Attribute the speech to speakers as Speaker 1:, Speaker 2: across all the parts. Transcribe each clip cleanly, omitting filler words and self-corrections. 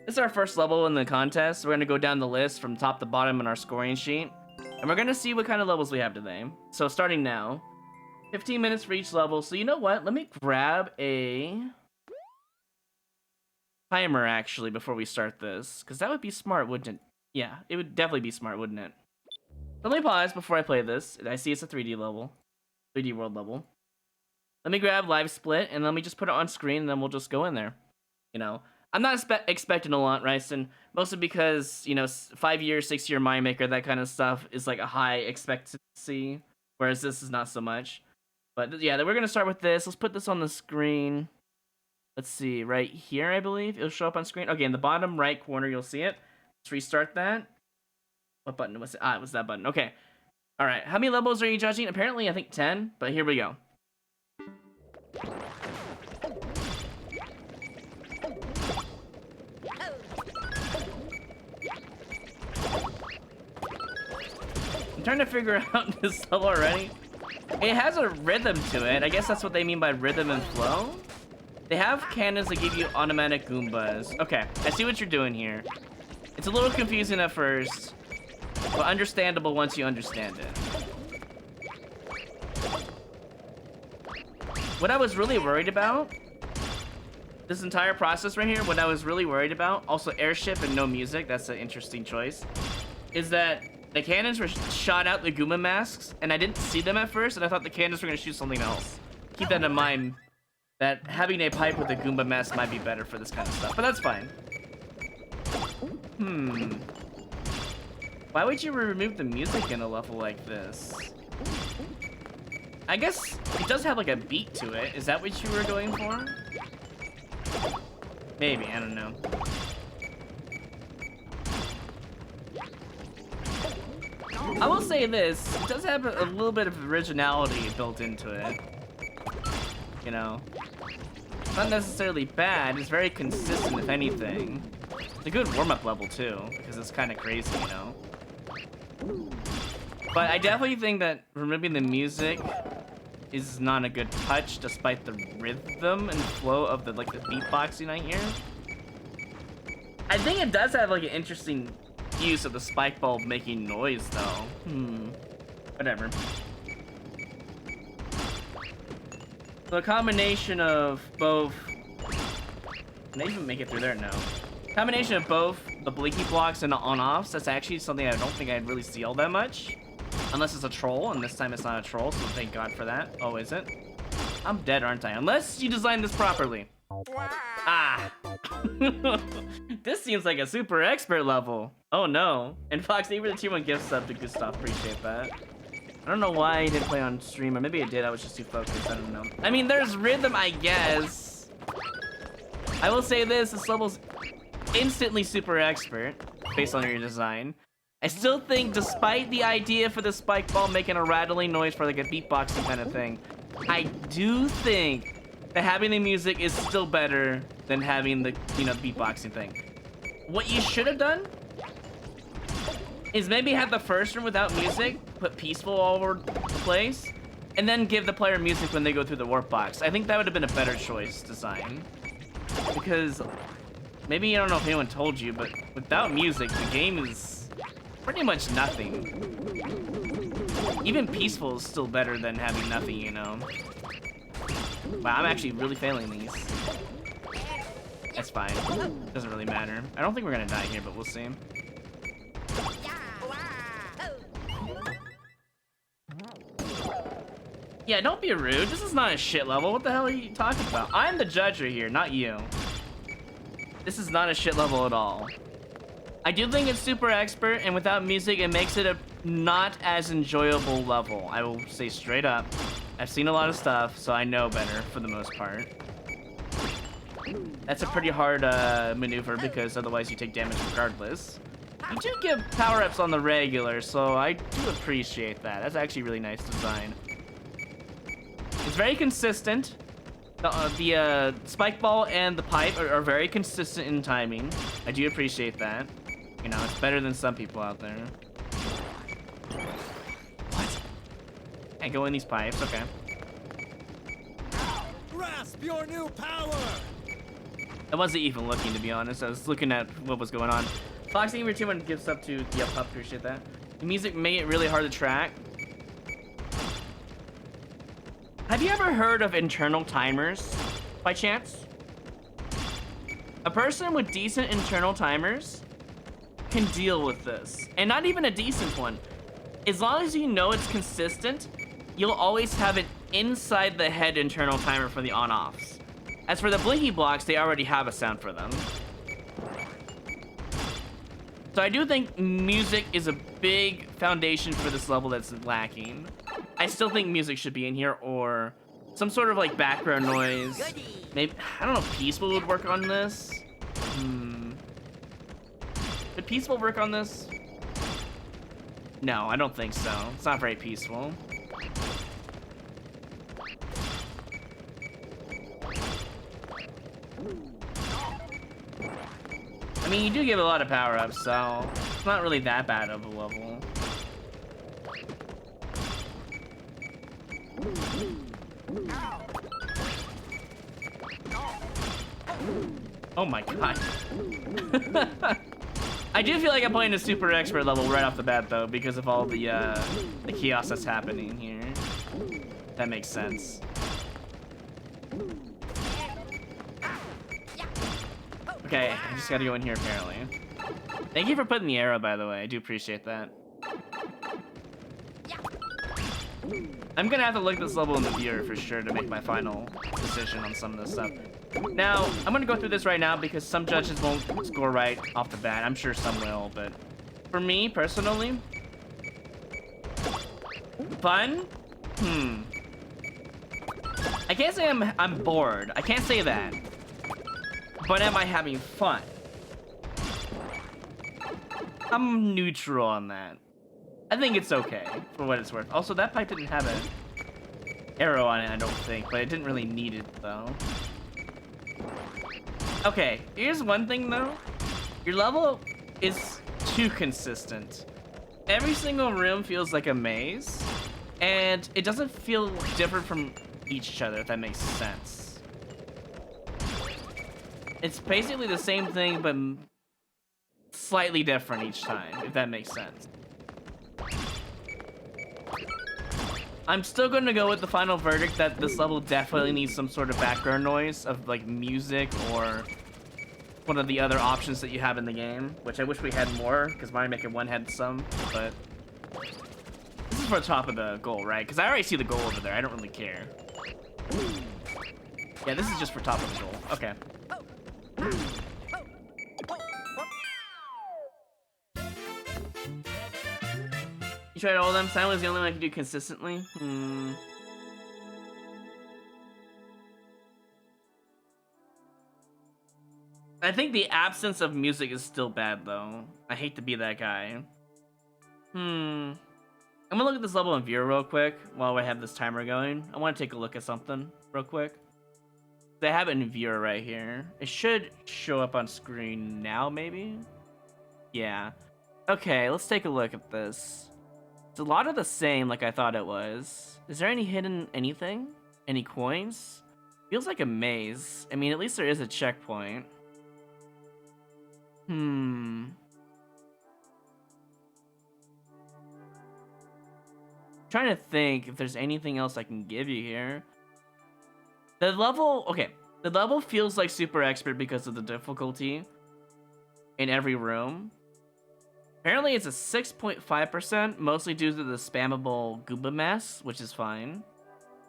Speaker 1: This is our first level in the contest. We're gonna go down the list from top to bottom in our scoring sheet. And we're gonna see what kind of levels we have today. So starting now, 15 minutes for each level. So you know what? Let me grab a timer actually before we start this, because that would be smart, wouldn't it? Yeah, it would definitely be smart, wouldn't it? So let me pause before I play this. I see it's a 3D level, 3D world level. Let me grab live split and let me just put it on screen, and then we'll just go in there. You know, I'm not expecting a lot, Ryson, mostly because, you know, 5-year, 6-year Mario Maker, that kind of stuff is like a high expectancy, whereas this is not so much. But yeah, we're gonna start with this. Let's put this on the screen. Let's see, right here, I believe it'll show up on screen. Okay, in the bottom right corner, you'll see it. Let's restart that. What button was it? Ah, it was that button. Okay. All right. How many levels are you judging? Apparently, I think 10, but here we go. I'm trying to figure out this level already. It has a rhythm to it. I guess that's what they mean by rhythm and flow. They have cannons that give you automatic Goombas. Okay, I see what you're doing here. It's a little confusing at first, but understandable once you understand it. What I was really worried about, this entire process right here, what I was really worried about, also airship and no music, that's an interesting choice, is that the cannons were shot out the Goomba masks, and I didn't see them at first, and I thought the cannons were going to shoot something else. Keep that in mind, that having a pipe with a Goomba mask might be better for this kind of stuff, but that's fine. Why would you remove the music in a level like this? I guess it does have like a beat to it. Is that what you were going for? Maybe, I don't know. I will say this, it does have a little bit of originality built into it. You know? It's not necessarily bad, it's very consistent if anything. It's a good warm-up level too, because it's kind of crazy, you know? But I definitely think that removing the music is not a good touch, despite the rhythm and flow of the beatboxing I hear. I think it does have like an interesting use of the spike bulb making noise though. Whatever. So a combination of both. Can I even make it through there? No. Combination of both the blinky blocks and the on-offs. That's actually something I don't think I'd really see all that much. Unless it's a troll, and this time it's not a troll, so thank God for that. Oh, is it? I'm dead, aren't I? Unless you designed this properly. Ah! This seems like a super expert level. Oh no. And Fox, thank you for the tier 1 gift sub to Gustav. Appreciate that. I don't know why I didn't play on stream, or maybe I did, I was just too focused, I don't know. I mean, there's rhythm, I guess. I will say this level's instantly super expert, based on your design. I still think, despite the idea for the spike ball making a rattling noise for like a beatboxing kind of thing, I do think that having the music is still better than having the, you know, beatboxing thing. What you should have done is maybe have the first room without music, put peaceful all over the place, and then give the player music when they go through the warp box. I think that would have been a better choice design. Because maybe, I don't know if anyone told you, but without music, the game is pretty much nothing. Even peaceful is still better than having nothing, you know. Wow, I'm actually really failing these. That's fine. Doesn't really matter. I don't think we're gonna die here, but we'll see. Yeah, don't be rude. This is not a shit level. What the hell are you talking about? I'm the judge right here, not you. This is not a shit level at all. I do think it's super expert, and without music, it makes it a not as enjoyable level. I will say straight up. I've seen a lot of stuff, so I know better for the most part. That's a pretty hard maneuver, because otherwise you take damage regardless. You do give power-ups on the regular, so I do appreciate that. That's actually really nice design. It's very consistent. The spike ball and the pipe are very consistent in timing. I do appreciate that. You know, it's better than some people out there. What? Can't go in these pipes, okay.
Speaker 2: Grasp your new power!
Speaker 1: I wasn't even looking, to be honest. I was looking at what was going on. Foxy Gamer 2 gives up to the Pup. Appreciate that. The music made it really hard to track. Have you ever heard of internal timers, by chance? A person with decent internal timers can deal with this. And not even a decent one. As long as you know it's consistent, you'll always have an inside the head internal timer for the on-offs. As for the blinky blocks, they already have a sound for them. So I do think music is a big foundation for this level that's lacking. I still think music should be in here, or some sort of like background noise. Maybe, I don't know if Peaceful would work on this. Would Peaceful work on this? No, I don't think so. It's not very peaceful. I mean, you do give a lot of power-ups, so it's not really that bad of a level. Oh my god. I do feel like I'm playing a super expert level right off the bat, though, because of all the chaos that's happening here. That makes sense. Okay, I just gotta go in here, apparently. Thank you for putting the arrow, by the way. I do appreciate that. I'm gonna have to look at this level in the viewer for sure to make my final decision on some of this stuff. Now, I'm gonna go through this right now because some judges won't score right off the bat. I'm sure some will, but for me, personally, fun? I can't say I'm bored. I can't say that. But am I having fun? I'm neutral on that. I think it's okay for what it's worth. Also, that pipe didn't have an arrow on it, I don't think, but it didn't really need it, though. Okay, here's one thing, though. Your level is too consistent. Every single room feels like a maze, and it doesn't feel different from each other, if that makes sense. It's basically the same thing, but slightly different each time, if that makes sense. I'm still going to go with the final verdict that this level definitely needs some sort of background noise of like music or one of the other options that you have in the game, which I wish we had more, because Mario Maker 1 had some, but this is for the top of the goal, right? Because I already see the goal over there. I don't really care. Yeah, this is just for top of the goal. Okay. You tried all of them? Silent is the only one I can do consistently? I think the absence of music is still bad, though. I hate to be that guy. I'm gonna look at this level in viewer real quick while I have this timer going. I want to take a look at something real quick. They have it in viewer right here. It should show up on screen now, maybe? Yeah. Okay, let's take a look at this. It's a lot of the same like I thought it was. Is there any hidden anything? Any coins? Feels like a maze. I mean, at least there is a checkpoint. Trying to think if there's anything else I can give you here. The level feels like super expert because of the difficulty in every room. Apparently it's a 6.5%, mostly due to the spammable Goomba mess, which is fine.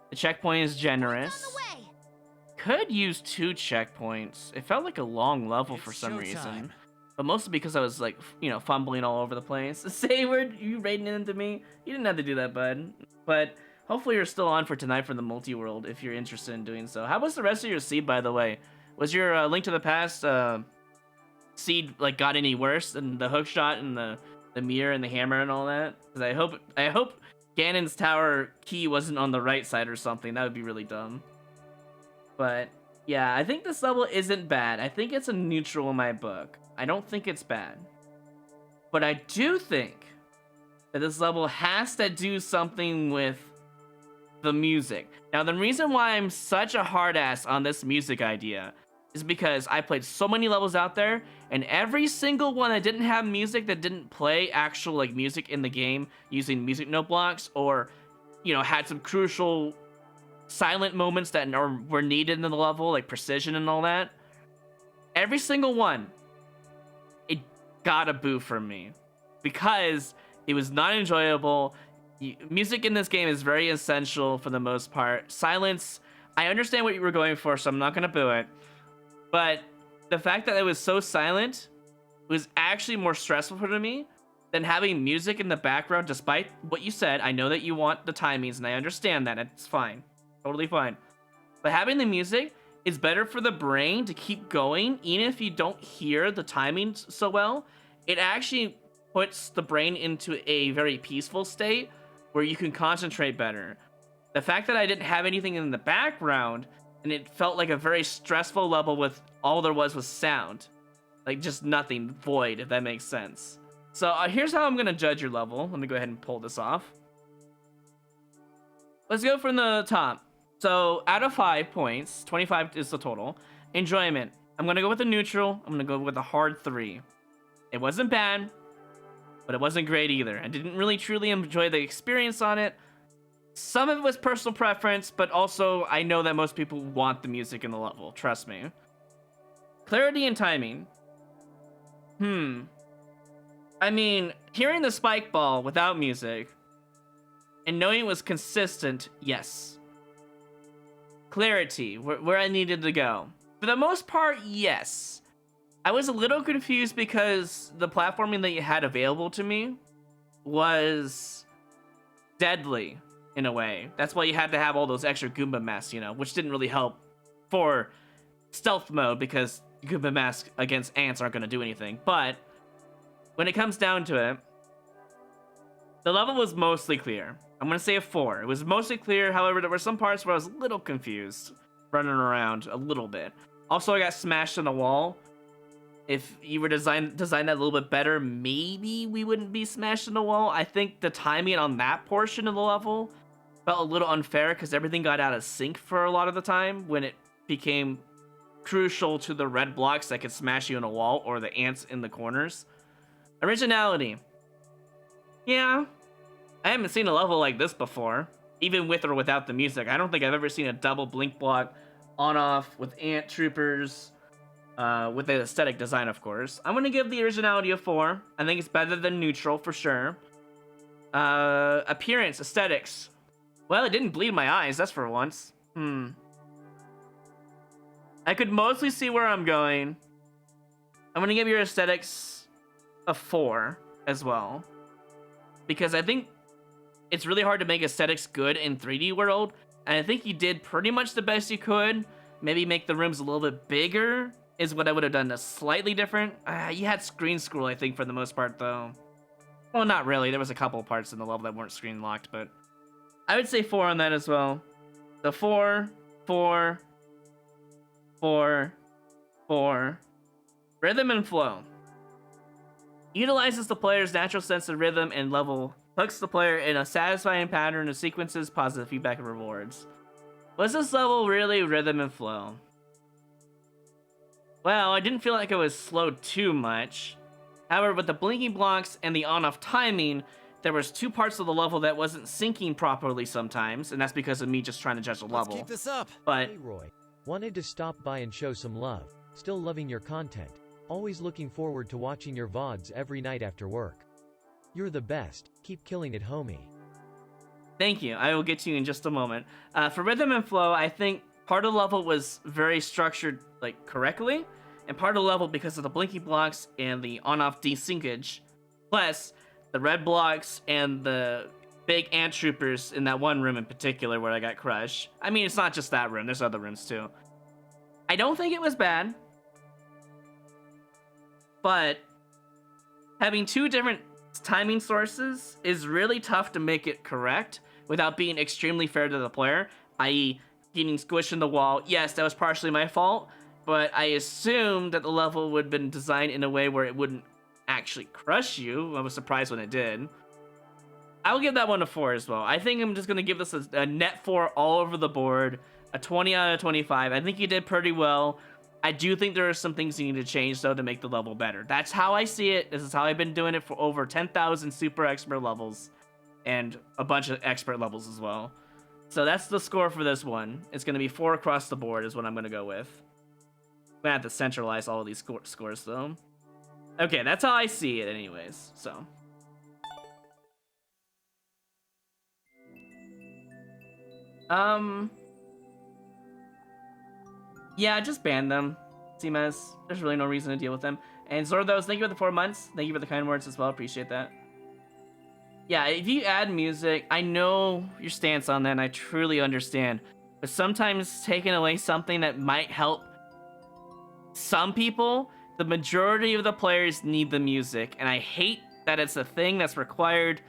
Speaker 1: The checkpoint is generous. Could use 2 checkpoints. It felt like a long level for some reason. But mostly because I was like, you know, fumbling all over the place. Say, were you raiding into me? You didn't have to do that, bud. But hopefully you're still on for tonight for the multi-world if you're interested in doing so. How was the rest of your seed, by the way? Was your Link to the Past seed like got any worse than the hook shot and the mirror and the hammer and all that? Because I hope Ganon's tower key wasn't on the right side or something. That would be really dumb. But yeah, I think this level isn't bad. I think it's a neutral in my book. I don't think it's bad. But I do think that this level has to do something with the music. Now, the reason why I'm such a hard ass on this music idea is because I played so many levels out there, and every single one that didn't have music, that didn't play actual like music in the game using music note blocks, or had some crucial silent moments that were needed in the level, like precision and all that. Every single one, it got a boo from me because it was not enjoyable. Music in this game is very essential for the most part. Silence, I understand what you were going for, so I'm not gonna boo it. But the fact that it was so silent was actually more stressful for me than having music in the background, despite what you said. I know that you want the timings, and I understand that. It's fine. Totally fine. But having the music is better for the brain to keep going, even if you don't hear the timings so well. It actually puts the brain into a very peaceful state where you can concentrate better. The fact that I didn't have anything in the background, and it felt like a very stressful level with all there was sound. Like just nothing, void, if that makes sense. So here's how I'm gonna judge your level. Let me go ahead and pull this off. Let's go from the top. So out of 5 points, 25 is the total. Enjoyment, I'm gonna go with a neutral. I'm gonna go with a hard 3. It wasn't bad, but it wasn't great either. I didn't really truly enjoy the experience on it. Some of it was personal preference, but also I know that most people want the music in the level, trust me. Clarity and timing. I mean, hearing the spike ball without music and knowing it was consistent, yes. Clarity, where I needed to go. For the most part, yes. I was a little confused because the platforming that you had available to me was deadly in a way. That's why you had to have all those extra Goomba masks, which didn't really help for stealth mode because Goomba masks against ants aren't going to do anything. But when it comes down to it, the level was mostly clear. I'm going to say a 4. It was mostly clear. However, there were some parts where I was a little confused, running around a little bit. Also, I got smashed on the wall. If you were designed that a little bit better, maybe we wouldn't be smashed on the wall. I think the timing on that portion of the level felt a little unfair because everything got out of sync for a lot of the time when it became crucial to the red blocks that could smash you on a wall or the ants in the corners. Originality. Yeah, I haven't seen a level like this before, even with or without the music. I don't think I've ever seen a double blink block on-off with ant troopers. With the aesthetic design, of course. I'm gonna give the originality a 4. I think it's better than neutral for sure. Appearance, aesthetics. Well, it didn't bleed my eyes, that's for once. I could mostly see where I'm going. I'm gonna give your aesthetics a 4 as well. Because I think it's really hard to make aesthetics good in 3D world. And I think you did pretty much the best you could. Maybe make the rooms a little bit bigger is what I would have done slightly different. You had screen scroll, I think, for the most part, though. Well, not really. There was a couple parts in the level that weren't screen locked, but I would say 4 on that as well. The 4, 4, 4, 4. Rhythm and flow. Utilizes the player's natural sense of rhythm and level. Hooks the player in a satisfying pattern of sequences, positive feedback, and rewards. Was this level really rhythm and flow? Well, I didn't feel like it was slowed too much. However, with the blinking blocks and the on-off timing, there was 2 parts of the level that wasn't syncing properly sometimes, and that's because of me just trying to judge the level.
Speaker 2: Let's keep this up.
Speaker 1: But
Speaker 3: hey Roy, wanted to stop by and show some love. Still loving your content. Always looking forward to watching your VODs every night after work. You're the best. Keep killing it, homie.
Speaker 1: Thank you. I will get to you in just a moment. For rhythm and flow, I think part of the level was very structured correctly, and part of the level because of the blinky blocks and the on-off desyncage, plus the red blocks and the big ant troopers in that one room in particular where I got crushed. I mean, it's not just that room. There's other rooms too. I don't think it was bad, but having 2 different timing sources is really tough to make it correct without being extremely fair to the player, i.e. getting squished in the wall. Yes, that was partially my fault, but I assumed that the level would have been designed in a way where it wouldn't actually crush you. I was surprised when it did. I'll give that one a 4 as well. I think I'm just going to give this a net 4 all over the board, a 20 out of 25. I think you did pretty well. I do think there are some things you need to change, though, to make the level better. That's how I see it. This is how I've been doing it for over 10,000 super expert levels and a bunch of expert levels as well. So that's the score for this one. It's going to be 4 across the board is what I'm going to go with. I'm going to have to centralize all of these scores, though. Okay, that's how I see it anyways, so. Yeah, just ban them, CMS. There's really no reason to deal with them. And Zordos, thank you for the 4 months. Thank you for the kind words as well. Appreciate that. Yeah, if you add music, I know your stance on that, and I truly understand. But sometimes taking away something that might help some people, the majority of the players need the music. And I hate that it's a thing that's required,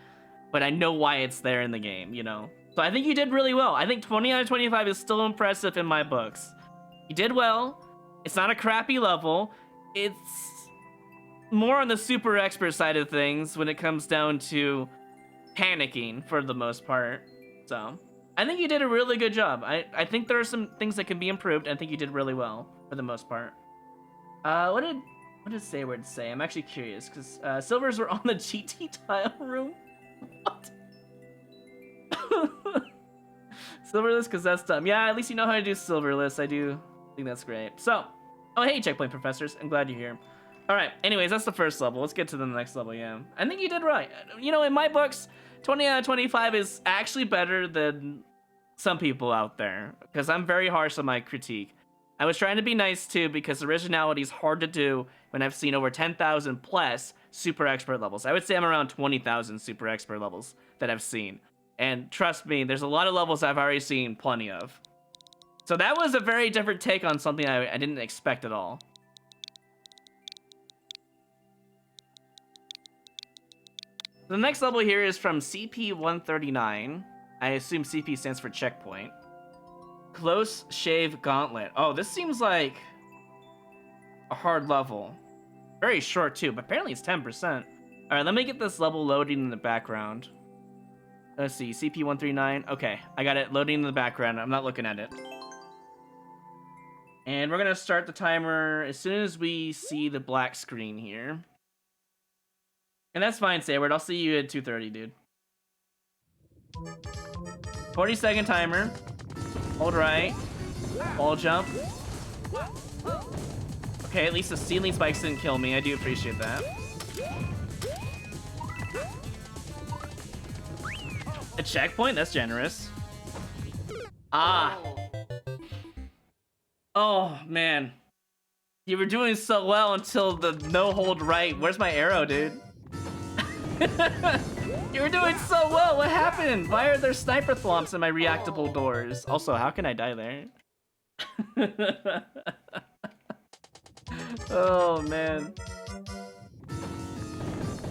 Speaker 1: but I know why it's there in the game, you know? So I think you did really well. I think 20 out of 25 is still impressive in my books. You did well. It's not a crappy level. It's more on the super expert side of things when it comes down to panicking for the most part. So I think you did a really good job. I think there are some things that can be improved. I think you did really well for the most part. What did Sayward say? I'm actually curious because silvers were on the GT tile room. What? Silverless, because that's dumb. Yeah, at least you know how to do silverless. I do think that's great. So, oh hey, checkpoint professors. I'm glad you're here. All right. Anyways, that's the first level. Let's get to the next level. Yeah, I think you did right. You know, in my books, 20 out of 25 is actually better than some people out there because I'm very harsh on my critique. I was trying to be nice too because originality is hard to do when I've seen over 10,000 plus super expert levels. I would say I'm around 20,000 super expert levels that I've seen. And trust me, there's a lot of levels I've already seen plenty of. So that was a very different take on something I didn't expect at all. The next level here is from CP139. I assume CP stands for checkpoint. Close Shave Gauntlet. Oh, this seems like a hard level. Very short too, but apparently it's 10%. All right, let me get this level loading in the background. Let's see, CP139. Okay, I got it loading in the background. I'm not looking at it. And we're gonna start the timer as soon as we see the black screen here. And that's fine, Sayward. I'll see you at 2:30, dude. 40-second timer. Hold right. Wall jump. Okay, at least the ceiling spikes didn't kill me. I do appreciate that. A checkpoint? That's generous. Ah. Oh, man. You were doing so well until the no hold right. Where's my arrow, dude? You were doing so well. What happened? Why are there sniper thwomps in my reactable doors? Also, how can I die there? Oh, man.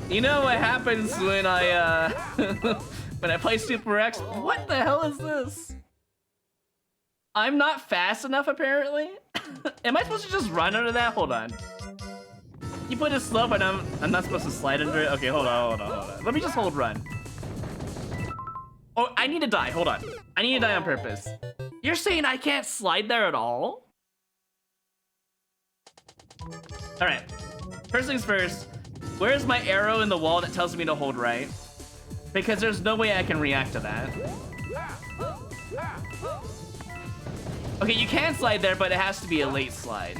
Speaker 1: You know what happens when I, when I play Super X? What the hell is this? I'm not fast enough, apparently. Am I supposed to just run under that? Hold on. You put it slow, but I'm not supposed to slide under it? Okay, hold on. Let me just hold run. Oh, I need to die. Hold on. I need to die on purpose. You're saying I can't slide there at all? All right. First things first. Where's my arrow in the wall that tells me to hold right? Because there's no way I can react to that. Okay, you can slide there, but it has to be a late slide.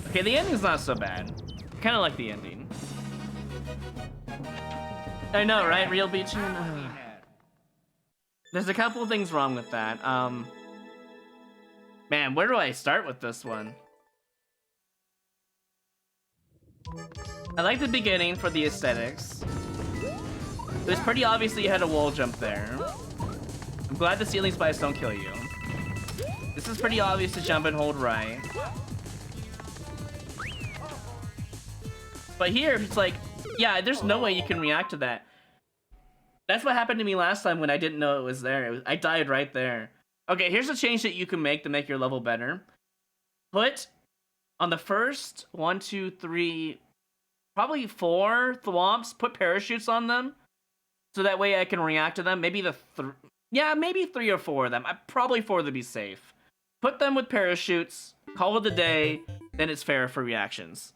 Speaker 1: Okay, the ending's not so bad. I kind of like the ending. I know, right? Real beaching? There's a couple of things wrong with that. Man, where do I start with this one? I like the beginning for the aesthetics. It was pretty obvious that you had a wall jump there. I'm glad the ceiling spikes don't kill you. This is pretty obvious to jump and hold right. But here, it's like, yeah, there's no way you can react to that. That's what happened to me last time when I didn't know it was there. I died right there. Okay, here's a change that you can make to make your level better. Put on the first 1, 2, 3, probably 4 thwomps, put parachutes on them. so that way I can react to them. Maybe maybe 3 or 4 of them. Probably 4 to be safe. Put them with parachutes, call it a day, then it's fair for reactions.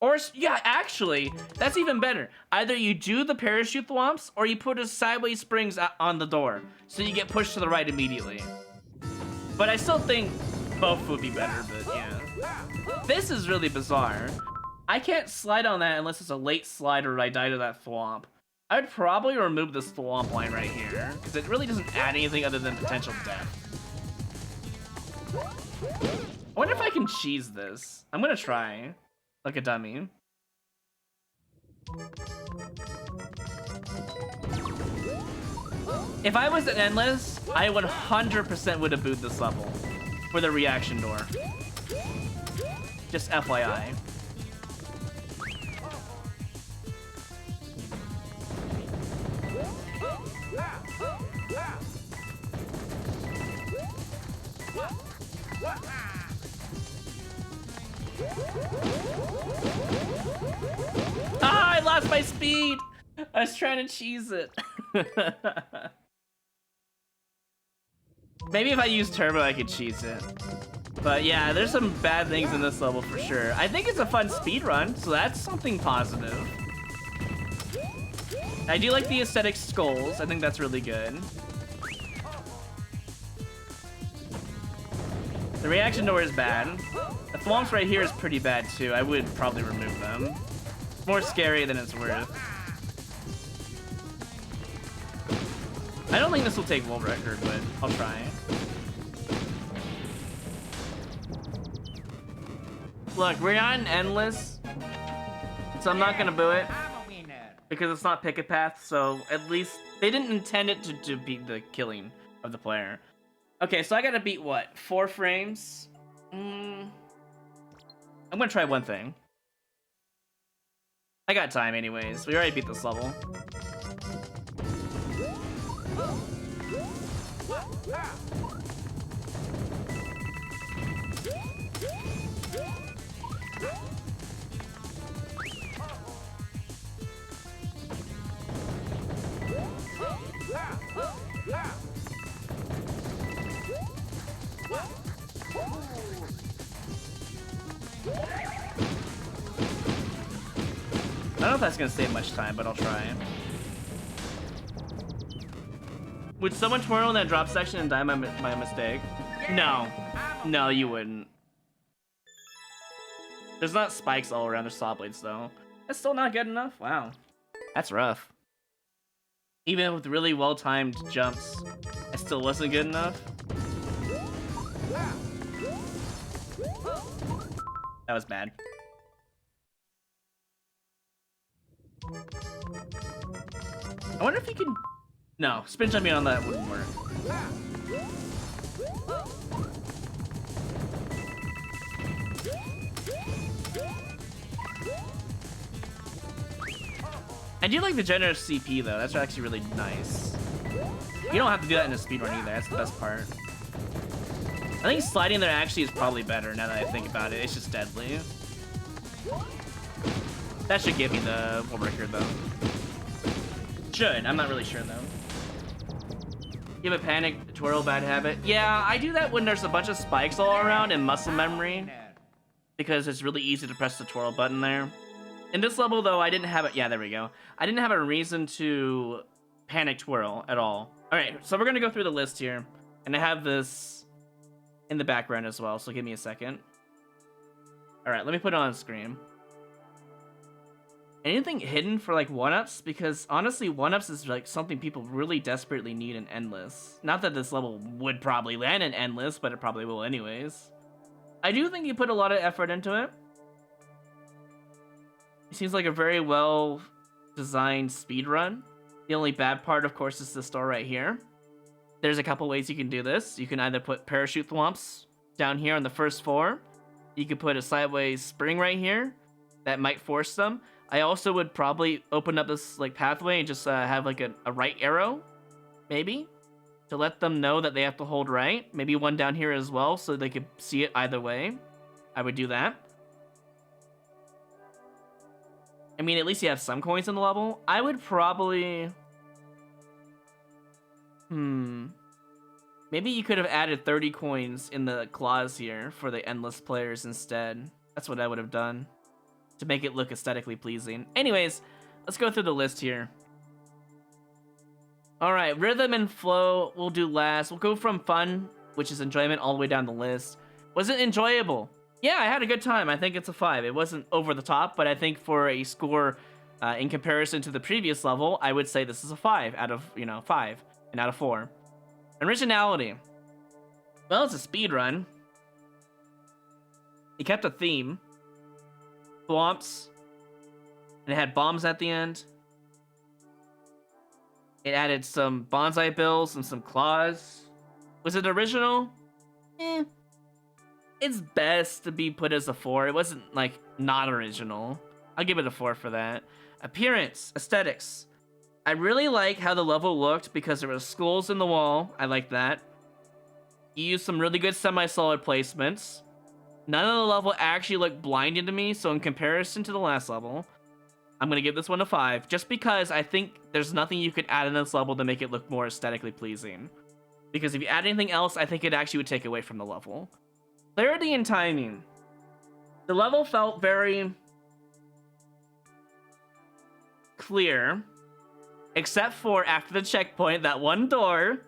Speaker 1: Or, yeah, actually, that's even better. Either you do the parachute thwomps, or you put a sideways springs on the door, so you get pushed to the right immediately. But I still think both would be better, but yeah. This is really bizarre. I can't slide on that unless it's a late slide or I die to that thwomp. I would probably remove this thwomp line right here, because it really doesn't add anything other than potential death. I wonder if I can cheese this. I'm gonna try. Like a dummy. If I was an Endless, I 100% would have booed this level for the reaction door. Just FYI. Ah, I lost my speed! I was trying to cheese it. Maybe if I use turbo, I could cheese it. But yeah, there's some bad things in this level for sure. I think it's a fun speed run, so that's something positive. I do like the aesthetic skulls. I think that's really good. The reaction door is bad. The thwomps right here is pretty bad too. I would probably remove them. It's more scary than it's worth. I don't think this will take world record, but I'll try. Look, we're not in Endless, so I'm not gonna boo it because it's not pick a path. So at least they didn't intend it to be the killing of the player. Okay, so I gotta beat what? 4 frames? I'm gonna try one thing. I got time anyways. We already beat this level. I don't know if that's gonna save much time, but I'll try. Would someone twirl in that drop section and die by mistake? No. No, you wouldn't. There's not spikes all around the saw blades, though. That's still not good enough? Wow. That's rough. Even with really well-timed jumps, it still wasn't good enough. That was bad. I wonder if you can... No, spin jumping on that wouldn't work. I do like the generous CP though, that's actually really nice. You don't have to do that in a speedrun either, that's the best part. I think sliding there actually is probably better now that I think about it, it's just deadly. That should give me the world record though. Should, I'm not really sure though. You have a panic twirl bad habit? Yeah, I do that when there's a bunch of spikes all around and muscle memory. Because it's really easy to press the twirl button there. In this level though, I didn't have it. Yeah, there we go. I didn't have a reason to panic twirl at all. Alright, so we're gonna go through the list here. And I have this in the background as well, so give me a second. Alright, let me put it on screen. Anything hidden for like 1-ups? Because honestly, 1-ups is like something people really desperately need in Endless. Not that this level would probably land in Endless, but it probably will anyways. I do think you put a lot of effort into it. It seems like a very well designed speedrun. The only bad part, of course, is this door right here. There's a couple ways you can do this. You can either put parachute thwomps down here on the first 4. You could put a sideways spring right here. That might force them. I also would probably open up this like pathway and just have like a right arrow, maybe, to let them know that they have to hold right. Maybe one down here as well, so they could see it either way. I would do that. I mean, at least you have some coins in the level. I would probably... Maybe you could have added 30 coins in the claws here for the endless players instead. That's what I would have done to make it look aesthetically pleasing. Anyways, let's go through the list here. Alright, rhythm and flow we'll do last. We'll go from fun, which is enjoyment, all the way down the list. Was it enjoyable? Yeah, I had a good time. I think it's a 5. It wasn't over the top, but I think for a score in comparison to the previous level, I would say this is a 5 out of, 5 and out of 4. Originality. Well, it's a speedrun. It kept a theme. Thwomps. And it had bombs at the end. It added some bonsai bills and some claws. Was it original? It's best to be put as a 4. It wasn't, like, not original. I'll give it a 4 for that. Appearance. Aesthetics. I really like how the level looked because there were skulls in the wall. I like that. You used some really good semi-solid placements. None of the level actually looked blinding to me, so in comparison to the last level, I'm going to give this one a 5, just because I think there's nothing you could add in this level to make it look more aesthetically pleasing. Because if you add anything else, I think it actually would take away from the level. Clarity and timing. The level felt very clear, except for after the checkpoint, that one door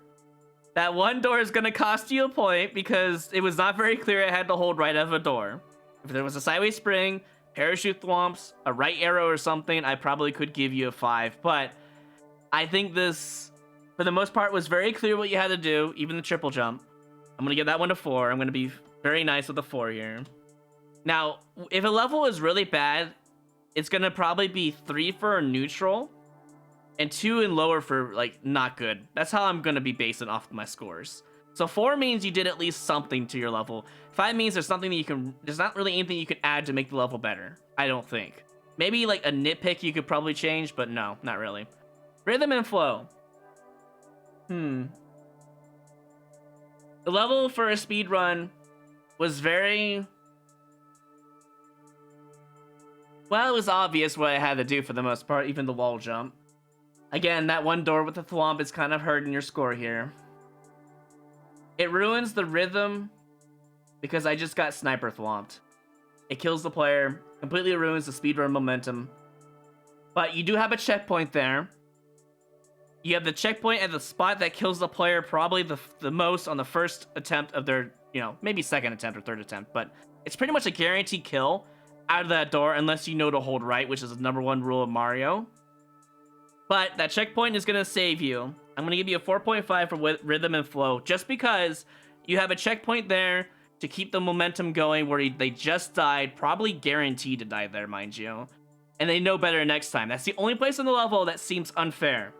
Speaker 1: is going to cost you a point because it was not very clear it had to hold right of a door. If there was a sideways spring, parachute thwomps, a right arrow or something, I probably could give you a 5. But I think this, for the most part, was very clear what you had to do, even the triple jump. I'm going to give that one a 4. I'm going to be very nice with a 4 here. Now, if a level is really bad, it's going to probably be 3 for a neutral and 2 and lower for, like, not good. That's how I'm going to be basing off my scores. So 4 means you did at least something to your level. 5 means there's something that there's not really anything you can add to make the level better. I don't think. Maybe, like, a nitpick you could probably change, but no, not really. Rhythm and flow. The level for a speedrun was very... Well, it was obvious what I had to do for the most part, even the wall jump. Again, that one door with the thwomp is kind of hurting your score here. It ruins the rhythm because I just got sniper thwomped. It kills the player, completely ruins the speedrun momentum. But you do have a checkpoint there. You have the checkpoint at the spot that kills the player probably the most on the first attempt of their, maybe second attempt or third attempt. But it's pretty much a guaranteed kill out of that door unless you know to hold right, which is the #1 rule of Mario. But that checkpoint is going to save you. I'm going to give you a 4.5 for rhythm and flow, just because you have a checkpoint there to keep the momentum going where they just died, probably guaranteed to die there, mind you. And they know better next time. That's the only place on the level that seems unfair.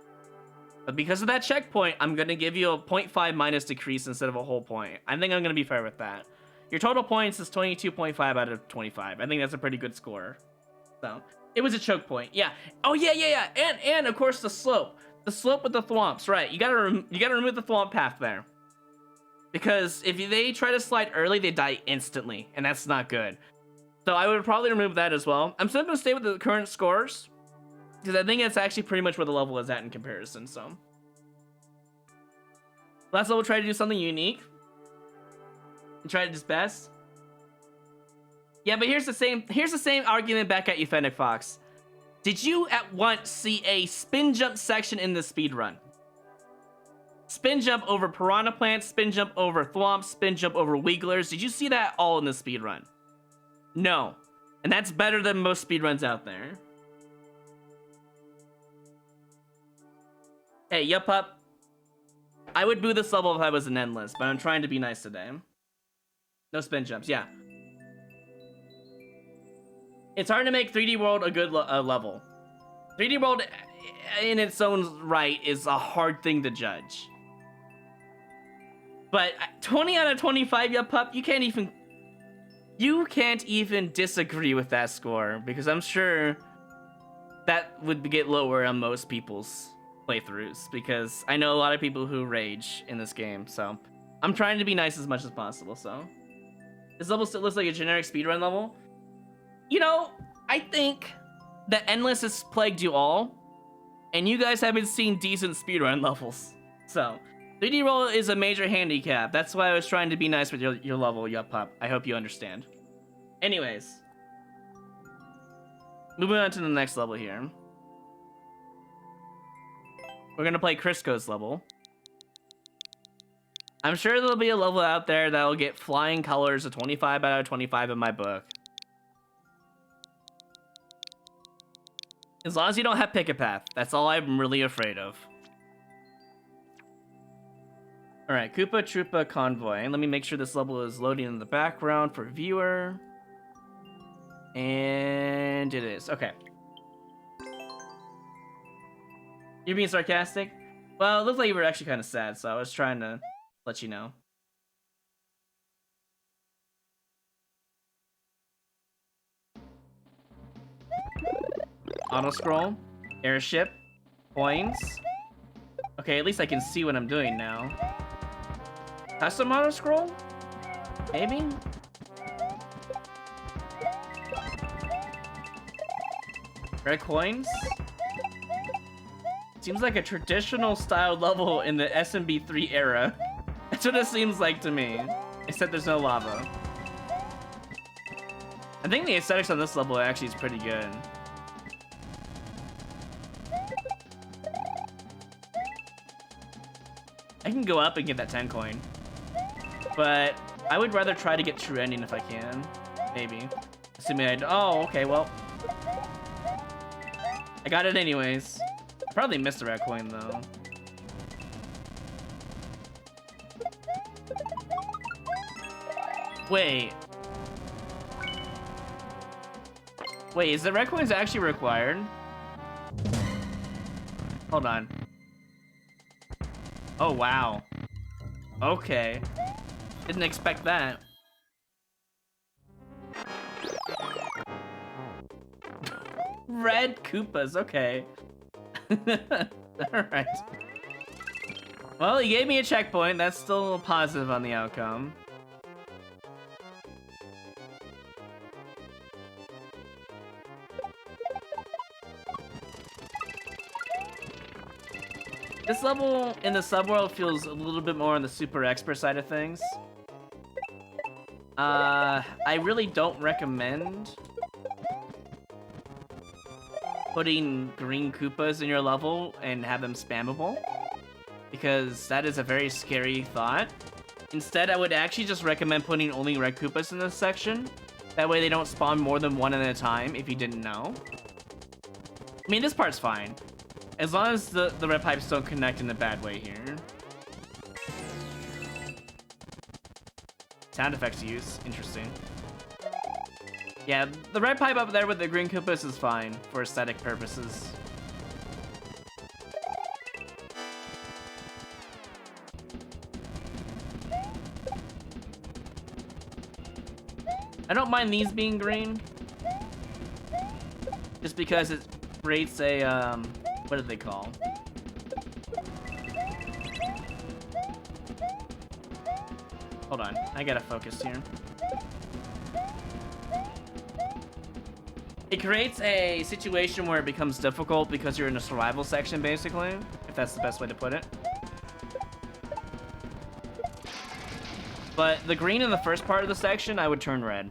Speaker 1: But because of that checkpoint, I'm going to give you a 0.5 minus decrease instead of a whole point. I think I'm going to be fair with that. Your total points is 22.5 out of 25. I think that's a pretty good score. So... It was a choke point, yeah. Oh yeah. And of course the slope with the thwomps, right? You gotta remove the thwomp path there, because if they try to slide early, they die instantly, and that's not good. So I would probably remove that as well. I'm still gonna stay with the current scores because I think it's actually pretty much where the level is at in comparison. So last level tried to do something unique and tried its best. Yeah, but here's the same argument back at you, Fennec Fox. Did you at once see a spin jump section in the speedrun? Spin jump over piranha plants, spin jump over thwomps, spin jump over wigglers. Did you see that all in the speedrun? No. And that's better than most speedruns out there. Hey, yup up. I would boo this level if I was an endless, but I'm trying to be nice today. No spin jumps, yeah. It's hard to make 3D World a good level. 3D World in its own right is a hard thing to judge. But 20 out of 25, yup pup, you can't even disagree with that score, because I'm sure that would get lower on most people's playthroughs, because I know a lot of people who rage in this game, so I'm trying to be nice as much as possible. So this level still looks like a generic speedrun level. I think The Endless has plagued you all, and you guys haven't seen decent speedrun levels. So, 3D roll is a major handicap. That's why I was trying to be nice with your level, Yup Pup. I hope you understand. Anyways. Moving on to the next level here. We're gonna play Crisco's level. I'm sure there'll be a level out there that'll get flying colors of 25 out of 25 in my book. As long as you don't have pick a path. That's all I'm really afraid of. Alright, Koopa Troopa Convoy. Let me make sure this level is loading in the background for viewer. And it is. Okay. You're being sarcastic? Well, it looked like you were actually kind of sad, so I was trying to let you know. Auto scroll, airship, coins. Okay, at least I can see what I'm doing now. Custom auto scroll? Maybe? Red coins? Seems like a traditional style level in the SMB3 era. That's what it seems like to me. Except there's no lava. I think the aesthetics on this level actually is pretty good. I can go up and get that 10 coin. But I would rather try to get true ending if I can. Maybe. Assuming I'd... Oh, okay, well. I got it anyways. Probably missed the red coin though. Wait. Wait, is the red coins actually required? Hold on. Oh, wow. Okay. Didn't expect that. Red Koopas, okay. Alright. Well, he gave me a checkpoint. That's still a positive on the outcome. This level in the subworld feels a little bit more on the super expert side of things. I really don't recommend putting green Koopas in your level and have them spammable, because that is a very scary thought. Instead, I would actually just recommend putting only red Koopas in this section. That way they don't spawn more than one at a time, if you didn't know. I mean, this part's fine. As long as the red pipes don't connect in a bad way here. Sound effects use. Interesting. Yeah, the red pipe up there with the green Koopas is fine for aesthetic purposes. I don't mind these being green. Just because it creates a, what do they call? Hold on, I gotta focus here. It creates a situation where it becomes difficult because you're in a survival section, basically, if that's the best way to put it. But the green in the first part of the section, I would turn red.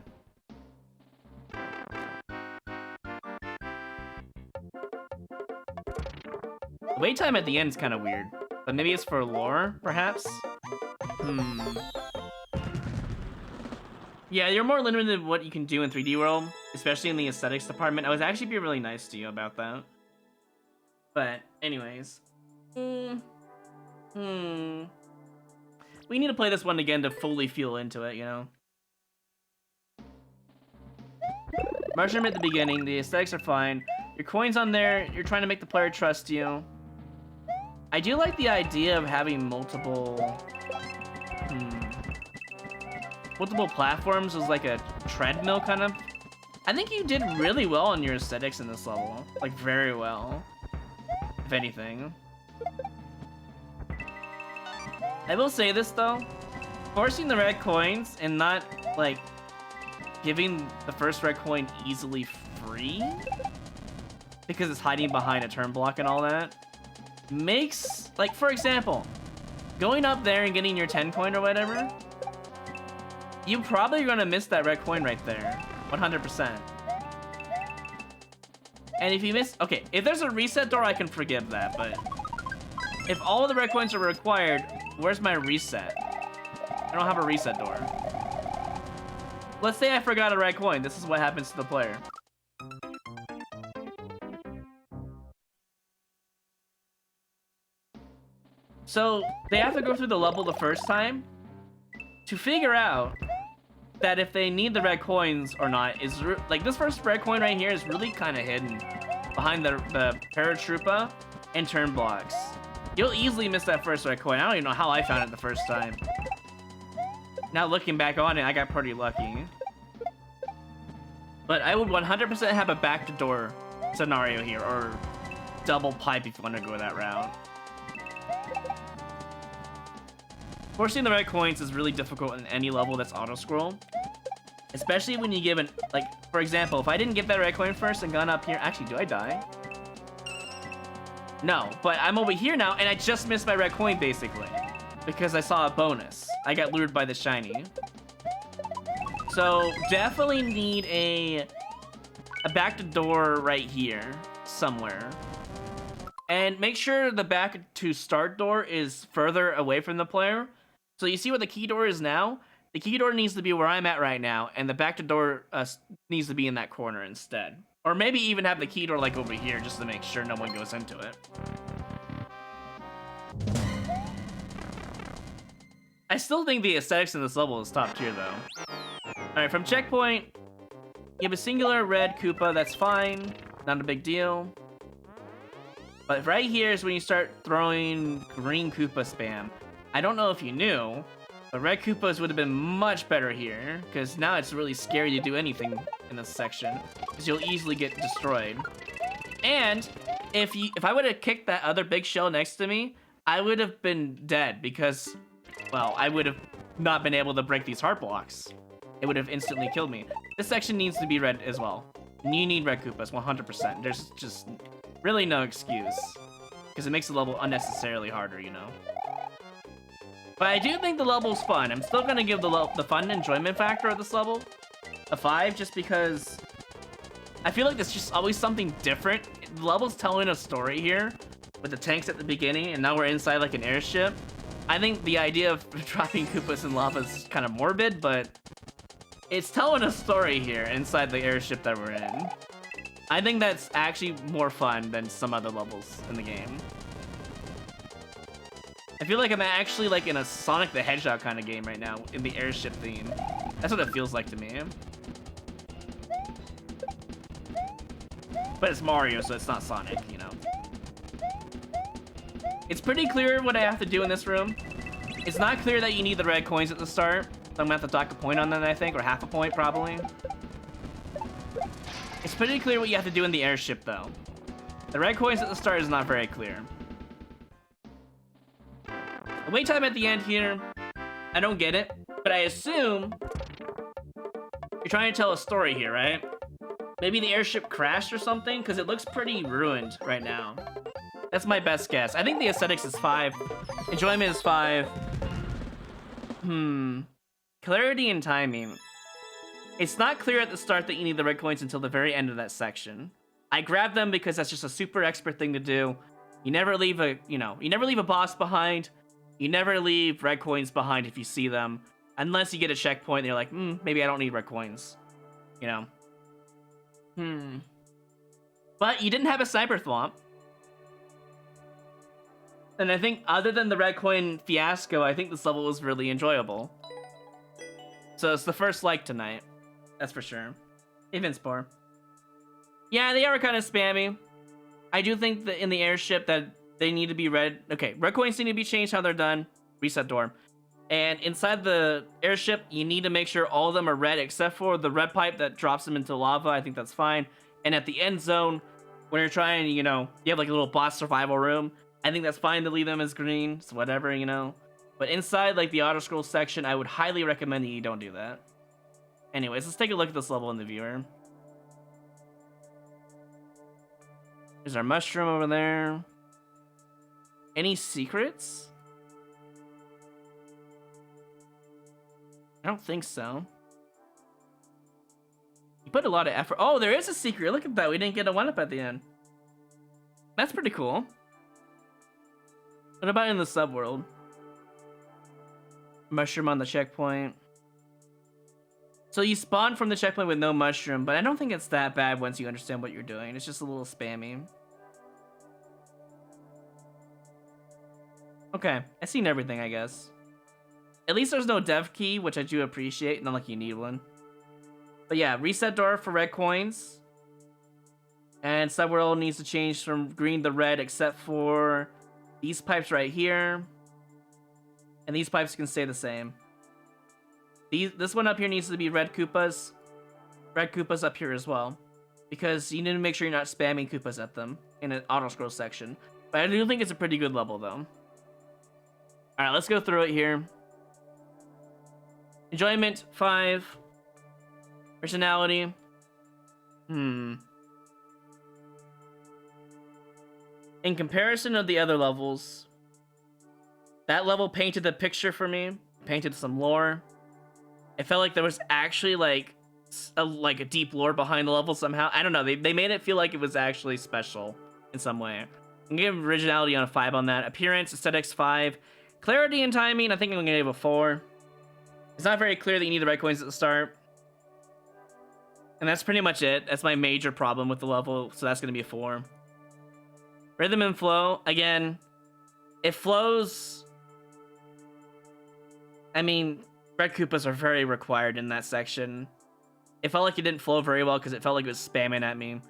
Speaker 1: The wait time at the end is kind of weird, but maybe it's for lore, perhaps? Yeah, you're more limited in what you can do in 3D World, especially in the aesthetics department. I was actually being really nice to you about that. But, anyways. We need to play this one again to fully feel into it, you know? Mushroom at the beginning, the aesthetics are fine. Your coin's on there, you're trying to make the player trust you. I do like the idea of having multiple platforms as like a treadmill kind of. I think you did really well on your aesthetics in this level. Like, very well. If anything. I will say this though. Forcing the red coins and not, like, giving the first red coin easily free because it's hiding behind a turn block and all that, makes, like, for example, going up there and getting your 10 coin or whatever, you probably are gonna miss that red coin right there, 100%. And if you miss, okay, if there's a reset door, I can forgive that, but if all the red coins are required, where's my reset? I don't have a reset door. Let's say I forgot a red coin. This is what happens to the player. So they have to go through the level the first time to figure out that if they need the red coins or not is like this first red coin right here is really kind of hidden behind the paratroopa and turn blocks. You'll easily miss that first red coin. I don't even know how I found it the first time. Now looking back on it, I got pretty lucky. But I would 100% have a back door scenario here, or double pipe if you want to go that route. Forcing the red coins is really difficult in any level that's auto-scroll. Especially when you give an, like, for example, if I didn't get that red coin first and gone up here, actually, do I die? No, but I'm over here now, and I just missed my red coin, basically. Because I saw a bonus. I got lured by the shiny. So, definitely need a back to door right here, somewhere. And make sure the back to start door is further away from the player. So you see where the key door is now? The key door needs to be where I'm at right now, and the back to door needs to be in that corner instead. Or maybe even have the key door like over here, just to make sure no one goes into it. I still think the aesthetics in this level is top tier though. Alright, from checkpoint, you have a singular red Koopa, that's fine. Not a big deal. But right here is when you start throwing green Koopa spam. I don't know if you knew, but red Koopas would have been much better here, because now it's really scary to do anything in this section, because you'll easily get destroyed. And if I would have kicked that other big shell next to me, I would have been dead, because, well, I would have not been able to break these heart blocks. It would have instantly killed me. This section needs to be red as well. You need red Koopas, 100%. There's just really no excuse, because it makes the level unnecessarily harder, you know? But I do think the level's fun. I'm still gonna give the fun enjoyment factor of this level a 5, just because I feel like there's just always something different. The level's telling a story here with the tanks at the beginning, and now we're inside like an airship. I think the idea of dropping Koopas in lava is kind of morbid, but it's telling a story here inside the airship that we're in. I think that's actually more fun than some other levels in the game. I feel like I'm actually like in a Sonic the Hedgehog kind of game right now in the airship theme. That's what it feels like to me. But it's Mario, so it's not Sonic, you know. It's pretty clear what I have to do in this room. It's not clear that you need the red coins at the start. So I'm gonna have to dock a point on that, I think, or half a point probably. It's pretty clear what you have to do in the airship though. The red coins at the start is not very clear. The wait time at the end here, I don't get it, but I assume you're trying to tell a story here, right? Maybe the airship crashed or something, because it looks pretty ruined right now. That's my best guess. I think the aesthetics is 5. Enjoyment is 5. Clarity and timing. It's not clear at the start that you need the red coins until the very end of that section. I grabbed them because that's just a super expert thing to do. You never leave a, you never leave a boss behind. You never leave red coins behind if you see them. Unless you get a checkpoint and you're like, maybe I don't need red coins. You know? But you didn't have a Cyber Thwomp. And I think other than the red coin fiasco, I think this level was really enjoyable. So it's the first like tonight. That's for sure. Even Spore. Yeah, they are kind of spammy. I do think that in the airship that they need to be red. Okay, red coins need to be changed how they're done. Reset door. And inside the airship, you need to make sure all of them are red except for the red pipe that drops them into lava. I think that's fine. And at the end zone, when you're trying, you have like a little boss survival room. I think that's fine to leave them as green. So whatever, But inside like the auto scroll section, I would highly recommend that you don't do that. Anyways, let's take a look at this level in the viewer. There's our mushroom over there. Any secrets? I don't think so. You put a lot of effort. Oh, there is a secret. Look at that. We didn't get a 1-up at the end. That's pretty cool. What about in the subworld? Mushroom on the checkpoint. So you spawn from the checkpoint with no mushroom, but I don't think it's that bad once you understand what you're doing. It's just a little spammy. Okay, I've seen everything, I guess. At least there's no dev key, which I do appreciate. Not like you need one. But yeah, reset door for red coins. And subworld needs to change from green to red, except for these pipes right here. And these pipes can stay the same. This one up here needs to be red Koopas. Red Koopas up here as well. Because you need to make sure you're not spamming Koopas at them in an auto-scroll section. But I do think it's a pretty good level, though. Alright, let's go through it here. Enjoyment, 5. Personality. In comparison of the other levels, that level painted the picture for me. Painted some lore. It felt like there was actually like a deep lore behind the level somehow. I don't know. They made it feel like it was actually special in some way. I'm gonna give originality on a 5 on that. Appearance, aesthetics, 5. Clarity and timing, I think I'm gonna give a 4. It's not very clear that you need the red coins at the start. And that's pretty much it. That's my major problem with the level, so that's gonna be a 4. Rhythm and flow, again, it flows. I mean, red Koopas are very required in that section. It felt like it didn't flow very well because it felt like it was spamming at me.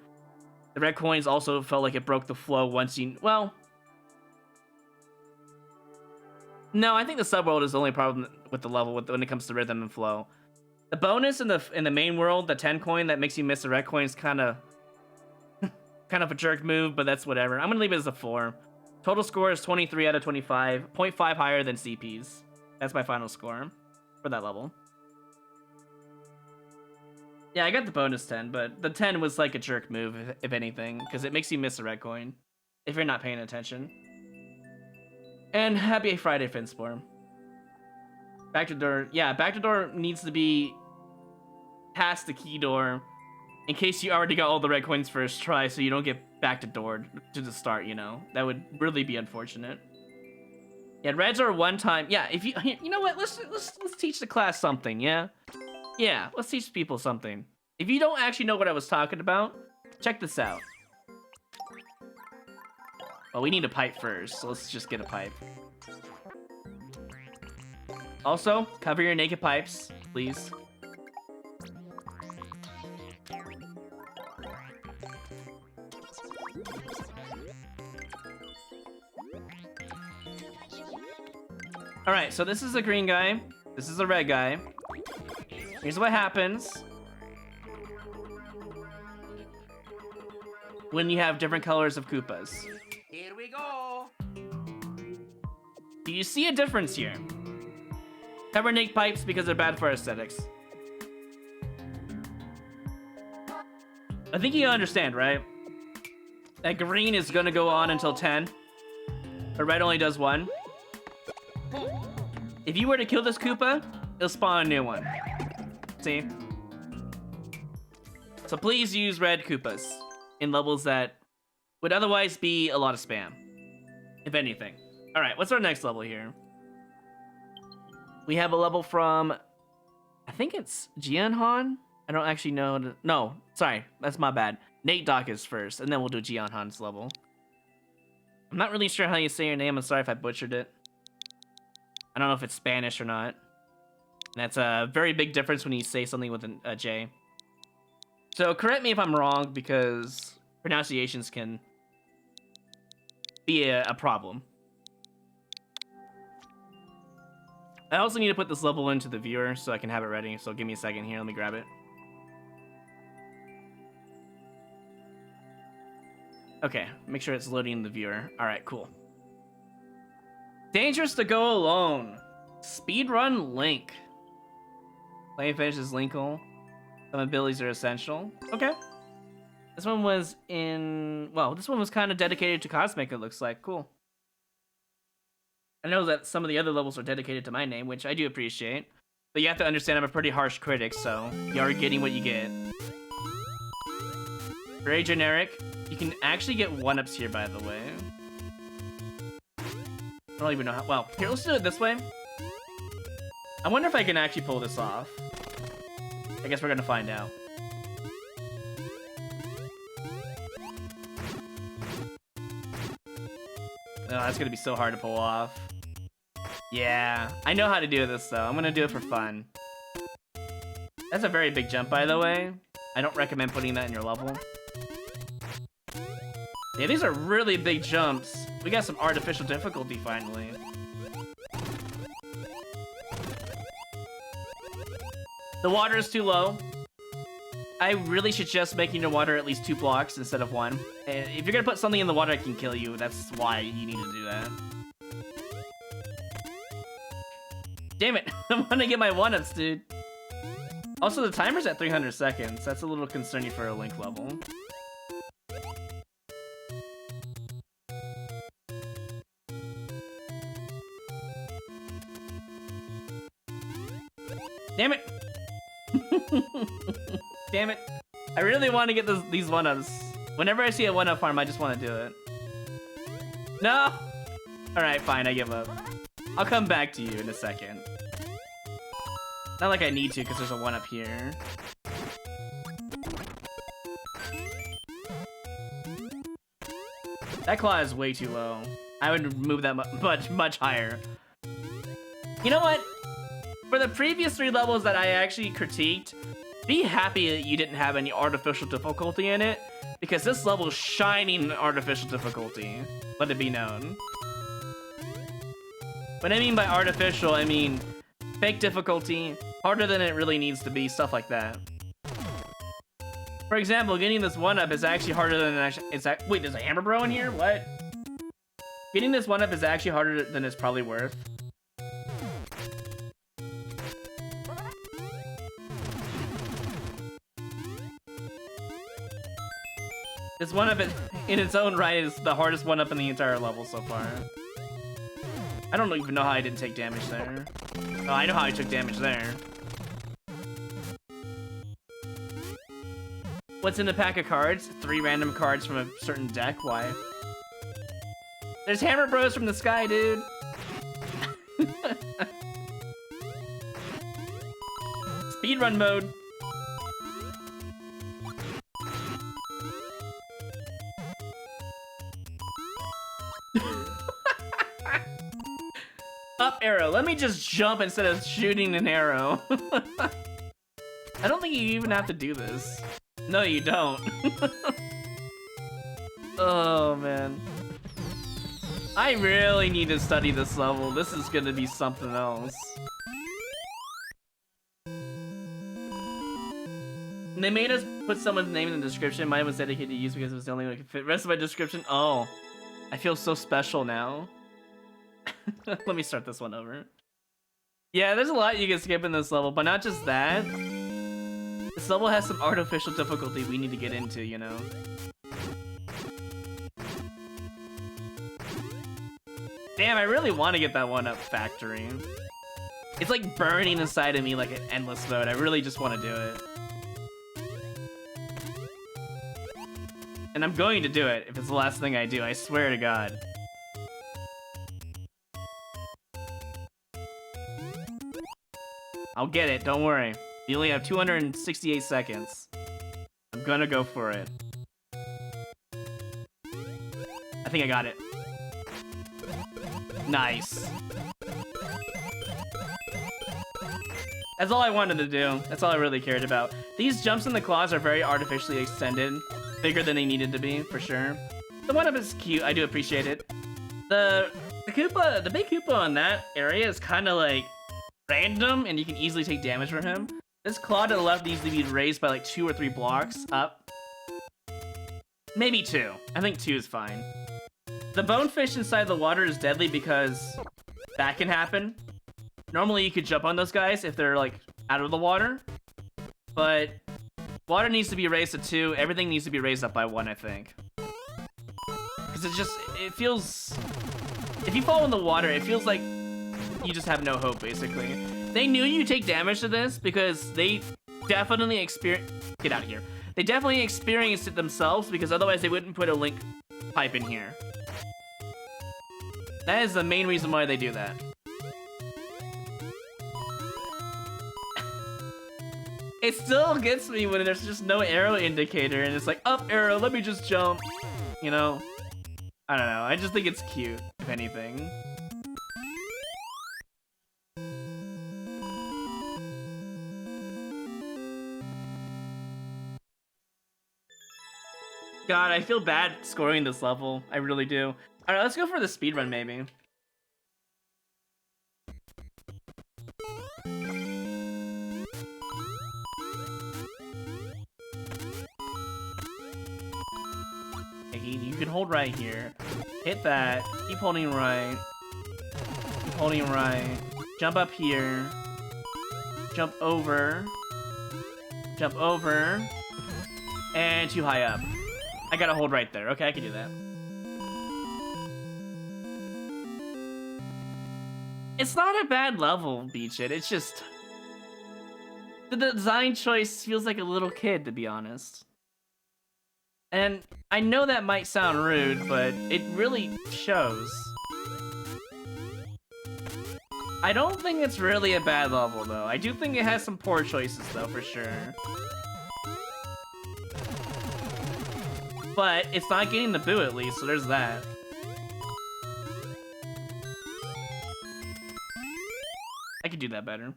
Speaker 1: The red coins also felt like it broke the flow once you... Well... No, I think the subworld is the only problem with the level when it comes to rhythm and flow. The bonus in the main world, the 10 coin that makes you miss the red coin is kind of a jerk move, but that's whatever. I'm gonna leave it as a 4. Total score is 23 out of 25, 0.5 higher than CP's. That's my final score for that level. Yeah, I got the bonus 10, but the 10 was like a jerk move, if anything, because it makes you miss a red coin if you're not paying attention. And happy Friday, Finspore. Back to door. Yeah, back to door needs to be past the key door in case you already got all the red coins first try, so you don't get back to door to the start, you know? That would really be unfortunate. Yeah, reds are one time. Yeah, if you know what? Let's teach the class something, yeah? Yeah, let's teach people something. If you don't actually know what I was talking about, check this out. Well, we need a pipe first, so let's just get a pipe. Also, cover your naked pipes, please. Alright, so this is a green guy. This is a red guy. Here's what happens when you have different colors of Koopas. Here we go. Do you see a difference here? Cover naked pipes because they're bad for aesthetics. I think you understand, right? That green is gonna go on until 10, but red only does 1. If you were to kill this Koopa, it'll spawn a new one. See? So please use red Koopas in levels that would otherwise be a lot of spam, if anything. All right, what's our next level here? We have a level from, I think it's Jianhan? I don't actually know. No, sorry, that's my bad. Nate Dock is first, and then we'll do Jianhan's level. I'm not really sure how you say your name. I'm sorry if I butchered it. I don't know if it's Spanish or not. And that's a very big difference when you say something with a J. So correct me if I'm wrong, because pronunciations can be a problem. I also need to put this level into the viewer so I can have it ready. So give me a second here. Let me grab it. Okay, make sure it's loading in the viewer. All right, cool. Dangerous to go alone. Speedrun Link. Playing finishes Linkle. Some abilities are essential. Okay. This one was in... Well, this one was kind of dedicated to Cosmic, it looks like. Cool. I know that some of the other levels are dedicated to my name, which I do appreciate. But you have to understand I'm a pretty harsh critic, so you are getting what you get. Very generic. You can actually get 1-ups here, by the way. I don't even know how... Well, here, let's do it this way. I wonder if I can actually pull this off. I guess we're gonna find out. Oh, that's gonna be so hard to pull off. Yeah, I know how to do this, though. I'm gonna do it for fun. That's a very big jump, by the way. I don't recommend putting that in your level. Yeah, these are really big jumps. We got some artificial difficulty, finally. The water is too low. I really suggest making your water at least 2 blocks instead of 1. And if you're gonna put something in the water that can kill you, that's why you need to do that. Damn it, I want to get my 1-ups, dude. Also, the timer's at 300 seconds. That's a little concerning for a Link level. Damn it! Damn it. I really want to get these 1-ups. Whenever I see a 1-up farm, I just want to do it. No! Alright, fine, I give up. I'll come back to you in a second. Not like I need to, because there's a 1-up here. That claw is way too low. I would move that much higher. You know what? For the previous 3 levels that I actually critiqued, be happy that you didn't have any artificial difficulty in it, because this level is shining in artificial difficulty. Let it be known. What I mean by artificial, I mean fake difficulty, harder than it really needs to be, stuff like that. For example, getting this 1-up is actually harder than wait, there's a Hammer Bro in here? What? Getting this 1-up is actually harder than it's probably worth. This 1-up in its own right is the hardest 1-up in the entire level so far. I don't even know how I didn't take damage there. Oh, I know how I took damage there. What's in the pack of cards? 3 random cards from a certain deck. Why? There's Hammer Bros from the sky, dude. Speedrun mode. Up arrow. Let me just jump instead of shooting an arrow. I don't think you even have to do this. No, you don't. Oh, man. I really need to study this level. This is gonna be something else. They made us put someone's name in the description. Mine was dedicated to use because it was the only way I could fit the rest of my description. Oh, I feel so special now. Let me start this one over. Yeah, there's a lot you can skip in this level, but not just that. This level has some artificial difficulty we need to get into, you know? Damn, I really want to get that 1-up factory. It's like burning inside of me like an endless mode. I really just want to do it. And I'm going to do it if it's the last thing I do, I swear to God. I'll get it, don't worry. You only have 268 seconds. I'm gonna go for it. I think I got it. Nice. That's all I wanted to do. That's all I really cared about. These jumps in the claws are very artificially extended. Bigger than they needed to be, for sure. The 1-up is cute, I do appreciate it. The Koopa, the big Koopa in that area is kind of like random, and you can easily take damage from him. This claw to the left needs to be raised by like 2 or 3 blocks up. Maybe 2. I think 2 is fine. The bonefish inside the water is deadly because that can happen. Normally you could jump on those guys if they're like out of the water, but Water needs to be raised to 2. Everything needs to be raised up by 1, I think. Because it feels... If you fall in the water, it feels like you just have no hope, basically. They knew you take damage to this because they definitely Get out of here. They definitely experienced it themselves because otherwise they wouldn't put a link pipe in here. That is the main reason why they do that. It still gets me when there's just no arrow indicator and it's like, up arrow, let me just jump. You know? I don't know, I just think it's cute, if anything. God, I feel bad scoring this level. I really do. Alright, let's go for the speedrun, maybe. You can hold right here. Hit that. Keep holding right. Keep holding right. Jump up here. Jump over. Jump over. And too high up. I gotta hold right there. Okay, I can do that. It's not a bad level, Beach It. It's just... the design choice feels like a little kid, to be honest. And I know that might sound rude, but it really shows. I don't think it's really a bad level, though. I do think it has some poor choices, though, for sure. But it's not getting the boo, at least, so there's that. I could do that better.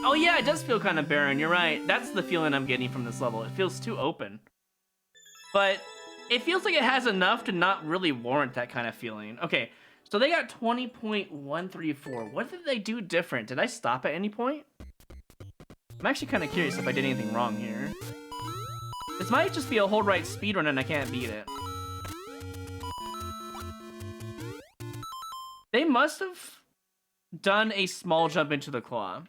Speaker 1: Oh yeah, it does feel kind of barren, you're right. That's the feeling I'm getting from this level. It feels too open. But it feels like it has enough to not really warrant that kind of feeling. Okay, so they got 20.134. What did they do different? Did I stop at any point? I'm actually kind of curious if I did anything wrong here. This might just be a hold right speedrun and I can't beat it. They must have done a small jump into the claw.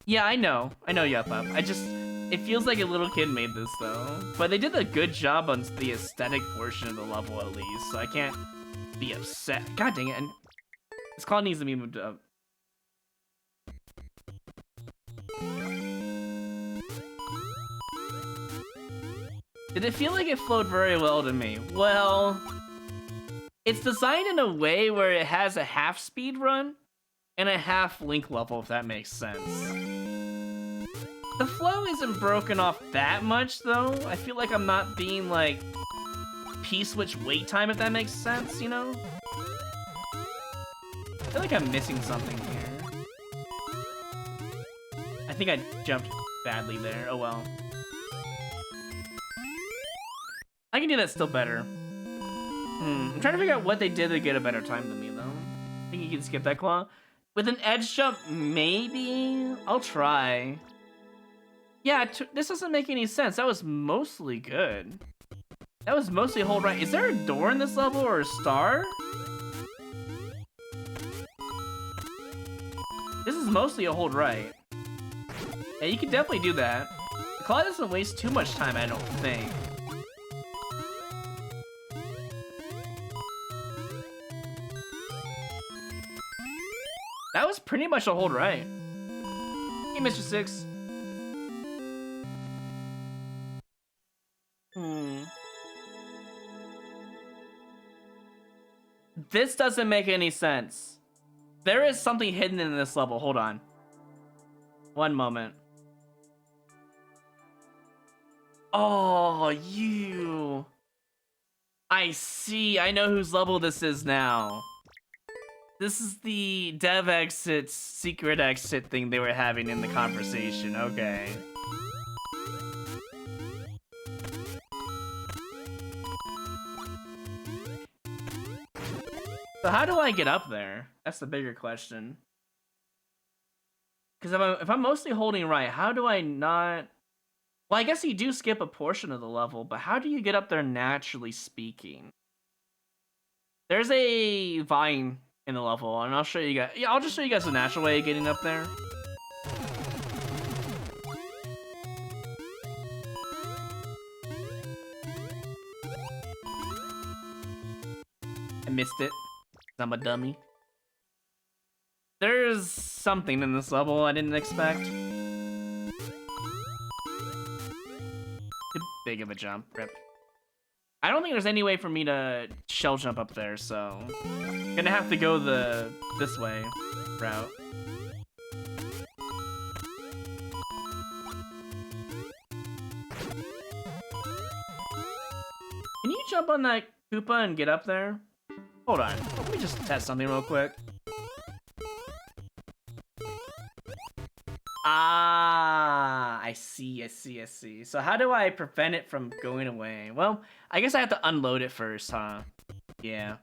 Speaker 1: Yeah, I know, Yup. It feels like a little kid made this, though. But they did a good job on the aesthetic portion of the level, at least, so I can't be upset. God dang it, and this claw needs to be moved up. Did it feel like it flowed very well to me? Well, it's designed in a way where it has a half speed run and a half link level, if that makes sense. The flow isn't broken off that much, though. I feel like I'm not being, like, P-switch wait time, if that makes sense, you know? I feel like I'm missing something here. I think I jumped badly there. Oh, well. I can do that still better. I'm trying to figure out what they did to get a better time than me, though. I think you can skip that claw. With an edge jump, maybe? I'll try. Yeah, this doesn't make any sense. That was mostly good. That was mostly hold right. Is there a door in this level or a star? This is mostly a hold right. Yeah, you can definitely do that. The claw doesn't waste too much time, I don't think. That was pretty much a hold right. Hey, Mr. Six. This doesn't make any sense. There is something hidden in this level. Hold on. One moment. Oh, you. I see. I know whose level this is now. This is the dev exit, secret exit thing they were having in the conversation. Okay. So how do I get up there? That's the bigger question. Because if I'm mostly holding right, how do I not... Well, I guess you do skip a portion of the level, but how do you get up there naturally speaking? There's a vine in the level, and I'll show you guys... Yeah, I'll just show you guys the natural way of getting up there. missed it. I'm a dummy. There's something in this level I didn't expect. Too big of a jump. Rip. I don't think there's any way for me to shell jump up there, so gonna have to go this way route. Can you jump on that koopa and get up there? Hold on, let me just test something real quick. Ah, I see. So how do I prevent it from going away? Well, I guess I have to unload it first, huh? Yeah.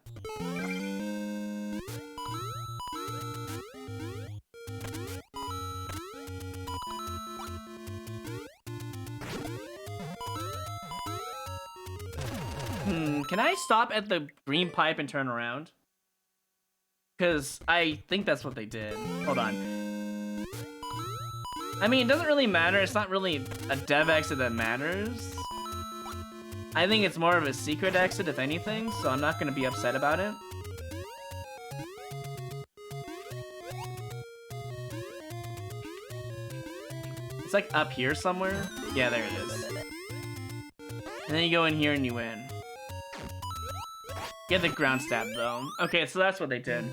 Speaker 1: Can I stop at the green pipe and turn around? Because I think that's what they did. Hold on. I mean, it doesn't really matter. It's not really a dev exit that matters. I think it's more of a secret exit, if anything, so I'm not going to be upset about it. It's like up here somewhere. Yeah, there it is. And then you go in here and you win. Get the ground stab, though. Okay, so that's what they did.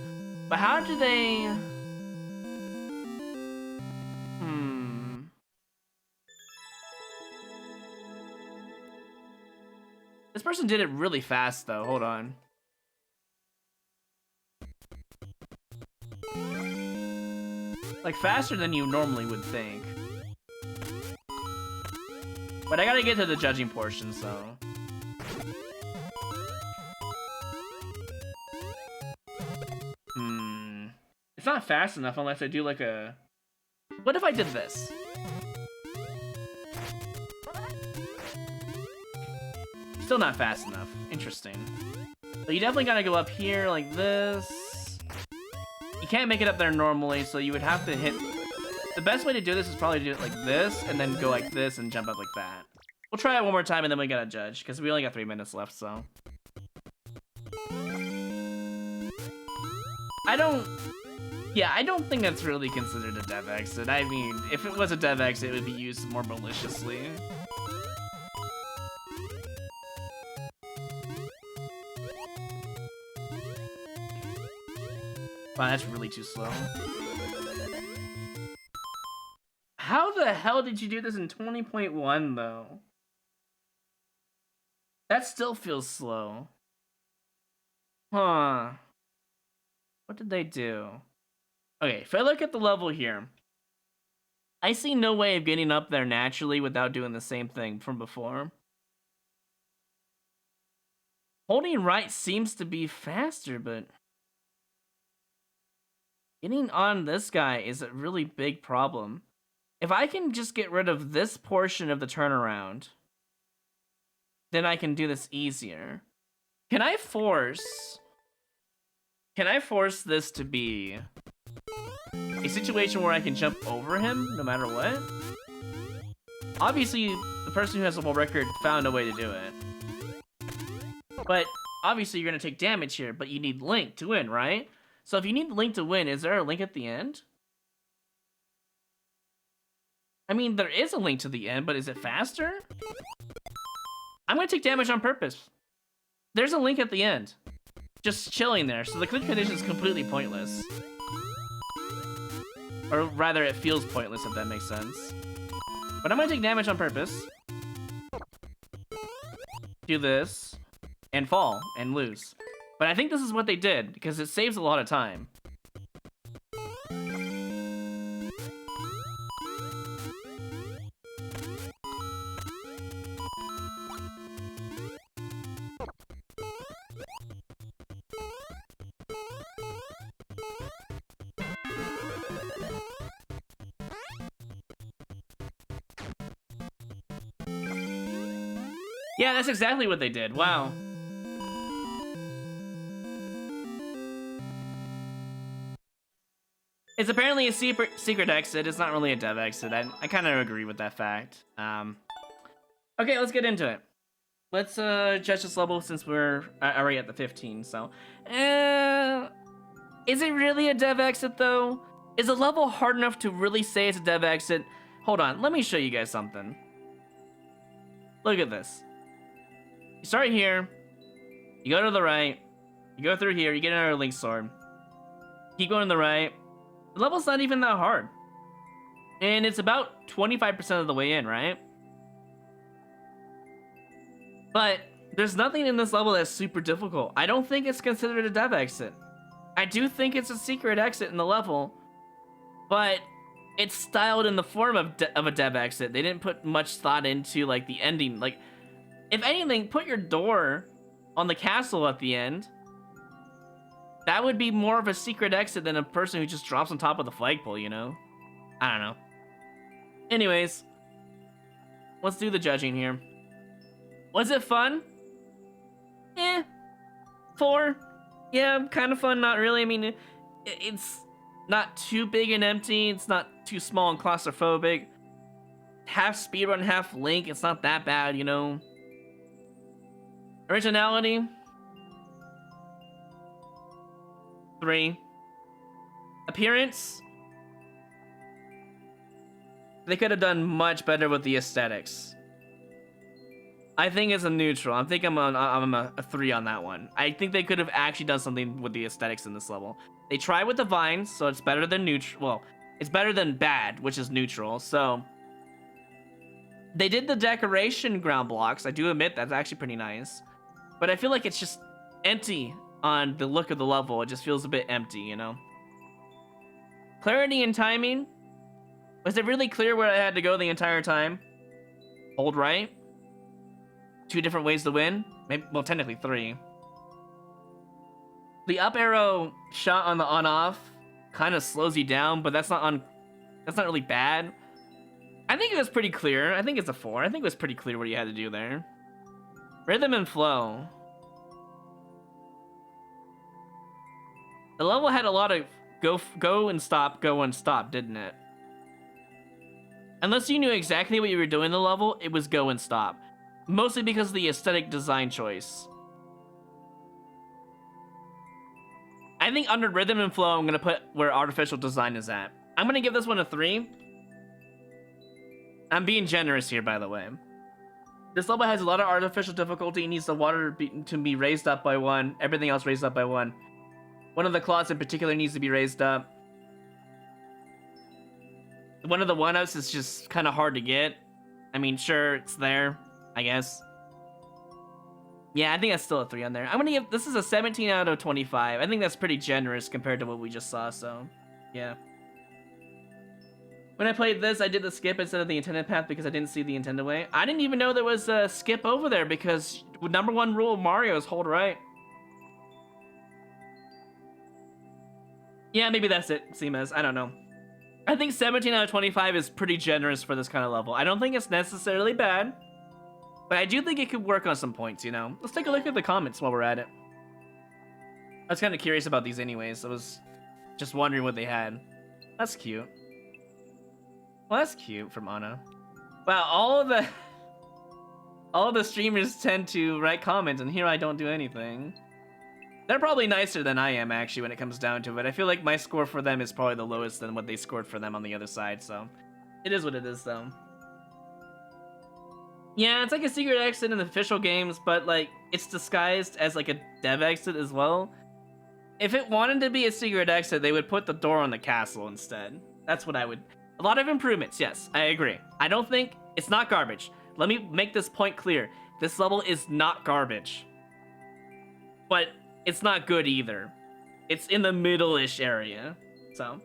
Speaker 1: But how did they... This person did it really fast, though. Hold on. Like, faster than you normally would think. But I gotta get to the judging portion, so... It's not fast enough unless I do, like, a... What if I did this? Still not fast enough. Interesting. So you definitely gotta go up here like this. You can't make it up there normally, so you would have to hit... The best way to do this is probably to do it like this, and then go like this and jump up like that. We'll try it one more time, and then we gotta judge, because we only got 3 minutes left, so... I don't think that's really considered a dev exit. I mean, if it was a dev exit, it would be used more maliciously. Wow, that's really too slow. How the hell did you do this in 20.1, though? That still feels slow. Huh. What did they do? Okay, if I look at the level here, I see no way of getting up there naturally without doing the same thing from before. Holding right seems to be faster, but... Getting on this guy is a really big problem. If I can just get rid of this portion of the turnaround, then I can do this easier. Can I force this to be a situation where I can jump over him no matter what? Obviously, the person who has the world record found a way to do it. But obviously you're gonna take damage here, but you need Link to win, right? So if you need Link to win, is there a Link at the end? I mean, there is a Link to the end, but is it faster? I'm gonna take damage on purpose. There's a Link at the end. Just chilling there, so the clinch condition is completely pointless. Or rather, it feels pointless, if that makes sense. But I'm gonna take damage on purpose. Do this, and fall, and lose. But I think this is what they did, because it saves a lot of time. Yeah, that's exactly what they did. Wow. It's apparently a secret exit. It's not really a dev exit. I kind of agree with that fact. Okay, let's get into it. let's judge this level since we're already at the 15. So, is it really a dev exit though? Is the level hard enough to really say it's a dev exit? Hold on, let me show you guys something. Look at this. You start here, you go to the right, you go through here, you get another link sword. Keep going to the right. The level's not even that hard. And it's about 25% of the way in, right? But there's nothing in this level that's super difficult. I don't think it's considered a dev exit. I do think it's a secret exit in the level, but it's styled in the form of a dev exit. They didn't put much thought into like the ending. Like, if anything, put your door on the castle at the end. That would be more of a secret exit than a person who just drops on top of the flagpole, you know? I don't know. Anyways, let's do the judging here. Was it fun? 4. Yeah, kind of fun, not really. I mean, it's not too big and empty. It's not too small and claustrophobic. Half speedrun, half link. It's not that bad, you know? Originality? 3. Appearance? They could have done much better with the aesthetics. I think it's a neutral. I think I'm a 3 on that one. I think they could have actually done something with the aesthetics in this level. They tried with the vines, so it's better than neutral. Well, it's better than bad, which is neutral. So they did the decoration ground blocks. I do admit that's actually pretty nice. But I feel like it's just empty on the look of the level. It just feels a bit empty, you know? Clarity and timing. Was it really clear where I had to go the entire time? Hold right. 2 different ways to win. Maybe, well, technically 3. The up arrow shot on the on-off kind of slows you down, but that's not really bad. I think it was pretty clear. I think it's a 4. I think it was pretty clear what you had to do there. Rhythm and flow. The level had a lot of go and stop, didn't it? Unless you knew exactly what you were doing in the level, it was go and stop. Mostly because of the aesthetic design choice. I think under rhythm and flow, I'm going to put where artificial design is at. I'm going to give this one a 3. I'm being generous here, by the way. This level has a lot of artificial difficulty. It needs the water to be raised up by 1. Everything else raised up by 1. One of the claws in particular needs to be raised up. One of the 1-ups is just kind of hard to get. I mean, sure, it's there, I guess. Yeah, I think that's still a 3 on there. I'm gonna give, this is a 17 out of 25. I think that's pretty generous compared to what we just saw, so, yeah. When I played this, I did the skip instead of the intended path because I didn't see the intended way. I didn't even know there was a skip over there because number 1 rule of Mario is hold right. Yeah, maybe that's it, Seamus. I don't know. I think 17 out of 25 is pretty generous for this kind of level. I don't think it's necessarily bad, but I do think it could work on some points, you know? Let's take a look at the comments while we're at it. I was kind of curious about these anyways. I was just wondering what they had. That's cute. Well, that's cute from Anna. Wow, all of the streamers tend to write comments, and here I don't do anything. They're probably nicer than I am, actually, when it comes down to it. I feel like my score for them is probably the lowest than what they scored for them on the other side, so... It is what it is, though. Yeah, it's like a secret exit in the official games, but, like, it's disguised as, like, a dev exit as well. If it wanted to be a secret exit, they would put the door on the castle instead. That's what I would... A lot of improvements, yes, I agree. I don't think... It's not garbage. Let me make this point clear. This level is not garbage. But... it's not good either. It's in the middle-ish area. So,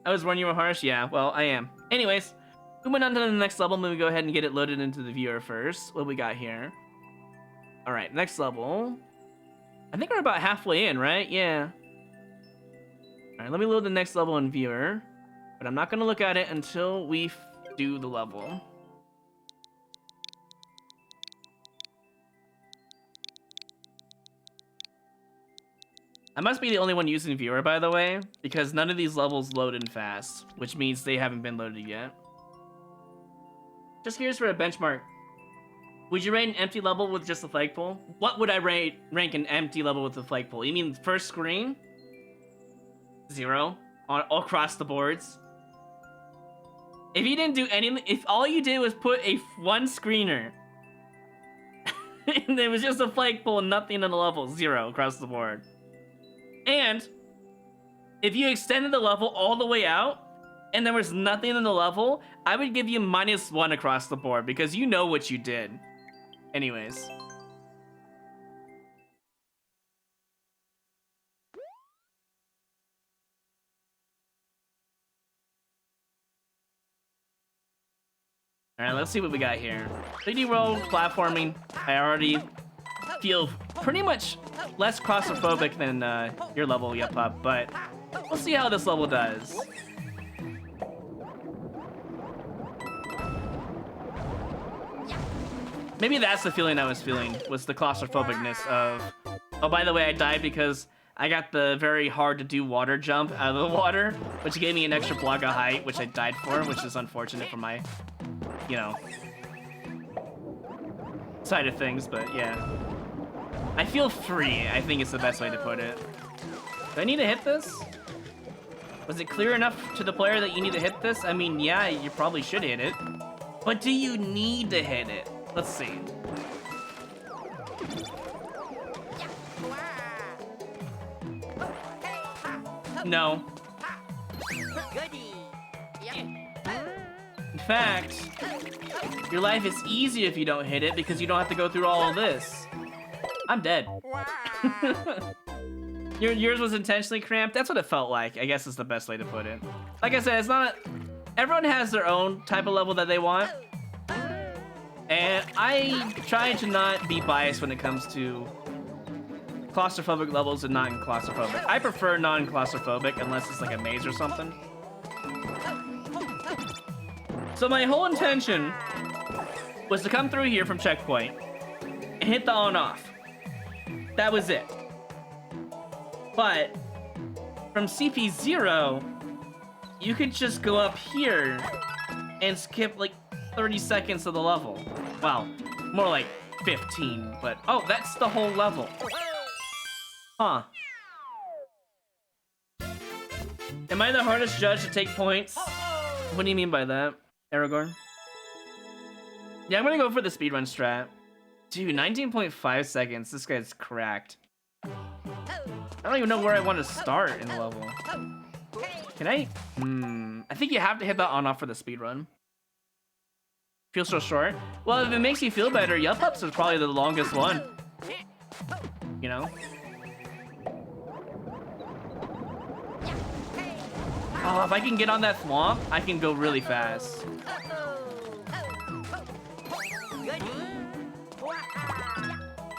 Speaker 1: I was warning you were harsh? Yeah, well, I am. Anyways, moving on to the next level. Let me go ahead and get it loaded into the viewer first. What we got here? Alright, next level. I think we're about halfway in, right? Yeah. Alright, let me load the next level in viewer. But I'm not going to look at it until we do the level. I must be the only one using viewer, by the way, because none of these levels load in fast, which means they haven't been loaded yet. Just curious for a benchmark. Would you rate an empty level with just a flagpole? What would I rank an empty level with a flagpole? You mean first screen? 0 on all across the boards. If you didn't do anything, if all you did was put one screener, and there was just a flagpole and nothing on the level, 0 across the board. And if you extended the level all the way out, and there was nothing in the level, I would give you -1 across the board because you know what you did. Anyways. Alright, let's see what we got here. 3D world platforming. I already feel pretty much less claustrophobic than your level, UofU, but we'll see how this level does. Maybe that's the feeling I was feeling, was the claustrophobicness of, oh, by the way, I died because I got the very hard to do water jump out of the water, which gave me an extra block of height, which I died for, which is unfortunate for my, you know, side of things, but yeah. I feel free, I think is the best way to put it. Do I need to hit this? Was it clear enough to the player that you need to hit this? I mean, yeah, you probably should hit it. But do you need to hit it? Let's see. No. In fact, your life is easier if you don't hit it because you don't have to go through all of this. I'm dead. Yours was intentionally cramped? That's what it felt like, I guess is the best way to put it. Like I said, it's not... Everyone has their own type of level that they want. And I try to not be biased when it comes to claustrophobic levels and non-claustrophobic. I prefer non-claustrophobic unless it's like a maze or something. So my whole intention was to come through here from checkpoint and hit the on-off. That was it. But from CP0, you could just go up here and skip like 30 seconds of the level. Well, more like 15, but oh, that's the whole level. Huh. Am I the hardest judge to take points? What do you mean by that, Aragorn? Yeah, I'm gonna go for the speedrun strat. Dude, 19.5 seconds. This guy's cracked. I don't even know where I want to start in the level. Can I? I think you have to hit that on-off for the speedrun. Feels so short. Well, if it makes you feel better, UofU's is probably the longest one. You know? Oh, if I can get on that thwomp, I can go really fast.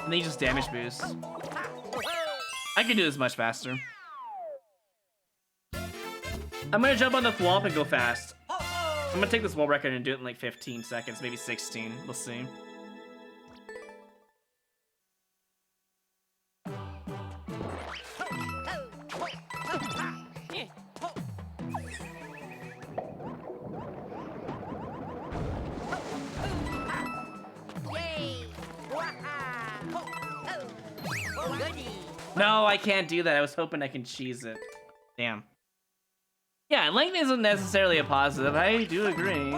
Speaker 1: And then you just damage boost. I can do this much faster. I'm gonna jump on the thwomp and go fast. I'm gonna take this world record and do it in like 15 seconds, maybe 16. We'll see. No, I can't do that. I was hoping I can cheese it. Damn. Yeah, length isn't necessarily a positive. I do agree.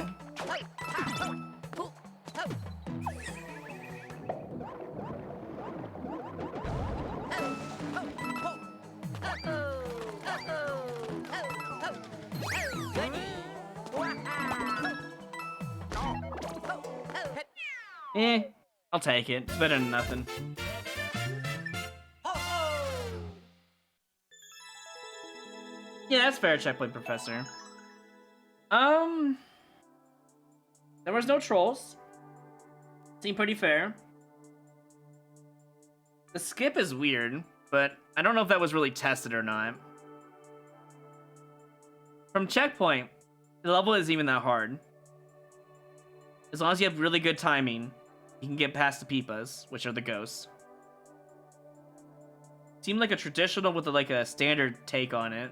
Speaker 1: I'll take it. It's better than nothing. Yeah, that's fair, checkpoint professor. There was no trolls. Seemed pretty fair. The skip is weird, but I don't know if that was really tested or not. From checkpoint, the level isn't even that hard. As long as you have really good timing, you can get past the peepas, which are the ghosts. Seemed like a traditional with like a standard take on it.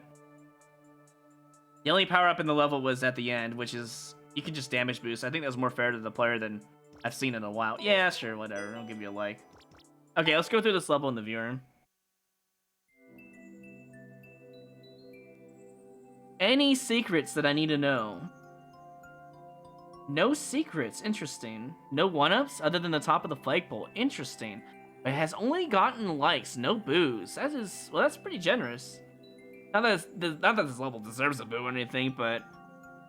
Speaker 1: The only power up in the level was at the end, which is you can just damage boost. I think that was more fair to the player than I've seen it in a while. Yeah, sure, whatever. I'll give you a like. Okay, let's go through this level in the viewer. Any secrets that I need to know? No secrets. Interesting. No one-ups other than the top of the flagpole. Interesting. But it has only gotten likes, no boos. That is, well, that's pretty generous. Not that this level deserves a boo or anything, but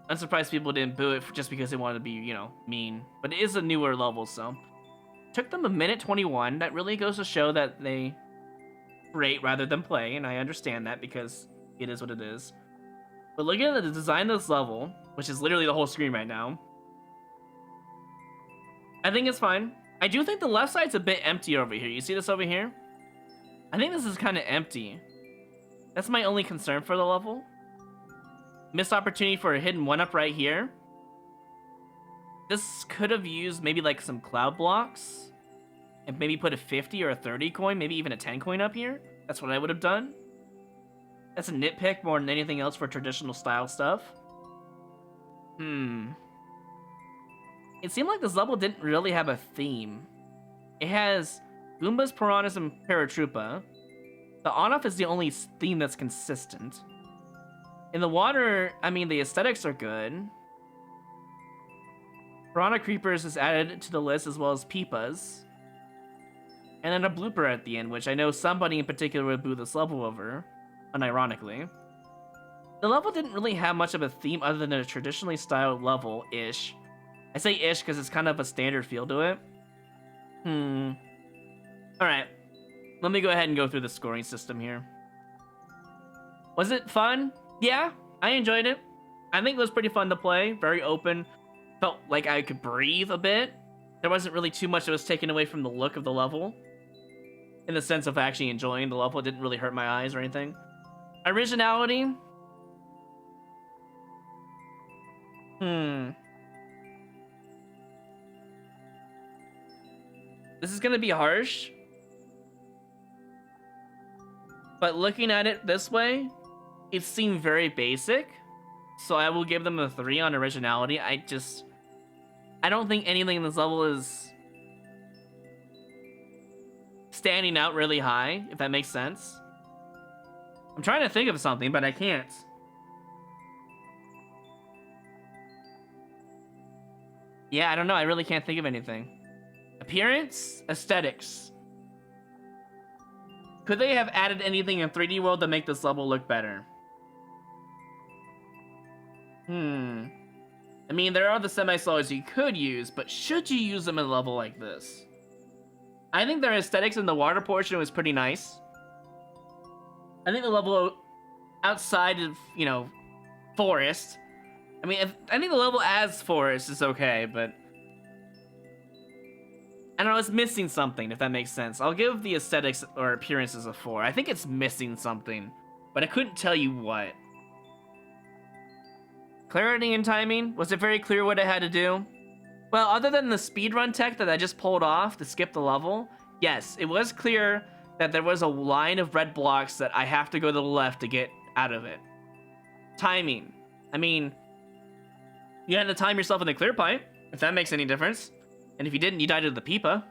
Speaker 1: I'm surprised people didn't boo it just because they wanted to be, you know, mean. But it is a newer level, so. Took them 1:21. That really goes to show that they rate rather than play, and I understand that because it is what it is. But looking at the design of this level, which is literally the whole screen right now, I think it's fine. I do think the left side's a bit empty over here. You see this over here? I think this is kind of empty. That's my only concern for the level. Missed opportunity for a hidden one-up right here. This could have used maybe like some cloud blocks and maybe put a 50 or a 30 coin, maybe even a 10 coin up here. That's what I would have done. That's a nitpick more than anything else for traditional style stuff. It seemed like this level didn't really have a theme. It has Goombas, Piranhas, and Paratroopa. The on-off is the only theme that's consistent. In the water, I mean, the aesthetics are good. Piranha Creepers is added to the list as well as Peepas. And then a blooper at the end, which I know somebody in particular would boo this level over, unironically. The level didn't really have much of a theme other than a traditionally styled level-ish. I say ish because it's kind of a standard feel to it. Alright. Let me go ahead and go through the scoring system here. Was it fun? Yeah, I enjoyed it. I think it was pretty fun to play. Very open. Felt like I could breathe a bit. There wasn't really too much that was taken away from the look of the level. In the sense of actually enjoying the level. It didn't really hurt my eyes or anything. Originality? This is gonna be harsh. But looking at it this way, it seemed very basic. So I will give them a 3 on originality. I don't think anything in this level is standing out really high, if that makes sense. I'm trying to think of something, but I can't. Yeah, I don't know. I really can't think of anything. Appearance, aesthetics. Could they have added anything in 3D World to make this level look better? I mean, there are the semi-slows you could use, but should you use them in a level like this? I think their aesthetics in the water portion was pretty nice. I think the level outside of, you know, forest. I mean, I think the level as forest is okay, but I don't know, it's missing something, if that makes sense. I'll give the aesthetics or appearances a 4. I think it's missing something, but I couldn't tell you what. Clarity and timing? Was it very clear what I had to do? Well, other than the speedrun tech that I just pulled off to skip the level, yes, it was clear that there was a line of red blocks that I have to go to the left to get out of it. Timing. I mean, you had to time yourself in the clear pipe, if that makes any difference. And if you didn't, you died to the Peepa.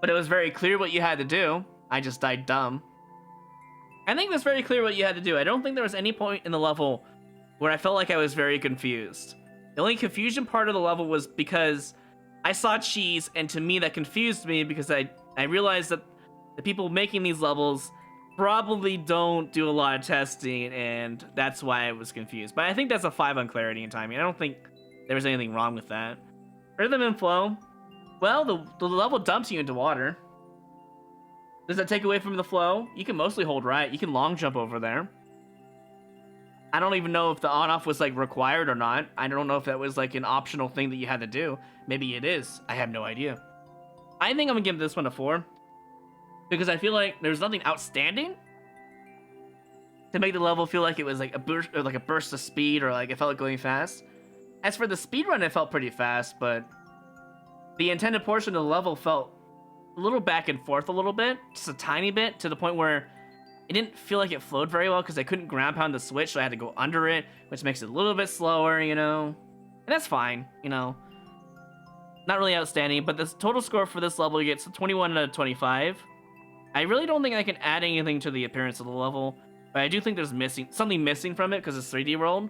Speaker 1: But it was very clear what you had to do. I just died dumb. I think it was very clear what you had to do. I don't think there was any point in the level where I felt like I was very confused. The only confusion part of the level was because I saw cheese, and to me that confused me because I realized that the people making these levels probably don't do a lot of testing, and that's why I was confused. But I think that's a 5 on clarity and timing. I don't think there was anything wrong with that. Rhythm and flow. Well, the level dumps you into water. Does that take away from the flow? You can mostly hold right. You can long jump over there. I don't even know if the on-off was like required or not. I don't know if that was like an optional thing that you had to do. Maybe it is. I have no idea. I think I'm gonna give this one a 4 because I feel like there's nothing outstanding to make the level feel like it was like a burst or like a burst of speed or like it felt like going fast. As for the speedrun, it felt pretty fast, but the intended portion of the level felt a little back and forth a little bit, just a tiny bit, to the point where it didn't feel like it flowed very well because I couldn't ground pound the switch, so I had to go under it, which makes it a little bit slower, you know? And that's fine, you know? not really outstanding, but the total score for this level gets 21 out of 25. I really don't think I can add anything to the appearance of the level, but I do think there's something missing from it because it's 3D world,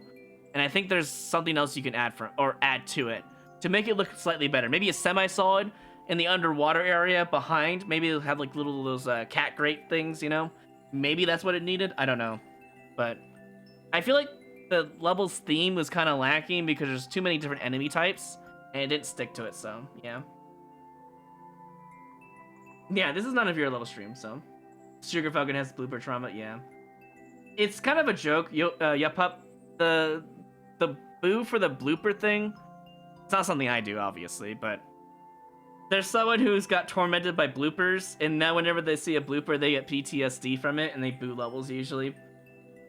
Speaker 1: and I think there's something else you can add to it to make it look slightly better. Maybe a semi-solid in the underwater area behind. Maybe it'll have like those cat grate things, you know? Maybe that's what it needed. I don't know, but I feel like the level's theme was kind of lacking because there's too many different enemy types, and it didn't stick to it. So yeah. Yeah, this is none of your level stream, so. Sugar Falcon has blooper trauma, yeah. It's kind of a joke, Yupup. The boo for the blooper thing, it's not something I do, obviously, but there's someone who's got tormented by bloopers, and now whenever they see a blooper, they get PTSD from it, and they boo levels usually.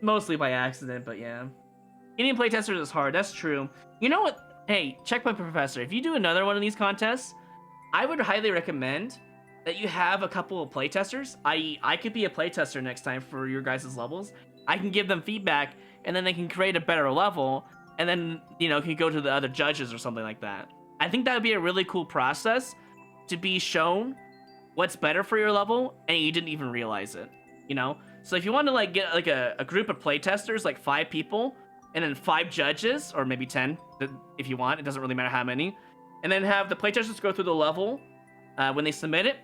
Speaker 1: Mostly by accident, but yeah. Getting playtesters is hard, that's true. You know what? Hey, Checkpoint Professor, if you do another one of these contests, I would highly recommend that you have a couple of playtesters, i.e. I could be a playtester next time for your guys' levels. I can give them feedback, and then they can create a better level, and then, you know, can go to the other judges or something like that. I think that would be a really cool process to be shown what's better for your level, and you didn't even realize it, you know? So if you want to, like, get, like, a group of playtesters, like 5 people, and then 5 judges, or maybe 10, if you want, it doesn't really matter how many, and then have the playtesters go through the level when they submit it.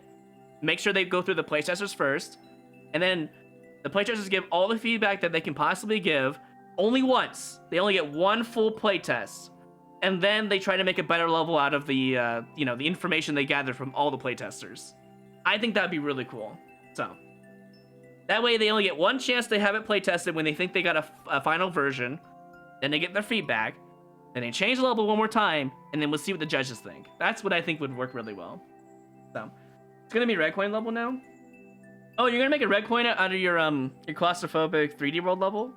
Speaker 1: Make sure they go through the playtesters first, and then the playtesters give all the feedback that they can possibly give only once. They only get one full playtest, and then they try to make a better level out of the you know, the information they gathered from all the playtesters. I think that'd be really cool. So that way they only get one chance to have it playtested when they think they got a final version. Then they get their feedback, then they change the level one more time, and then we'll see what the judges think. That's what I think would work really well. So it's gonna be red coin level now. Oh, you're gonna make a red coin out of your claustrophobic 3D world level,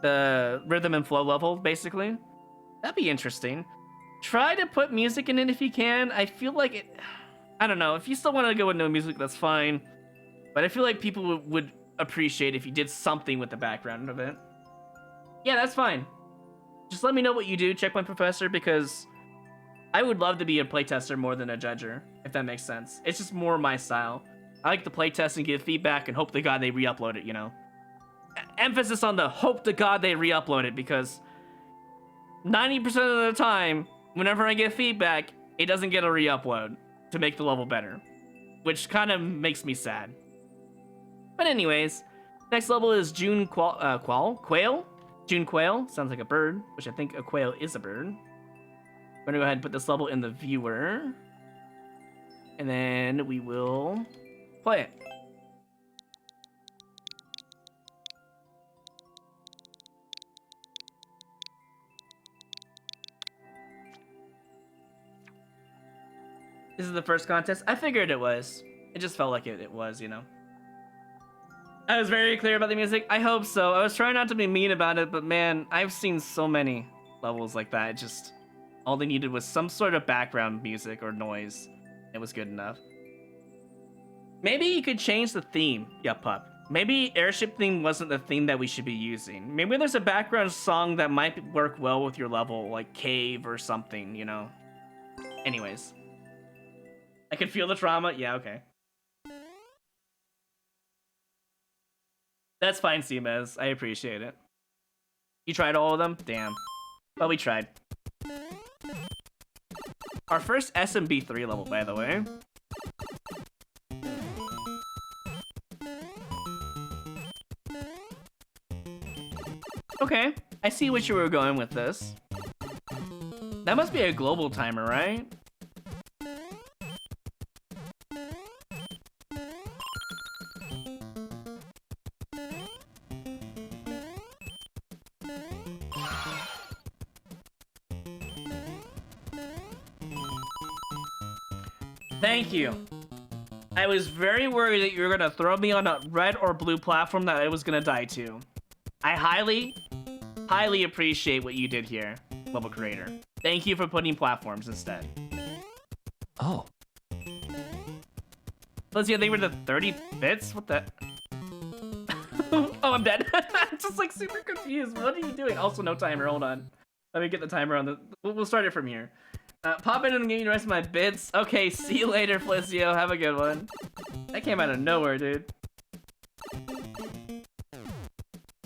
Speaker 1: the rhythm and flow level, basically. That'd be interesting. Try to put music in it if you can. I feel like it. I don't know. If you still want to go with no music, that's fine. But I feel like people would appreciate if you did something with the background of it. Yeah, that's fine. Just let me know what you do, Checkpoint Professor, because I would love to be a playtester more than a judger, if that makes sense. It's just more my style. I like to playtest and give feedback and hope to God they re-upload it, you know? Emphasis on the hope to God they re-upload it, because 90% of the time, whenever I get feedback, it doesn't get a re-upload to make the level better, which kind of makes me sad. But anyways, next level is June Quail? June Quail, sounds like a bird, which I think a quail is a bird. We're gonna go ahead and put this level in the viewer, and then we will play it. This is the first contest. I figured it was. It just felt like it was, you know. I was very clear about the music. I hope so. I was trying not to be mean about it, but man, I've seen so many levels like that. It just, all they needed was some sort of background music or noise. It was good enough. Maybe you could change the theme, Pup. Maybe airship theme wasn't the theme that we should be using. Maybe there's a background song that might work well with your level, like Cave or something, you know. Anyways. I can feel the trauma. Yeah, okay. That's fine, Seamez. I appreciate it. You tried all of them? Damn. Well, we tried. Our first SMB3 level, by the way. Okay, I see what you were going with this. That must be a global timer, right? Thank you. I was very worried that you were gonna throw me on a red or blue platform that I was gonna die to. I highly appreciate what you did here, level creator. Thank you for putting platforms instead.
Speaker 2: Oh.
Speaker 1: Let's see, they were the 30 bits? What the? Oh, I'm dead. I'm just like super confused. What are you doing? Also, no timer. Hold on. Let me get the timer on the. We'll start it from here. Pop in and give me the rest of my bits. Okay, see you later, Felicio. Have a good one. That came out of nowhere, dude.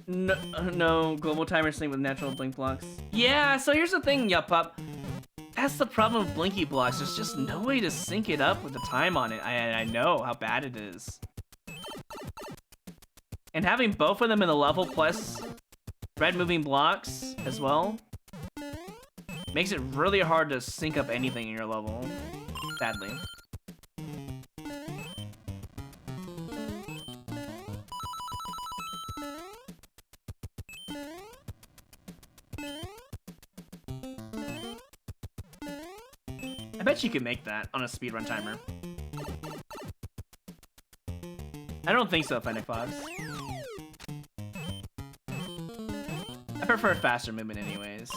Speaker 1: No, global timer sync with natural blink blocks. Yeah, so here's the thing, Yup. That's the problem with blinky blocks. There's just no way to sync it up with the time on it. I know how bad it is. And having both of them in the level plus red moving blocks as well makes it really hard to sync up anything in your level, sadly. I bet you could make that on a speedrun timer. I don't think so, Fennec Fox. I prefer faster movement anyways.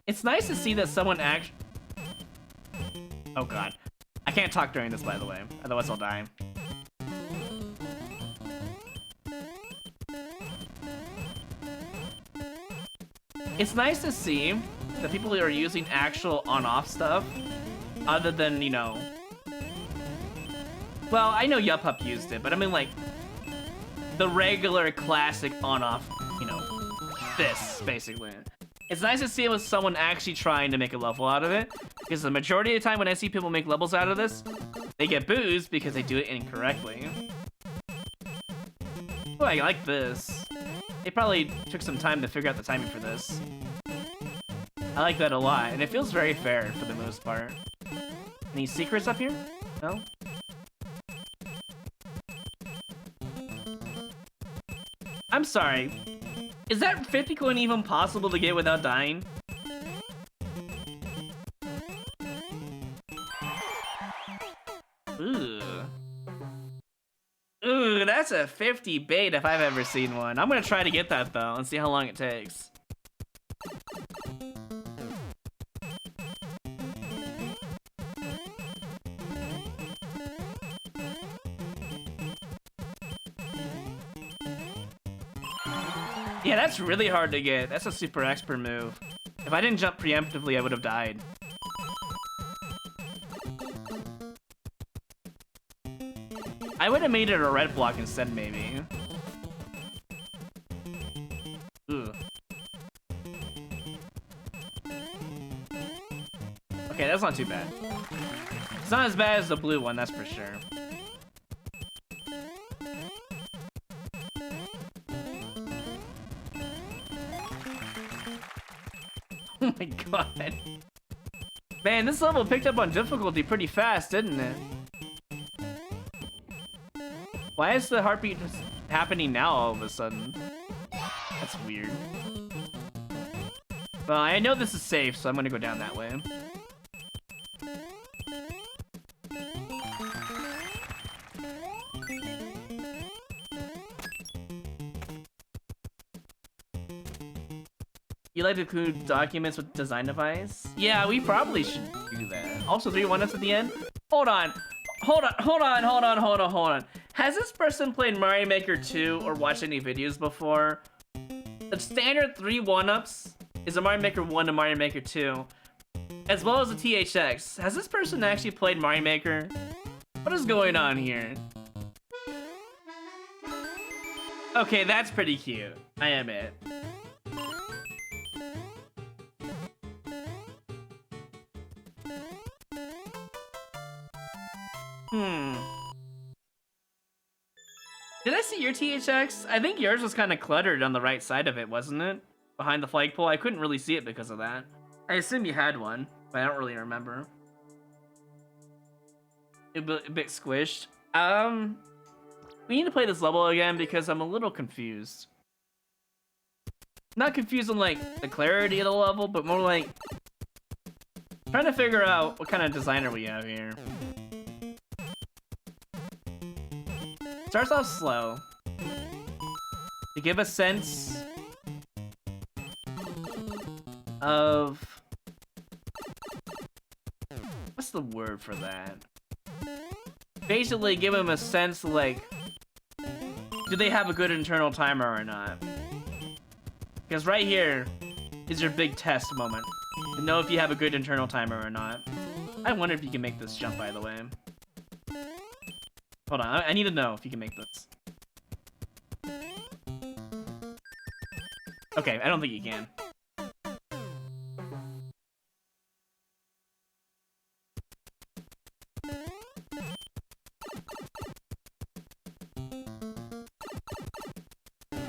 Speaker 1: It's nice to see that someone actually... Oh god. I can't talk during this, by the way. Otherwise I'll die. It's nice to see that people are using actual on-off stuff, other than, you know... Well, I know UofU used it, but I mean, like, the regular classic on-off, you know, this, basically. It's nice to see it with someone actually trying to make a level out of it, because the majority of the time when I see people make levels out of this, they get boozed because they do it incorrectly. Oh, I like this. They probably took some time to figure out the timing for this. I like that a lot, and it feels very fair for the most part. Any secrets up here? No? I'm sorry. Is that 50 coin even possible to get without dying? Ooh. Ooh, that's a 50 bait if I've ever seen one. I'm gonna try to get that though and see how long it takes. Yeah, that's really hard to get. That's a super expert move. If I didn't jump preemptively, I would have died. I would have made it a red block instead, maybe. Ooh. Okay, that's not too bad. It's not as bad as the blue one, that's for sure. Oh my god. Man, this level picked up on difficulty pretty fast, didn't it? Why is the heartbeat just happening now all of a sudden? That's weird. Well, I know this is safe, so I'm gonna go down that way. You like to include documents with design device? Yeah, we probably should do that. Also, 3 1-ups at the end? Hold on. Hold on. Has this person played Mario Maker 2 or watched any videos before? The standard 3 1-ups is a Mario Maker 1 and Mario Maker 2, as well as a THX. Has this person actually played Mario Maker? What is going on here? Okay, that's pretty cute. I admit. Did I see your THX? I think yours was kind of cluttered on the right side of it, wasn't it? Behind the flagpole. I couldn't really see it because of that. I assume you had one, but I don't really remember. A bit squished. We need to play this level again because I'm a little confused. Not confused on like the clarity of the level, but more like trying to figure out what kind of designer we have here. Starts off slow to give a sense of what's the word for that? Basically, give him a sense like do they have a good internal timer or not? Because right here is your big test moment to know if you have a good internal timer or not. I wonder if you can make this jump, by the way. Hold on, I need to know if you can make this. Okay, I don't think you can.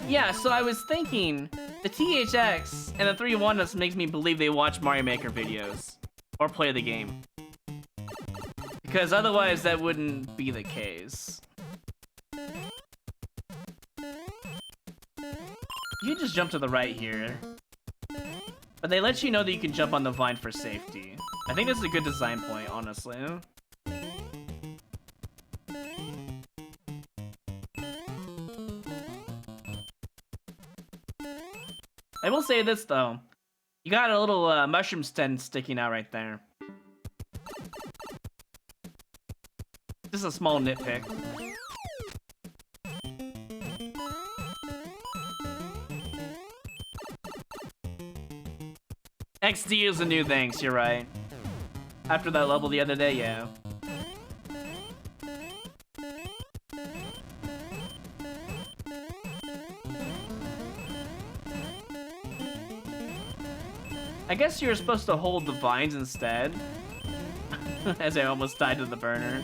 Speaker 1: Yeah, so I was thinking, the THX and the 3-1-us makes me believe they watch Mario Maker videos. Or play the game. Because otherwise that wouldn't be the case. You can just jump to the right here. But they let you know that you can jump on the vine for safety. I think this is a good design point, honestly. I will say this, though. You got a little mushroom stem sticking out right there. Just a small nitpick. XD is a new thing, you're right. After that level the other day, yeah. I guess you're supposed to hold the vines instead. As I almost died to the burner.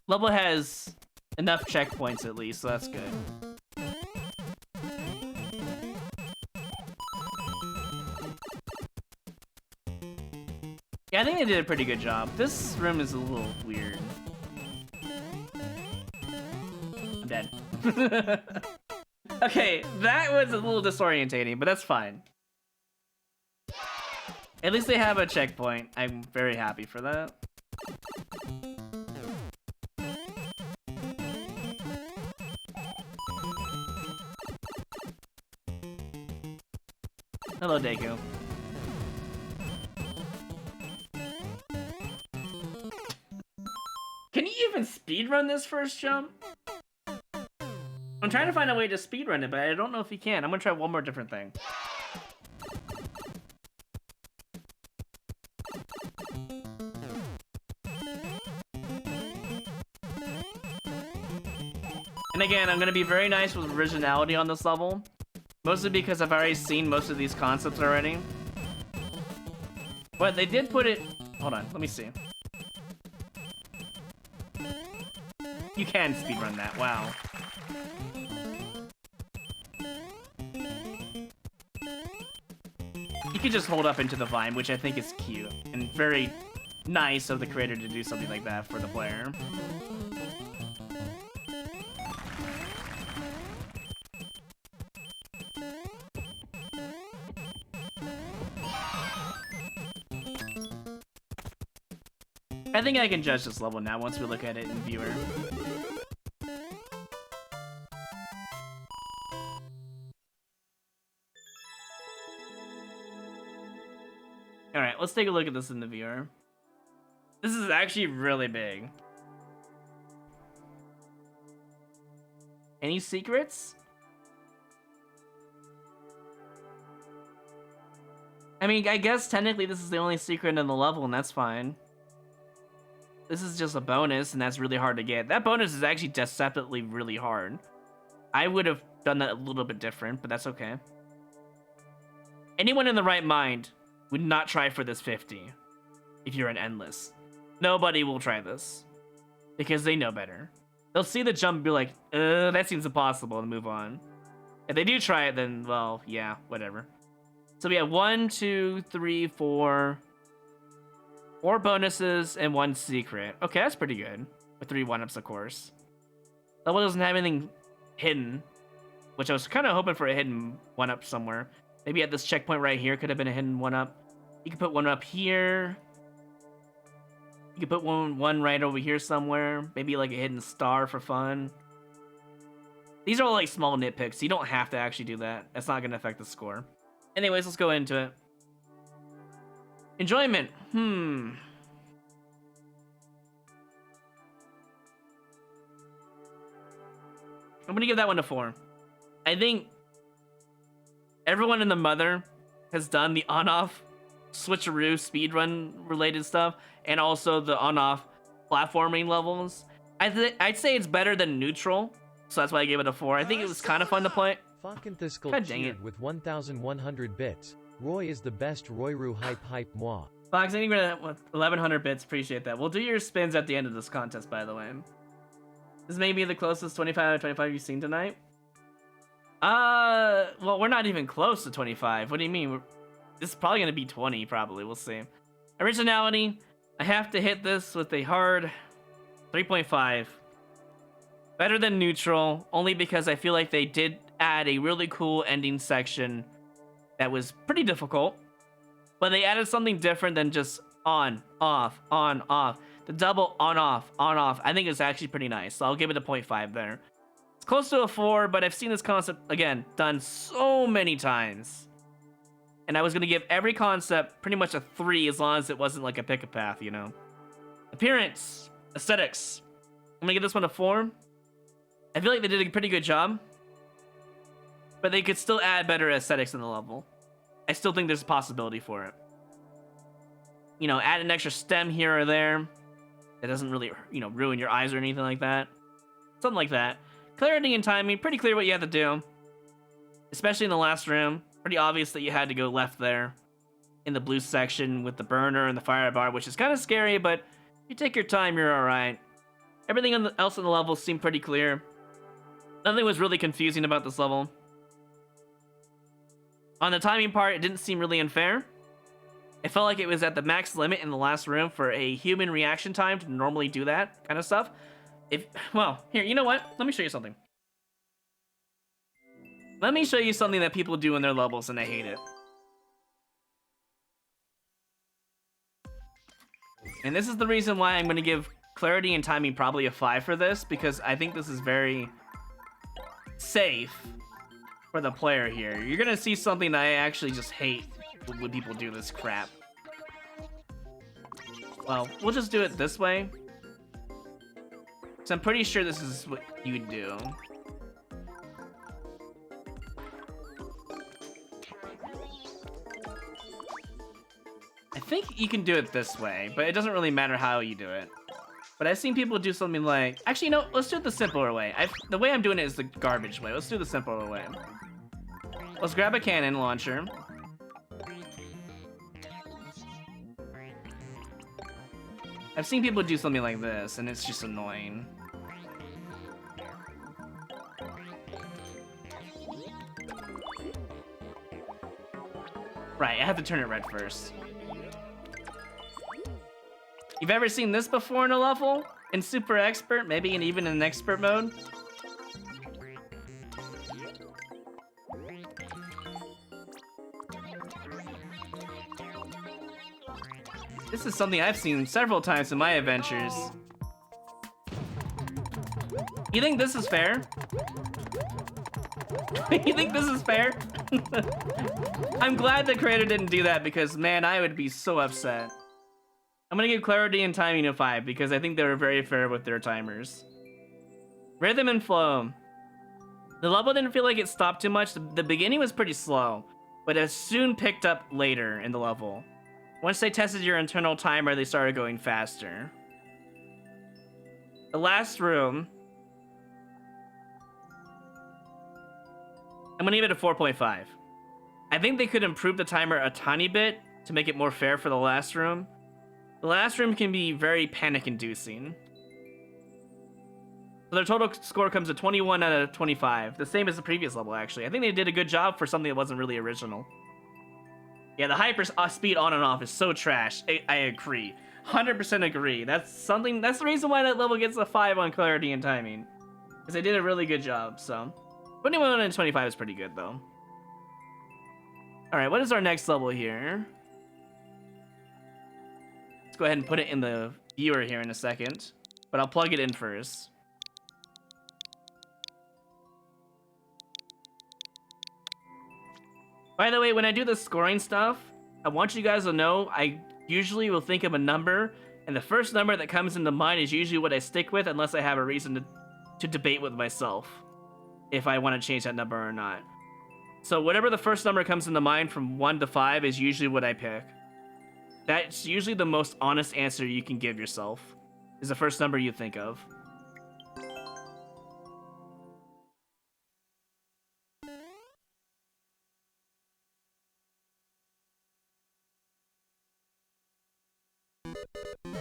Speaker 1: Level has enough checkpoints at least, so that's good. Yeah, I think they did a pretty good job. This room is a little weird. I'm dead. Okay, that was a little disorientating, but that's fine. At least they have a checkpoint. I'm very happy for that. Hello, Deku. Can you even speedrun this first jump? I'm trying to find a way to speedrun it, but I don't know if you can. I'm gonna try one more different thing. And again, I'm gonna be very nice with originality on this level. Mostly because I've already seen most of these concepts already. But they did put it... Hold on, let me see. You can speedrun that, wow. You can just hold up into the vine, which I think is cute. And very nice of the creator to do something like that for the player. I think I can judge this level now once we look at it in viewer. Alright, let's take a look at this in the viewer. This is actually really big. Any secrets? I mean, I guess technically this is the only secret in the level, and that's fine. This is just a bonus, and that's really hard to get. That bonus is actually deceptively really hard. I would have done that a little bit different, but that's okay. Anyone in the right mind would not try for this 50 if you're an endless. Nobody will try this because they know better. They'll see the jump and be like, that seems impossible, and move on. If they do try it, then, well, yeah, whatever. So we have 1, 2, 3, 4... 4 bonuses and 1 secret. Okay, that's pretty good. With 3 1-ups, of course. Level doesn't have anything hidden, which I was kind of hoping for a hidden 1-up somewhere. Maybe at this checkpoint right here could have been a hidden 1-up. You could put 1 up here. You could put one right over here somewhere. Maybe like a hidden star for fun. These are all like small nitpicks. You don't have to actually do that. That's not going to affect the score. Anyways, let's go into it. Enjoyment. I'm gonna give that one a 4. I think everyone in the Mother has done the on-off switcheroo speedrun related stuff, and also the on-off platforming levels. I'd say it's better than neutral, so that's why I gave it a 4. I think it was kind of fun to play.
Speaker 3: Fakenthiskel
Speaker 1: God dang
Speaker 3: cheered
Speaker 1: it.
Speaker 3: with 1,100 bits. Roy is the best. Royru hype moi.
Speaker 1: Fox, thank you for that 1,100 bits. Appreciate that. We'll do your spins at the end of this contest, by the way. This may be the closest 25 out of 25 you've seen tonight. Well, we're not even close to 25. What do you mean? This is probably going to be 20, probably. We'll see. Originality, I have to hit this with a hard 3.5. Better than neutral, only because I feel like they did add a really cool ending section that was pretty difficult. But they added something different than just on, off, on, off. The double on, off, on, off. I think it's actually pretty nice. So I'll give it a 0.5 there. It's close to a 4, but I've seen this concept, again, done so many times. And I was going to give every concept pretty much a 3 as long as it wasn't like a pick-a-path, you know? Appearance. Aesthetics. I'm going to give this one a 4. I feel like they did a pretty good job. But they could still add better aesthetics in the level. I still think there's a possibility for it. You know, add an extra stem here or there. That doesn't really, you know, ruin your eyes or anything like that. Something like that. Clarity and timing, pretty clear what you have to do. Especially in the last room. Pretty obvious that you had to go left there. In the blue section with the burner and the fire bar, which is kind of scary, but if you take your time, you're alright. Everything else in the level seemed pretty clear. Nothing was really confusing about this level. On the timing part, it didn't seem really unfair. It felt like it was at the max limit in the last room for a human reaction time to normally do that kind of stuff. Well, here, you know what? Let me show you something. Let me show you something that people do in their levels and I hate it. And this is the reason why I'm going to give clarity and timing probably a 5 for this, because I think this is very safe for the player here. You're going to see something that I actually just hate when people do this crap. Well, we'll just do it this way. So I'm pretty sure this is what you would do. I think you can do it this way, but it doesn't really matter how you do it. But I've seen people do something like... Actually, no, let's do it the simpler way. The way I'm doing it is the garbage way. Let's do the simpler way. Let's grab a cannon launcher. I've seen people do something like this, and it's just annoying. Right, I have to turn it red first. You've ever seen this before in a level? In Super Expert? Maybe even in Expert mode? This is something I've seen several times in my adventures. You think this is fair? You think this is fair? I'm glad the creator didn't do that because, man, I would be so upset. I'm gonna give clarity and timing a 5 because I think they were very fair with their timers. Rhythm and flow. The level didn't feel like it stopped too much. The beginning was pretty slow, but it soon picked up later in the level. Once they tested your internal timer, they started going faster. The last room, I'm gonna give it a 4.5. I think they could improve the timer a tiny bit to make it more fair for the last room. The last room can be very panic-inducing. So their total score comes to 21 out of 25. The same as the previous level, actually. I think they did a good job for something that wasn't really original. Yeah, the hyper speed on and off is so trash. I agree. 100% agree. That's the reason why that level gets a 5 on clarity and timing. Because they did a really good job, so. 21 and 25 is pretty good, though. Alright, what is our next level here? Let's go ahead and put it in the viewer here in a second. But I'll plug it in first. By the way, when I do the scoring stuff, I want you guys to know I usually will think of a number, and the first number that comes into mind is usually what I stick with unless I have a reason to debate with myself. if I want to change that number or not. So whatever the first number comes into mind from 1 to 5 is usually what I pick. That's usually the most honest answer you can give yourself, is the first number you think of.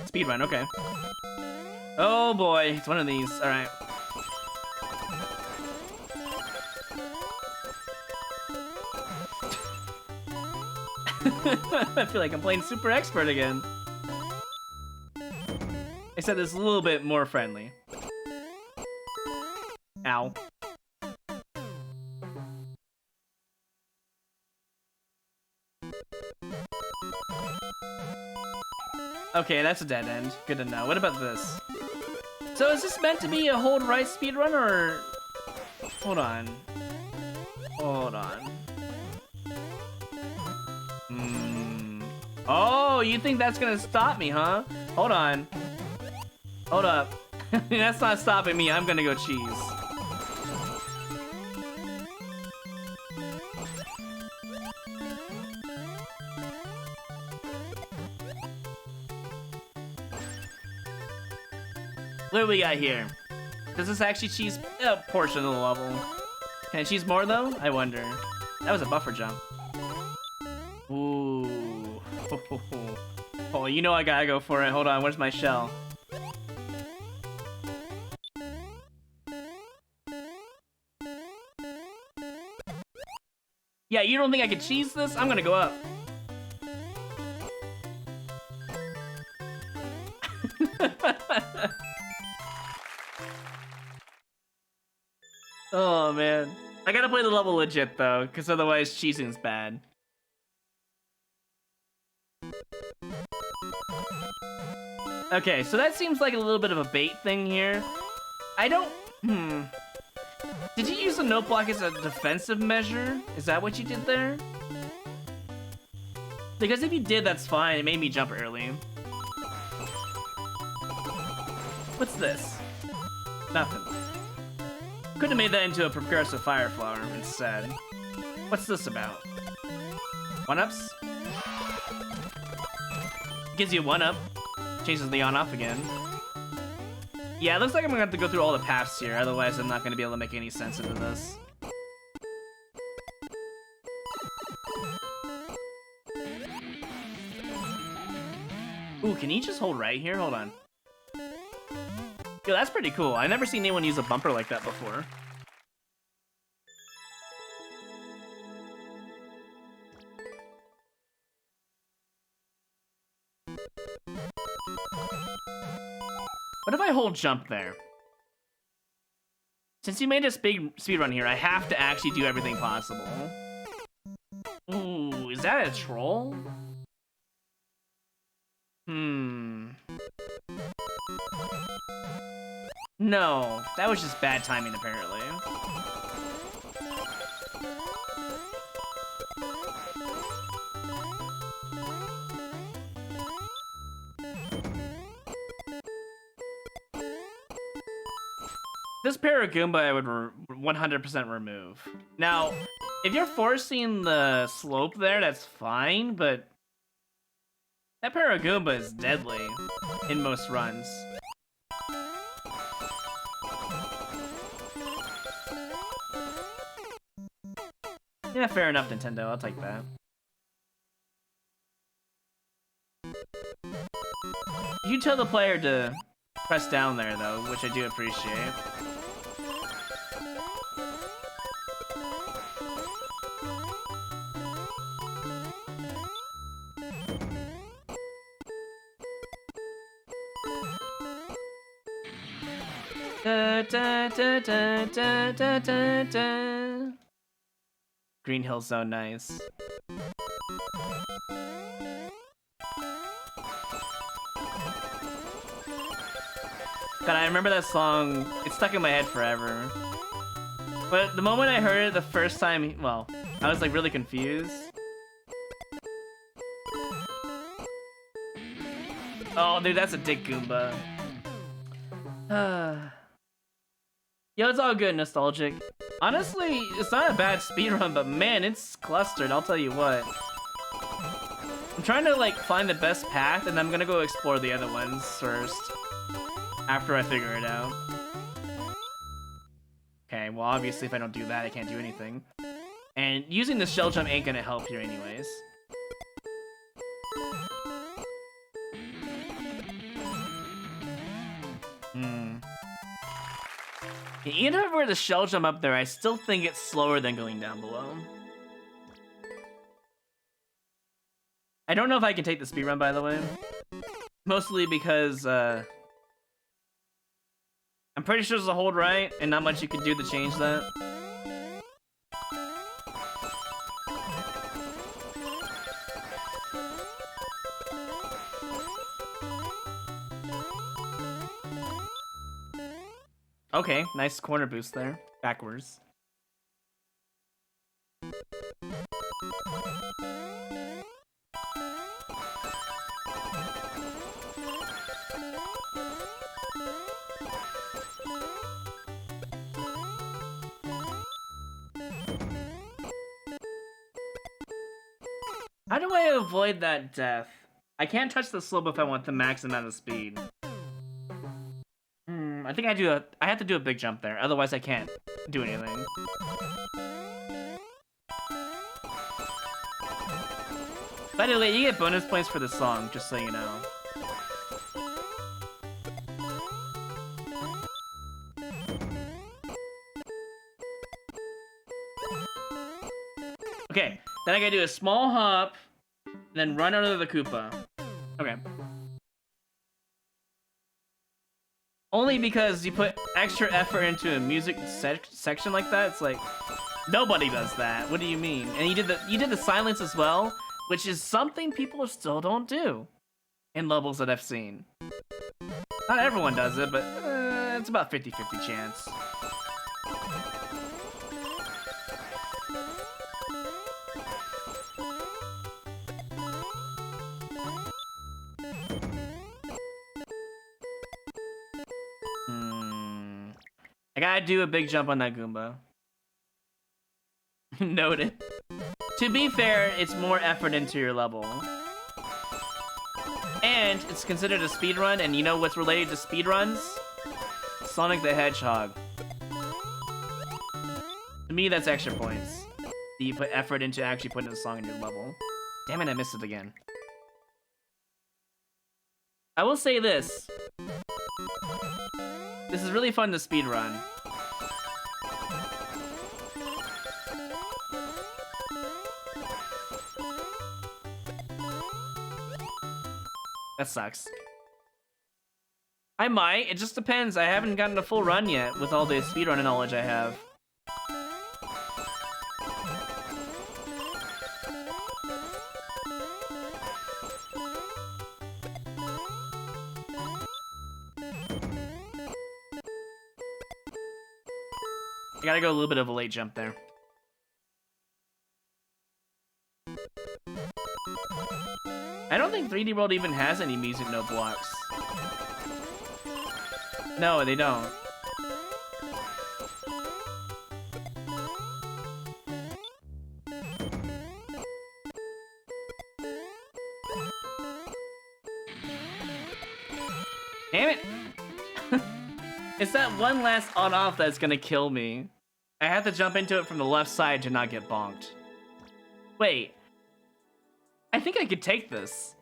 Speaker 1: Speedrun, okay. Oh boy, it's one of these. All right. I feel like I'm playing Super Expert again. Except it's a little bit more friendly. Ow. Okay, that's a dead end. Good to know. What about this? So is this meant to be a hold right speedrun or... Hold on. Hold on. Oh, you think that's gonna stop me, huh? Hold on. Hold up. That's not stopping me. I'm gonna go cheese. What do we got here? Does this actually cheese a portion of the level? Can I cheese more though? I wonder. That was a buffer jump. Ooh. Oh, you know I gotta go for it. Hold on, where's my shell? Yeah, you don't think I could cheese this? I'm gonna go up. Oh man. I gotta play the level legit though, because otherwise cheesing's bad. Okay, so that seems like a little bit of a bait thing here. I don't... Did you use the note block as a defensive measure? Is that what you did there? Because if you did, that's fine. It made me jump early. What's this? Nothing. Could have made that into a progressive fire flower instead. What's this about? 1-ups? Gives you 1-up. Changes the on-off again. Yeah, it looks like I'm gonna have to go through all the paths here, otherwise I'm not gonna be able to make any sense into this. Ooh, can he just hold right here? Hold on. Yo, that's pretty cool. I've never seen anyone use a bumper like that before. What if I hold jump there? Since you made a speedrun here, I have to actually do everything possible. Ooh, is that a troll? No, that was just bad timing apparently. This Paragoomba I would 100% remove. Now, if you're forcing the slope there, that's fine, but that Paragoomba is deadly in most runs. Yeah, fair enough, Nintendo. I'll take that. You tell the player to press down there, though, which I do appreciate. Da, da, da, da, da, da, da, da. Green Hill's so nice. God, I remember that song. It's stuck in my head forever. But the moment I heard it the first time, well, I was like really confused. Oh, dude, that's a dick Goomba. Yo, it's all good, nostalgic. Honestly, it's not a bad speedrun, but man, it's clustered, I'll tell you what. I'm trying to like find the best path, and I'm gonna go explore the other ones first. After I figure it out. Okay, well obviously if I don't do that, I can't do anything. And using the shell jump ain't gonna help here anyways. Even if I were to shell jump up there, I still think it's slower than going down below. I don't know if I can take the speedrun, by the way. Mostly because, I'm pretty sure there's a hold right, and not much you can do to change that. Okay, nice corner boost there. Backwards. How do I avoid that death? I can't touch the slope if I want the max amount of speed. I think I have to do a big jump there, otherwise I can't do anything. By the way, you get bonus points for the song, just so you know. Okay, then I gotta do a small hop, then run under the Koopa. Okay. Only because you put extra effort into a music section like that, it's like, nobody does that. What do you mean? And you did the silence as well, which is something people still don't do in levels that I've seen. Not everyone does it, but it's about 50-50 chance. I gotta do a big jump on that Goomba. Noted. To be fair, it's more effort into your level. And it's considered a speedrun, and you know what's related to speedruns? Sonic the Hedgehog. To me, that's extra points. You put effort into actually putting the song in your level. Damn it, I missed it again. I will say this. This is really fun to speedrun. That sucks. I might, it just depends. I haven't gotten a full run yet with all the speedrun knowledge I have. I gotta go a little bit of a late jump there. I don't think 3D World even has any music note blocks. No, they don't. Damn it! It's that one last on-off that's gonna kill me. I have to jump into it from the left side to not get bonked. Wait. I think I could take this.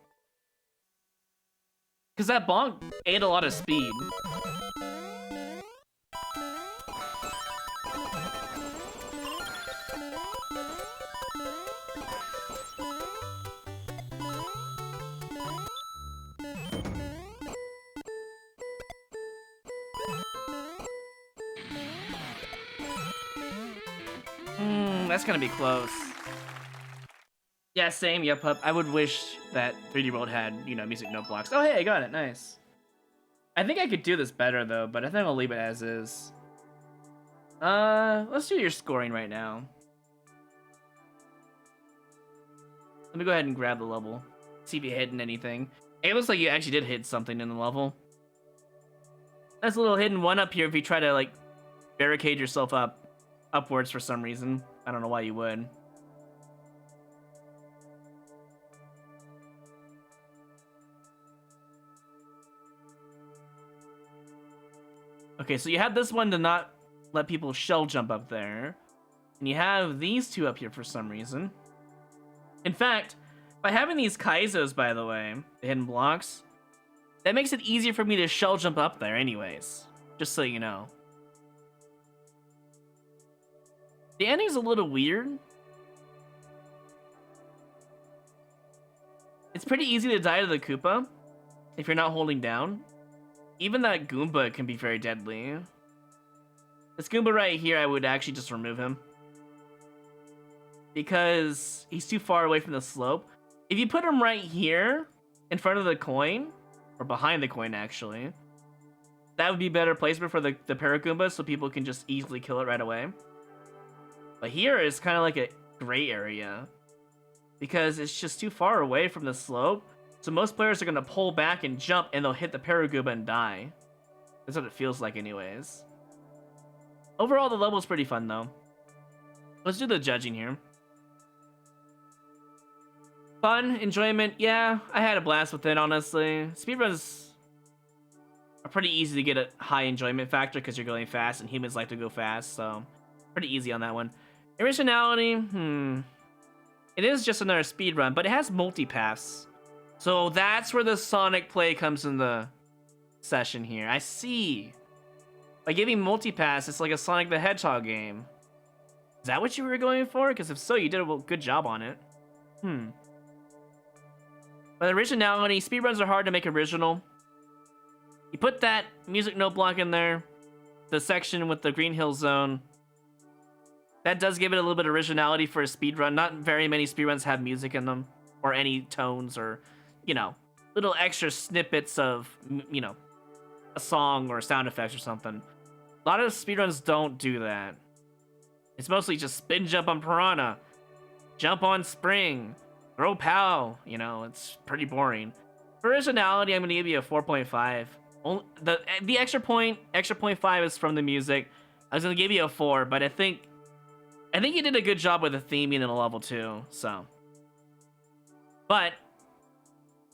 Speaker 1: Because that bonk ate a lot of speed. That's gonna be close. Yeah, same, yep, I would wish that 3D World had, you know, music note blocks. Oh, hey, I got it, nice. I think I could do this better, though, but I think I'll leave it as is. Let's do your scoring right now. Let me go ahead and grab the level. See if you hit anything. It looks like you actually did hit something in the level. That's a little hidden one up here if you try to, like, barricade yourself up. upwards for some reason. I don't know why you would. Okay, so you have this one to not let people shell jump up there. And you have these two up here for some reason. In fact, by having these Kaizos, by the way, the hidden blocks, that makes it easier for me to shell jump up there anyways. Just so you know. The ending's a little weird. It's pretty easy to die to the Koopa if you're not holding down. Even that Goomba can be very deadly. This Goomba right here, I would actually just remove him. Because he's too far away from the slope. If you put him right here, in front of the coin, or behind the coin actually, that would be better placement for the Paragoomba so people can just easily kill it right away. But here is kind of like a gray area. Because it's just too far away from the slope. So most players are going to pull back and jump and they'll hit the Paragoomba and die. That's what it feels like anyways. Overall, the level's pretty fun though. Let's do the judging here. Fun, enjoyment, yeah, I had a blast with it, honestly. Speedruns are pretty easy to get a high enjoyment factor because you're going fast and humans like to go fast, so pretty easy on that one. Originality, it is just another speedrun, but it has multipaths. So that's where the Sonic play comes in the session here. I see. By giving multipaths, it's like a Sonic the Hedgehog game. Is that what you were going for? Because if so, you did a good job on it. But originality, speedruns are hard to make original. You put that music note block in there, the section with the Green Hill Zone. That does give it a little bit of originality for a speedrun. Not very many speedruns have music in them, or any tones, or, you know, little extra snippets of, you know, a song or sound effects or something. A lot of speedruns don't do that. It's mostly just spin jump on Piranha, jump on Spring, throw POW, you know, it's pretty boring. For originality, I'm going to give you a 4.5. The extra 0.5 is from the music. I was going to give you a 4, but I think you did a good job with the theming in the level too, so. But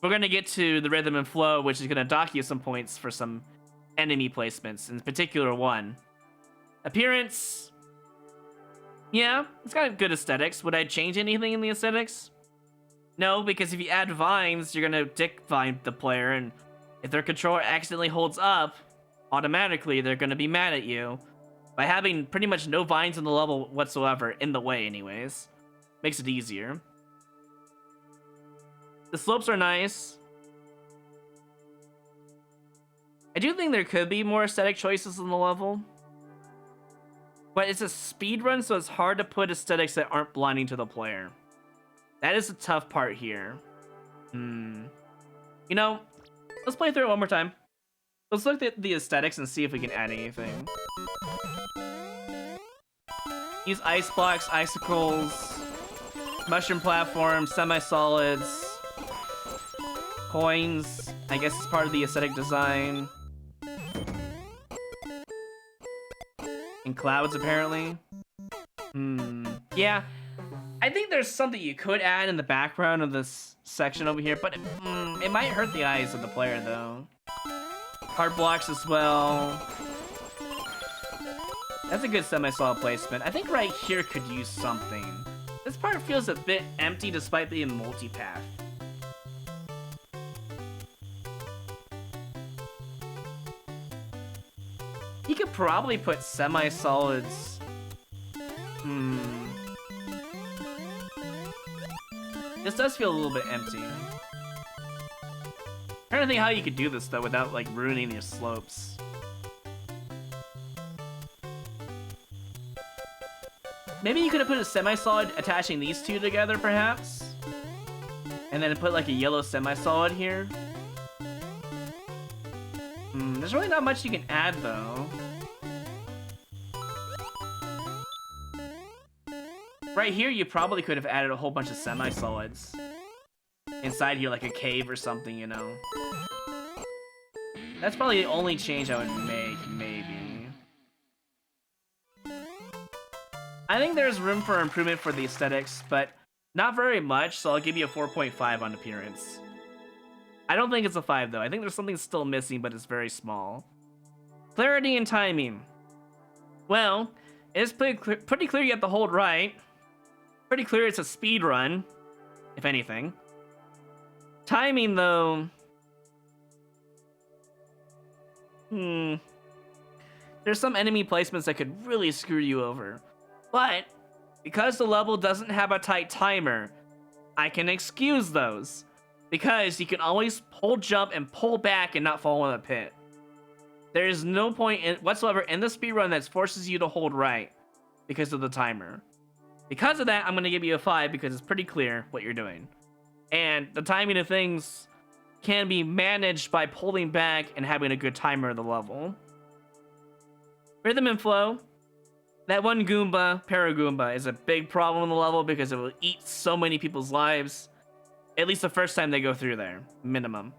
Speaker 1: we're going to get to the rhythm and flow, which is going to dock you some points for some enemy placements, in particular one. Appearance, yeah, it's got good aesthetics. Would I change anything in the aesthetics? No, because if you add vines, you're gonna dick vine the player, and if their controller accidentally holds up, automatically they're gonna be mad at you. By having pretty much no vines in the level whatsoever, in the way anyways, makes it easier. The slopes are nice. I do think there could be more aesthetic choices in the level. But it's a speedrun, so it's hard to put aesthetics that aren't blinding to the player. That is the tough part here. You know, let's play through it one more time. Let's look at the aesthetics and see if we can add anything. Use ice blocks, icicles, mushroom platforms, semi-solids, coins. I guess it's part of the aesthetic design. And clouds, apparently. Yeah. I think there's something you could add in the background of this section over here, but it might hurt the eyes of the player, though. Hard blocks as well. That's a good semi-solid placement. I think right here could use something. This part feels a bit empty despite being multipath. You could probably put semi-solids. This does feel a little bit empty. I'm trying to think how you could do this though without like ruining your slopes. Maybe you could have put a semi-solid attaching these two together perhaps? And then put like a yellow semi-solid here. There's really not much you can add though. Right here, you probably could have added a whole bunch of semi-solids. Inside here, like a cave or something, you know. That's probably the only change I would make, maybe. I think there's room for improvement for the aesthetics, but not very much, so I'll give you a 4.5 on appearance. I don't think it's a 5, though. I think there's something still missing, but it's very small. Clarity and timing. Well, it's pretty clear you have to hold right. Pretty clear it's a speed run, if anything. Timing, though... There's some enemy placements that could really screw you over. But, because the level doesn't have a tight timer, I can excuse those. Because you can always pull jump and pull back and not fall in a pit. There is no point whatsoever in the speedrun that forces you to hold right because of the timer. Because of that, I'm going to give you a 5 because it's pretty clear what you're doing. And the timing of things can be managed by pulling back and having a good timer of the level. Rhythm and flow. That one Goomba, Paragoomba, is a big problem in the level because it will eat so many people's lives. At least the first time they go through there, minimum.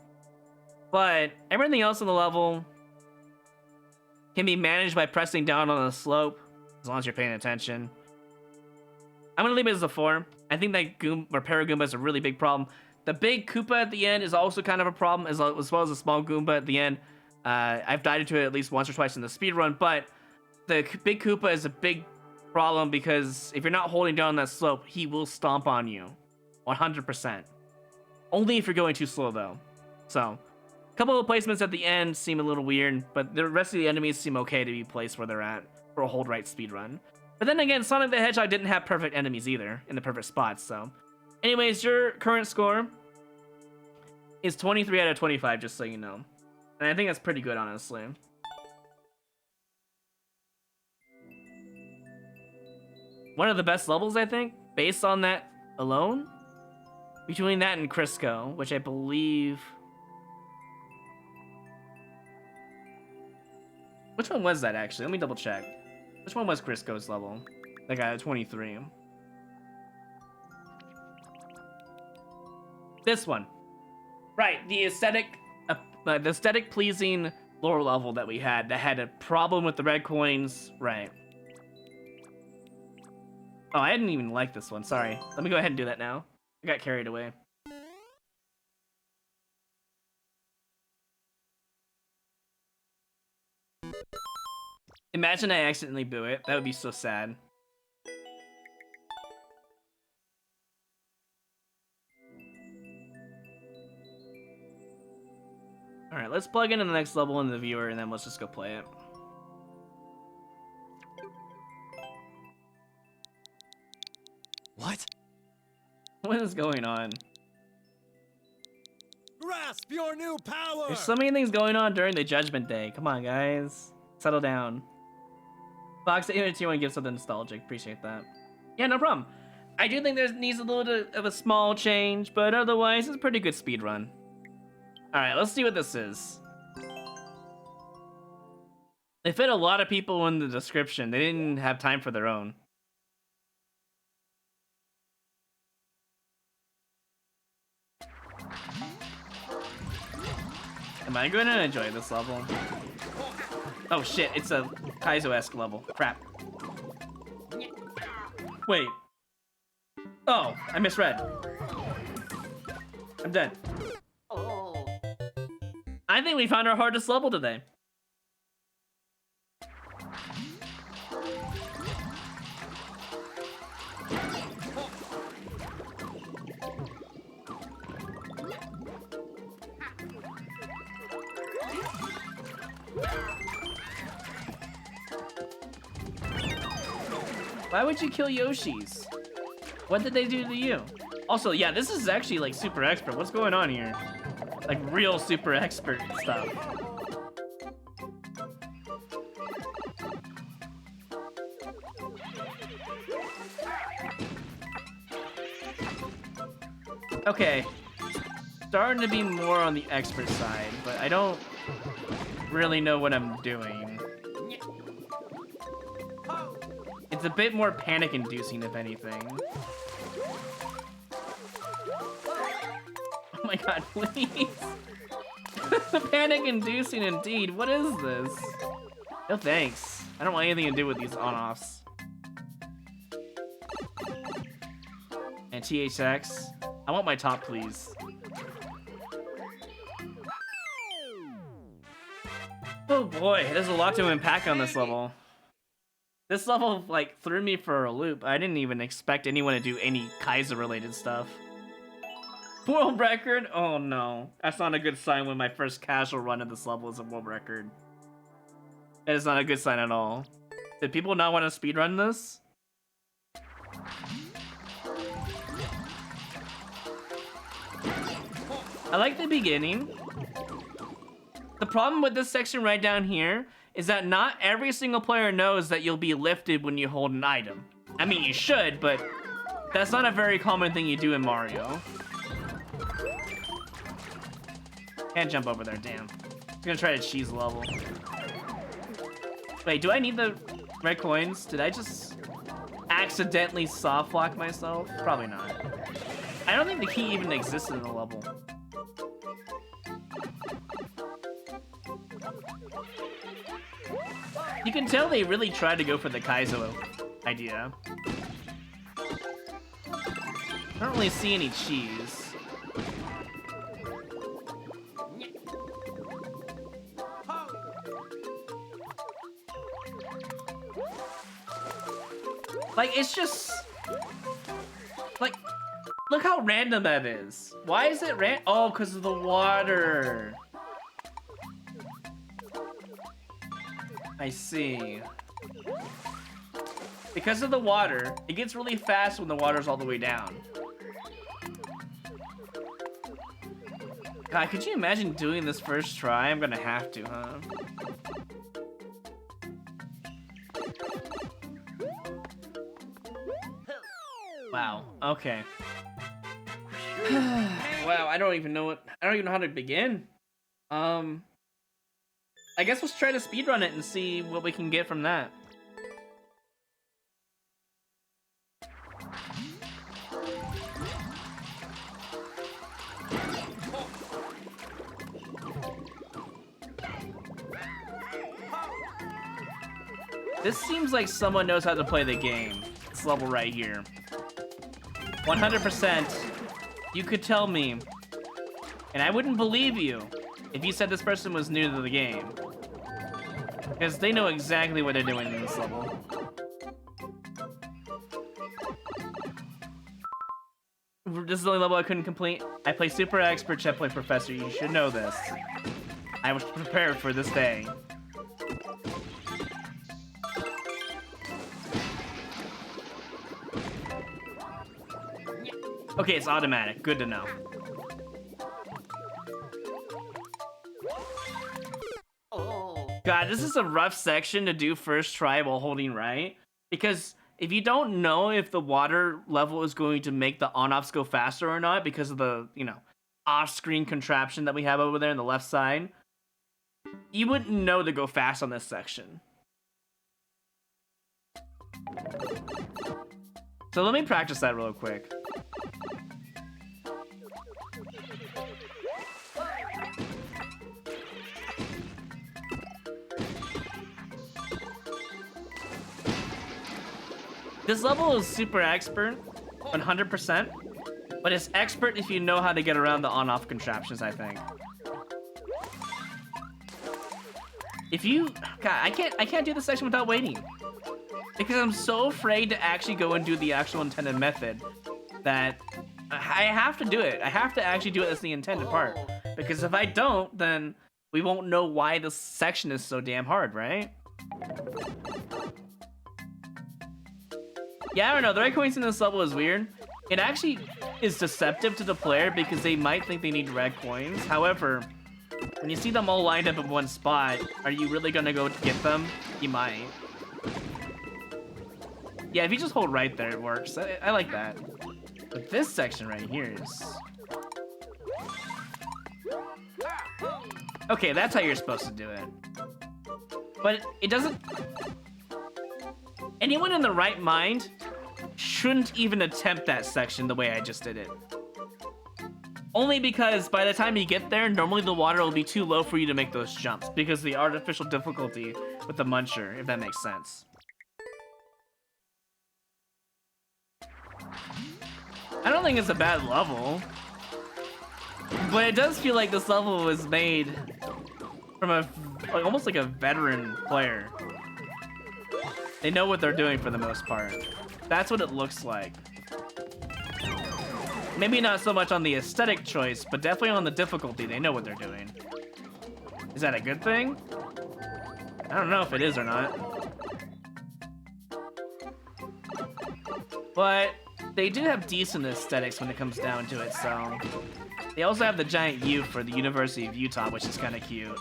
Speaker 1: But everything else in the level can be managed by pressing down on the slope, as long as you're paying attention. I'm gonna leave it as a 4. I think that Paragoomba is a really big problem. The big Koopa at the end is also kind of a problem, as well as the small Goomba at the end. I've died into it at least once or twice in the speedrun, but the big Koopa is a big problem because if you're not holding down that slope, he will stomp on you. 100%. Only if you're going too slow, though. So, a couple of placements at the end seem a little weird, but the rest of the enemies seem okay to be placed where they're at for a hold right speedrun. But then again, Sonic the Hedgehog didn't have perfect enemies either, in the perfect spots, so. Anyways, your current score is 23 out of 25, just so you know. And I think that's pretty good, honestly. One of the best levels, I think, based on that alone. Between that and Crisco, which I believe... Which one was that, actually? Let me double check. Which one was Crisco's level? That guy at 23. This one. Right, the aesthetic pleasing lower level that we had that had a problem with the red coins. Right. Oh, I didn't even like this one. Sorry. Let me go ahead and do that now. I got carried away. Imagine I accidentally boo it. That would be so sad. Alright, let's plug into the next level in the viewer and then let's just go play it.
Speaker 2: What?
Speaker 1: What is going on?
Speaker 4: Grasp your new power!
Speaker 1: There's so many things going on during the Judgment Day. Come on, guys. Settle down. Fox 821 gives something nostalgic. Appreciate that. Yeah, no problem. I do think there needs a little bit of a small change, but otherwise, it's a pretty good speed run. Alright, let's see what this is. They fit a lot of people in the description. They didn't have time for their own. Am I going to enjoy this level? Oh shit, it's a Kaizo-esque level. Crap. Wait. Oh, I misread. I'm dead. I think we found our hardest level today. Why would you kill Yoshis? What did they do to you? Also, yeah, this is actually like super expert. What's going on here? Like real super expert stuff. Okay. Starting to be more on the expert side, but I don't really know what I'm doing. It's a bit more panic-inducing, if anything. Oh my god, please! Panic-inducing indeed. What is this? No thanks. I don't want anything to do with these on-offs. And THX. I want my top, please. Oh boy, there's a lot to unpack on this level. This level, like, threw me for a loop. I didn't even expect anyone to do any Kaizo-related stuff. World record? Oh no. That's not a good sign when my first casual run of this level is a world record. That is not a good sign at all. Did people not want to speedrun this? I like the beginning. The problem with this section right down here is that not every single player knows that you'll be lifted when you hold an item. I mean, you should, but that's not a very common thing you do in Mario. Can't jump over there, damn. I'm gonna try to cheese the level. Wait, do I need the red coins? Did I just accidentally soft lock myself? Probably not. I don't think the key even existed in the level. You can tell they really tried to go for the Kaizo idea. I don't really see any cheese. Like, it's just... Like, look how random that is. Why is it random? Oh, because of the water. I see. Because of the water, it gets really fast when the water's all the way down. God, could you imagine doing this first try? I'm gonna have to, huh? Wow, okay. Wow, I don't even know how to begin. I guess let's try to speedrun it and see what we can get from that. This seems like someone knows how to play the game. This level right here. 100%. You could tell me, and I wouldn't believe you if you said this person was new to the game. Because they know exactly what they're doing in this level. This is the only level I couldn't complete. I play Super Expert Checkpoint Professor. You should know this. I was prepared for this day. Okay, it's automatic. Good to know. God, this is a rough section to do first try while holding right. Because if you don't know if the water level is going to make the on-offs go faster or not because of the, you know, off-screen contraption that we have over there on the left side, you wouldn't know to go fast on this section. So let me practice that real quick. This level is super expert, 100%, but it's expert if you know how to get around the on-off contraptions, I think. If you, God, I can't do this section without waiting. Because I'm so afraid to actually go and do the actual intended method that I have to do it. I have to actually do it as the intended part. Because if I don't, then we won't know why this section is so damn hard, right? Yeah, I don't know. The red coins in this level is weird. It actually is deceptive to the player because they might think they need red coins. However, when you see them all lined up in one spot, are you really gonna go to get them? You might. Yeah, if you just hold right there, it works. I like that. But this section right here is... Okay, that's how you're supposed to do it. But it doesn't... Anyone in the right mind shouldn't even attempt that section the way I just did it. Only because by the time you get there, normally the water will be too low for you to make those jumps because of the artificial difficulty with the muncher, if that makes sense. I don't think it's a bad level. But it does feel like this level was made from almost like a veteran player. They know what they're doing for the most part. That's what it looks like. Maybe not so much on the aesthetic choice, but definitely on the difficulty. They know what they're doing. Is that a good thing? I don't know if it is or not. But they do have decent aesthetics when it comes down to it, so... They also have the giant U for the University of Utah, which is kind of cute.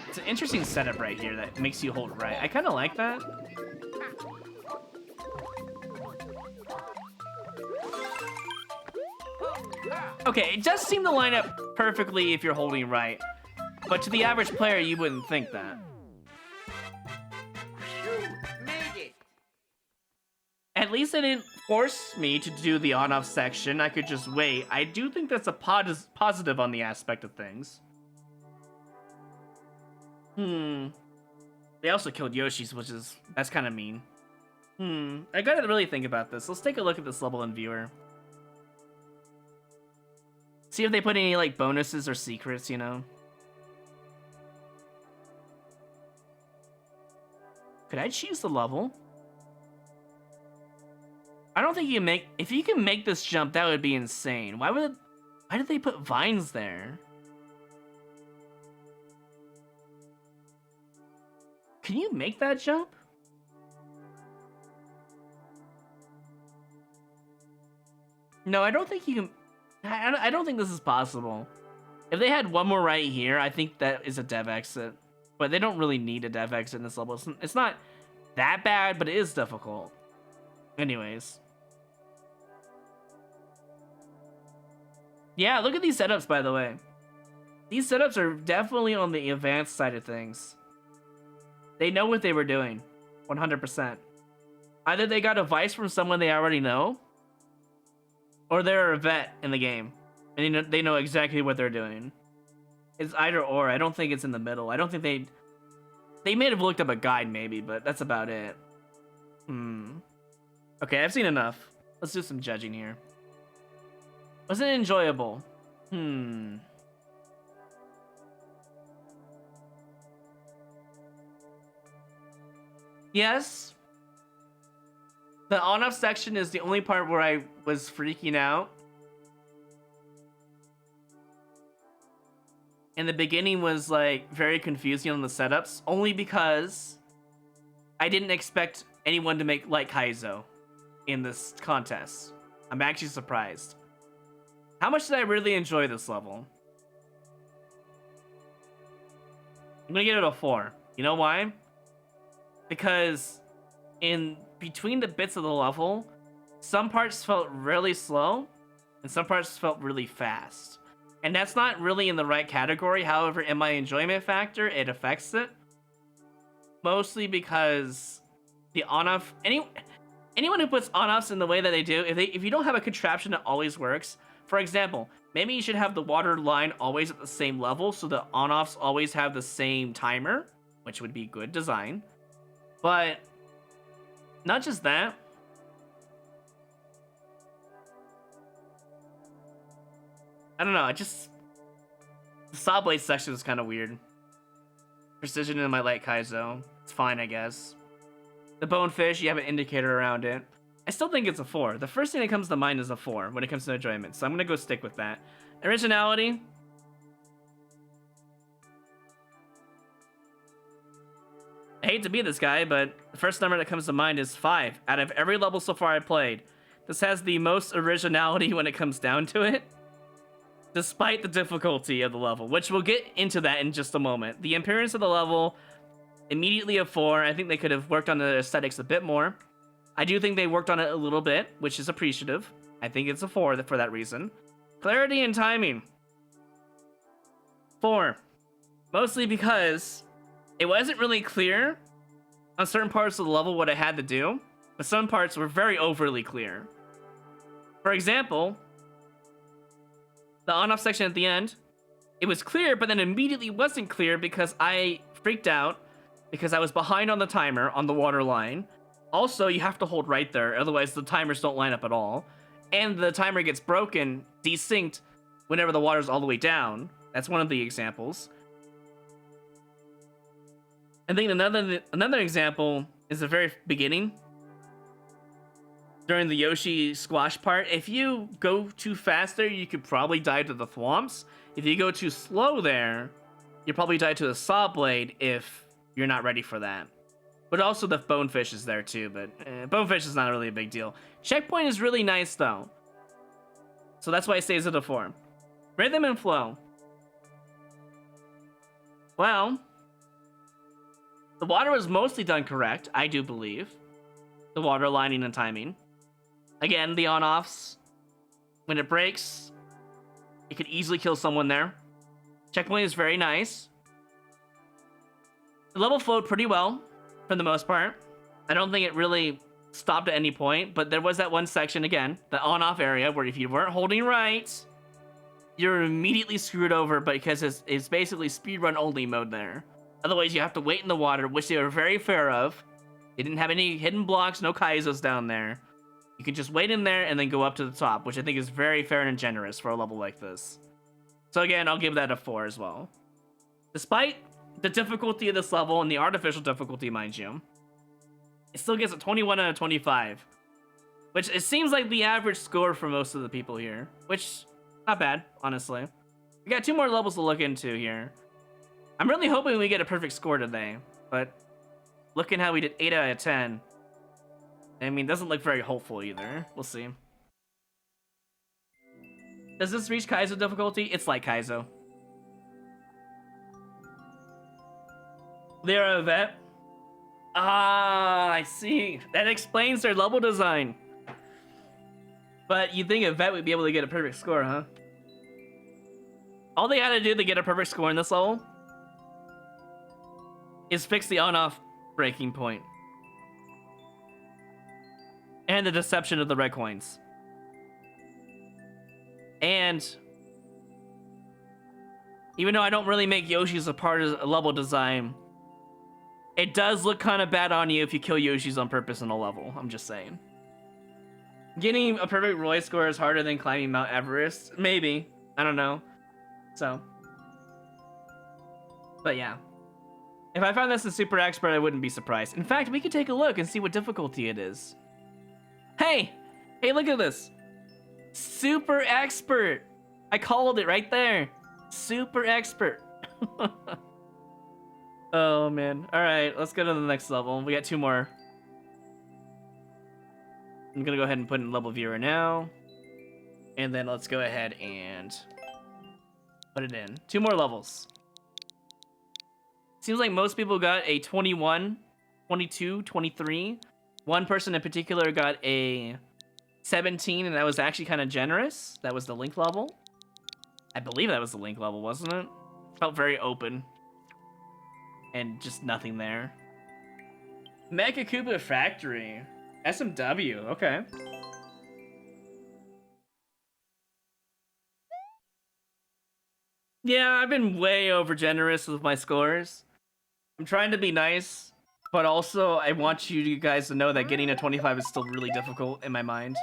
Speaker 1: It's an interesting setup right here that makes you hold right. I kind of like that. Okay, it does seem to line up perfectly if you're holding right. But to the average player, you wouldn't think that. At least they didn't force me to do the on-off section. I could just wait. I do think that's a positive on the aspect of things. They also killed Yoshi's, that's kind of mean. I gotta really think about this. Let's take a look at this level in viewer. See if they put any, like, bonuses or secrets, you know? Could I choose the level? I don't think you can make... If you can make this jump, that would be insane. Why did they put vines there? Can you make that jump? No, I don't think you can... I don't think this is possible. If they had one more right here, I think that is a dev exit. But they don't really need a dev exit in this level. It's not that bad, but it is difficult. Anyways. Yeah, look at these setups, by the way. These setups are definitely on the advanced side of things. They know what they were doing. 100%. Either they got advice from someone they already know, or they're a vet in the game, and they know exactly what they're doing. It's either or. I don't think it's in the middle. I don't think they may have looked up a guide maybe, but that's about it. Okay, I've seen enough. Let's do some judging here. Was it enjoyable? Yes. The on-off section is the only part where I was freaking out. And the beginning was, like, very confusing on the setups, only because I didn't expect anyone to make like Kaizo in this contest. I'm actually surprised. How much did I really enjoy this level? I'm gonna give it a 4. You know why? Because in between the bits of the level, some parts felt really slow and some parts felt really fast. And that's not really in the right category. However, in my enjoyment factor, it affects it. Mostly because the on-off... Anyone who puts on-offs in the way that they do, if you don't have a contraption that always works... For example, maybe you should have the water line always at the same level so the on-offs always have the same timer, which would be good design. But not just that. I don't know, the saw blade section is kind of weird. Precision in my light Kaizo. It's fine, I guess. The bonefish, you have an indicator around it. I still think it's a 4. The first thing that comes to mind is a 4 when it comes to enjoyment, so I'm gonna go stick with that. Originality. I hate to be this guy, but the first number that comes to mind is 5. Out of every level so far I played, this has the most originality when it comes down to it. Despite the difficulty of the level, which we'll get into that in just a moment. The appearance of the level, immediately a 4. I think they could have worked on the aesthetics a bit more. I do think they worked on it a little bit, which is appreciative. I think it's a 4 for that reason. Clarity and timing. 4. Mostly because it wasn't really clear on certain parts of the level what I had to do, but some parts were very overly clear. For example, the on-off section at the end, it was clear, but then immediately wasn't clear because I freaked out because I was behind on the timer on the water line. Also, you have to hold right there, otherwise the timers don't line up at all. And the timer gets broken, desynced, whenever the water's all the way down. That's one of the examples. I think another example is the very beginning. During the Yoshi squash part, if you go too fast there, you could probably die to the thwomps. If you go too slow there, you probably die to the saw blade if you're not ready for that. But also the bonefish is there too, but bonefish is not really a big deal. Checkpoint is really nice though. So that's why it stays at a 4. Rhythm and flow. Well, the water was mostly done correct, I do believe. The water lining and timing. Again, the on-offs. When it breaks, it could easily kill someone there. Checkpoint is very nice. The level flowed pretty well, for the most part. I don't think it really stopped at any point, but there was that one section, again, the on-off area, where if you weren't holding right, you're immediately screwed over because it's basically speedrun only mode there. Otherwise, you have to wait in the water, which they were very fair of. They didn't have any hidden blocks, no Kaizos down there. You can just wait in there and then go up to the top, which I think is very fair and generous for a level like this. So again, I'll give that a 4 as well. Despite the difficulty of this level and the artificial difficulty, mind you, it still gets a 21 out of 25. Which it seems like the average score for most of the people here. Which, not bad, honestly. We got 2 more levels to look into here. I'm really hoping we get a perfect score today, but looking how we did 8 out of 10, I mean, doesn't look very hopeful either. We'll see. Does this reach Kaizo difficulty? It's like Kaizo. They're a vet. Ah, I see. That explains their level design. But you'd think a vet would be able to get a perfect score, huh? All they had to do to get a perfect score in this level is fix the on-off breaking point. And the deception of the red coins. And even though I don't really make Yoshi's a part of a level design, it does look kind of bad on you if you kill Yoshi's on purpose in a level. I'm just saying. Getting a perfect Roy score is harder than climbing Mount Everest. Maybe. I don't know. So. But yeah. If I found this in Super Expert, I wouldn't be surprised. In fact, we could take a look and see what difficulty it is. Hey! Hey, look at this! Super Expert! I called it right there! Super Expert! Oh, man. Alright, let's go to the next level. We got 2 more. I'm gonna go ahead and put in level viewer now. And then let's go ahead and put it in. 2 more levels. Seems like most people got a 21, 22, 23. One person in particular got a 17, and that was actually kind of generous. That was the link level. I believe that was the link level, wasn't it? Felt very open. And just nothing there. Mecha Koopa Factory. SMW, okay. Yeah, I've been way over generous with my scores. I'm trying to be nice, but also I want you guys to know that getting a 25 is still really difficult in my mind.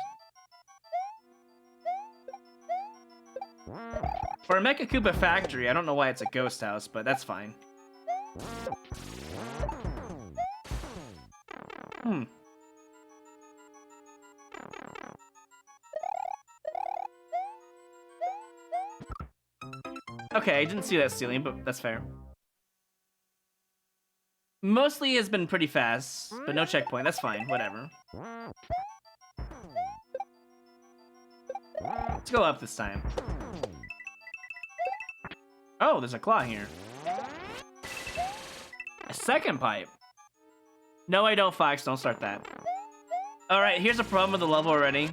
Speaker 1: For a Mecha Koopa Factory, I don't know why it's a ghost house, but that's fine. Okay, I didn't see that ceiling, but that's fair. Mostly has been pretty fast, but no checkpoint. That's fine, whatever. Let's go up this time. Oh, there's a claw here. A second pipe. No, I don't, Fox. Don't start that. Alright, here's a problem with the level already.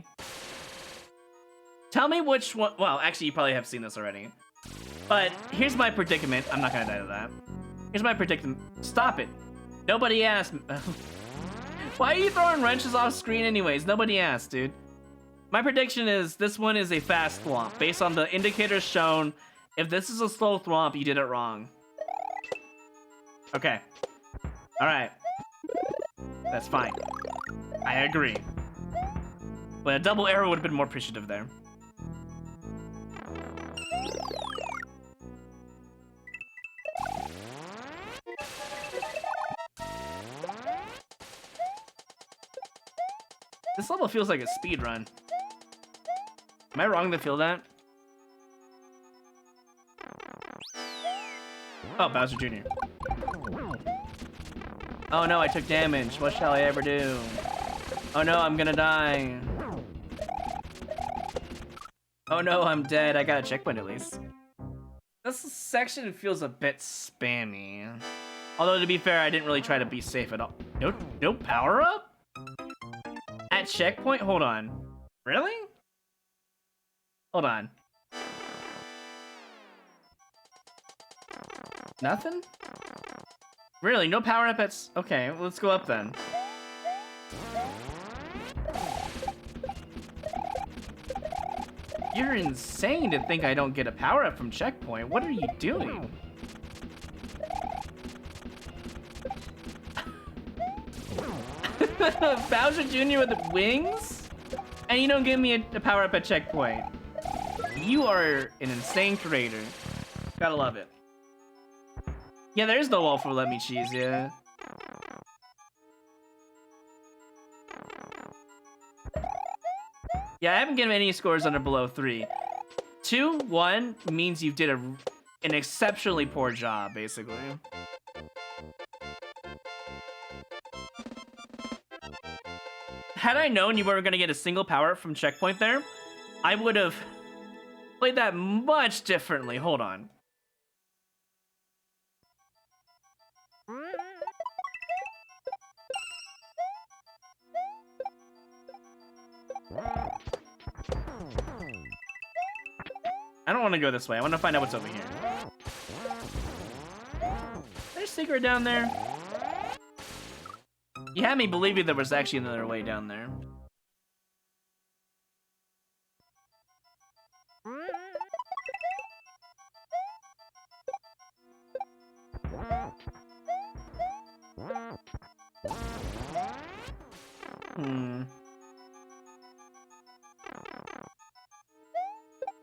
Speaker 1: Tell me which one... Well, actually, you probably have seen this already. But here's my predicament. I'm not gonna die to that. Here's my predicament. Stop it. Nobody asked. Why are you throwing wrenches off screen anyways? Nobody asked, dude. My prediction is this one is a fast thwomp. Based on the indicators shown, if this is a slow thwomp, you did it wrong. Okay. Alright. That's fine. I agree. But a double arrow would have been more appreciative there. This level feels like a speed run. Am I wrong to feel that? Oh, Bowser Jr. Oh no, I took damage. What shall I ever do? Oh no, I'm gonna die. Oh no, I'm dead. I got a checkpoint at least. This section feels a bit spammy. Although to be fair, I didn't really try to be safe at all. No power up? At checkpoint? Hold on. Really? Hold on. Nothing? Really? No power up at... Okay, let's go up then. You're insane to think I don't get a power up from checkpoint. What are you doing? Bowser Jr. with the wings? And you don't give me a power up at checkpoint. You are an insane creator. Gotta love it. Yeah, there's no wall for Let Me Cheese, yeah. Yeah, I haven't given any scores under below 3. 2, 1 means you did an exceptionally poor job, basically. Had I known you weren't going to get a single power from checkpoint there, I would have played that much differently. Hold on. I don't want to go this way. I want to find out what's over here. There's a secret down there. You had me believing there was actually another way down there.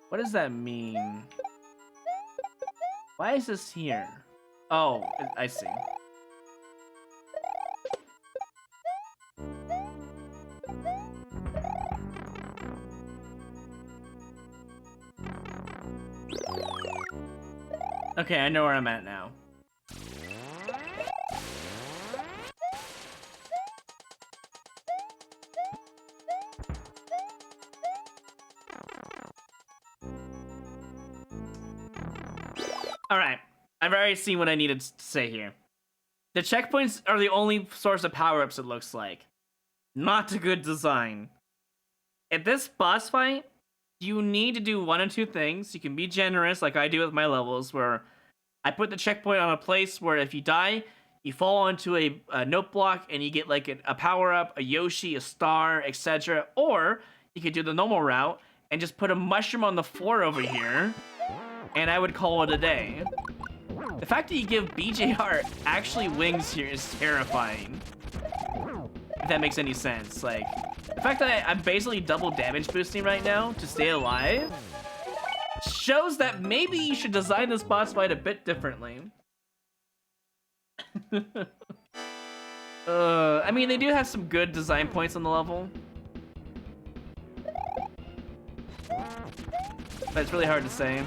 Speaker 1: What does that mean? Why is this here? Oh, I see. Okay, I know where I'm at now. Alright, I've already seen what I needed to say here. The checkpoints are the only source of power-ups, it looks like. Not a good design. At this boss fight, you need to do one of two things. You can be generous, like I do with my levels, where I put the checkpoint on a place where if you die, you fall onto a note block and you get like a power-up, a Yoshi, a star, etc. Or you could do the normal route and just put a mushroom on the floor over here, and I would call it a day. The fact that you give BJR actually wings here is terrifying. If that makes any sense. Like, the fact that I'm basically double damage boosting right now to stay alive shows that maybe you should design this boss fight a bit differently. I mean, they do have some good design points on the level. But it's really hard to say.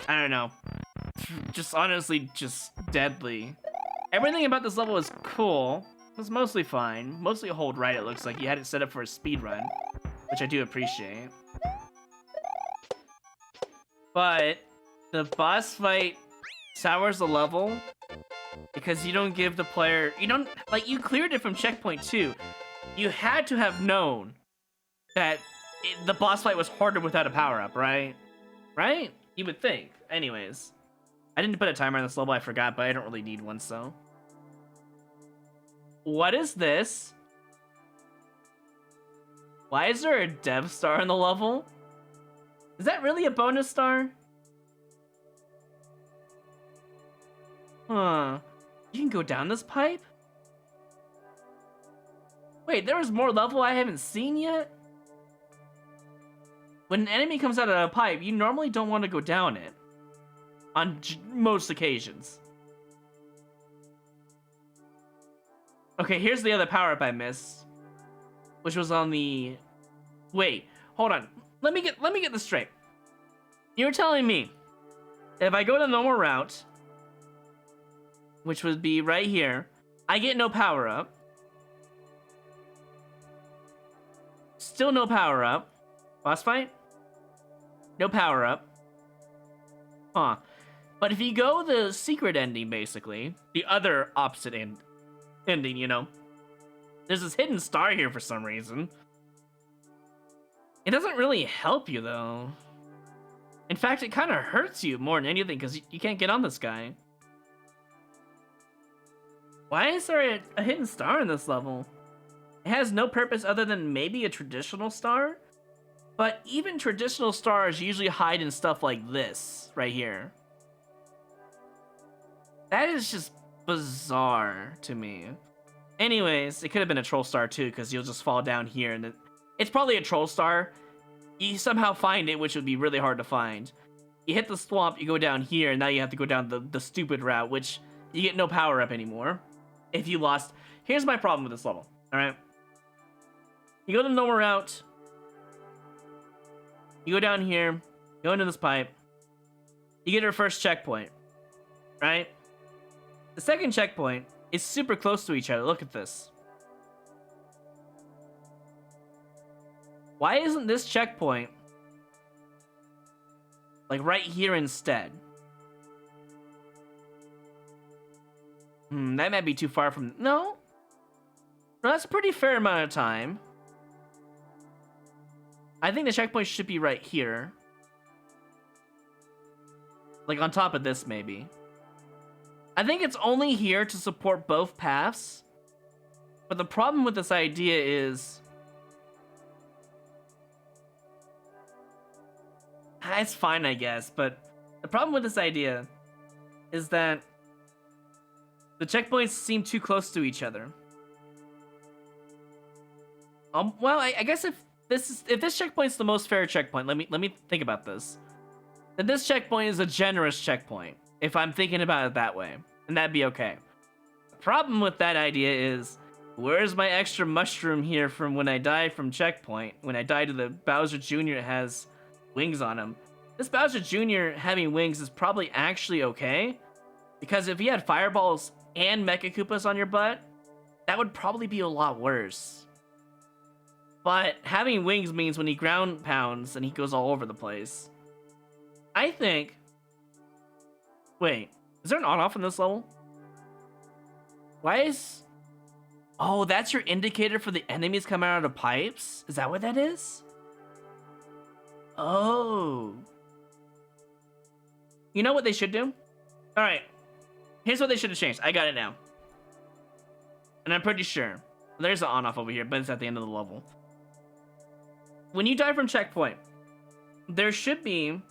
Speaker 1: I don't know. Just honestly, just deadly. Everything about this level is cool. It's mostly fine. Mostly hold right, it looks like. You had it set up for a speed run, which I do appreciate. But the boss fight sours the level because you don't give the player... You cleared it from checkpoint 2. You had to have known that the boss fight was harder without a power-up, right? Right? You would think. Anyways. I didn't put a timer on this level, I forgot, but I don't really need one, so... What is this? Why is there a dev star in the level? Is that really a bonus star? Huh. You can go down this pipe? Wait, there was more level I haven't seen yet? When an enemy comes out of a pipe, you normally don't want to go down it. On most occasions. Okay, here's the other power-up I missed. Which was on the... Wait, hold on. Let me get this straight. You're telling me if I go the normal route, which would be right here, I get no power-up. Still no power-up. Boss fight? No power-up. Huh. But if you go the secret ending, basically, the other opposite ending, you know, there's this hidden star here for some reason. It doesn't really help you, though. In fact, it kind of hurts you more than anything, because you can't get on this guy. Why is there a hidden star in this level? It has no purpose other than maybe a traditional star? But even traditional stars usually hide in stuff like this, right here. That is just bizarre to me. Anyways, it could have been a troll star too, because you'll just fall down here, and it's probably a troll star. You somehow find it, which would be really hard to find. You hit the swamp, you go down here, and now you have to go down the stupid route, which you get no power up anymore. If you lost... Here's my problem with this level, alright? You go the normal route. You go down here, go into this pipe. You get your first checkpoint, right? The second checkpoint is super close to each other. Look at this. Why isn't this checkpoint like right here instead? That might be too far from... No? That's a pretty fair amount of time. I think the checkpoint should be right here. Like on top of this, maybe. I think it's only here to support both paths. But the problem with this idea is... It's fine, I guess, but the problem with this idea is that the checkpoints seem too close to each other. Well, I guess if this checkpoint's the most fair checkpoint, let me think about this. Then this checkpoint is a generous checkpoint, if I'm thinking about it that way, and that'd be okay. The problem with that idea is, where's my extra mushroom here from when I die from checkpoint? When I die to the Bowser Jr. that has wings on him. This Bowser Jr. having wings is probably actually okay, because if you had fireballs and Mecha Koopas on your butt, that would probably be a lot worse. But having wings means when he ground pounds and he goes all over the place. I think... Wait, is there an on-off in this level? Why is... Oh, that's your indicator for the enemies coming out of pipes? Is that what that is? Oh. You know what they should do? Alright. Here's what they should have changed. I got it now. And I'm pretty sure. There's an on-off over here, but it's at the end of the level. When you die from checkpoint, there should be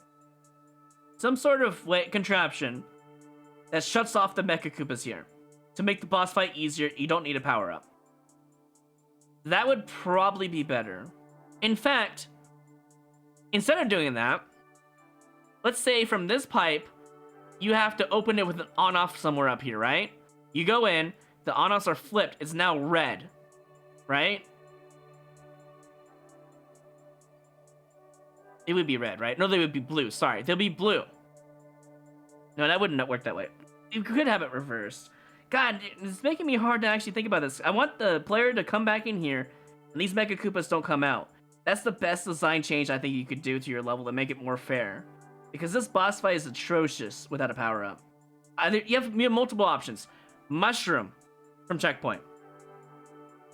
Speaker 1: some sort of contraption that shuts off the Mecha Koopas here. To make the boss fight easier, you don't need a power-up. That would probably be better. In fact, instead of doing that, let's say from this pipe, you have to open it with an on-off somewhere up here, right? You go in, the on-offs are flipped, it's now red, right? It would be red, right? No, they would be blue, sorry. They'll be blue. No, that wouldn't work that way. You could have it reversed. God, it's making me hard to actually think about this. I want the player to come back in here, and these Mecha Koopas don't come out. That's the best design change I think you could do to your level to make it more fair. Because this boss fight is atrocious without a power-up. You have multiple options. Mushroom from checkpoint.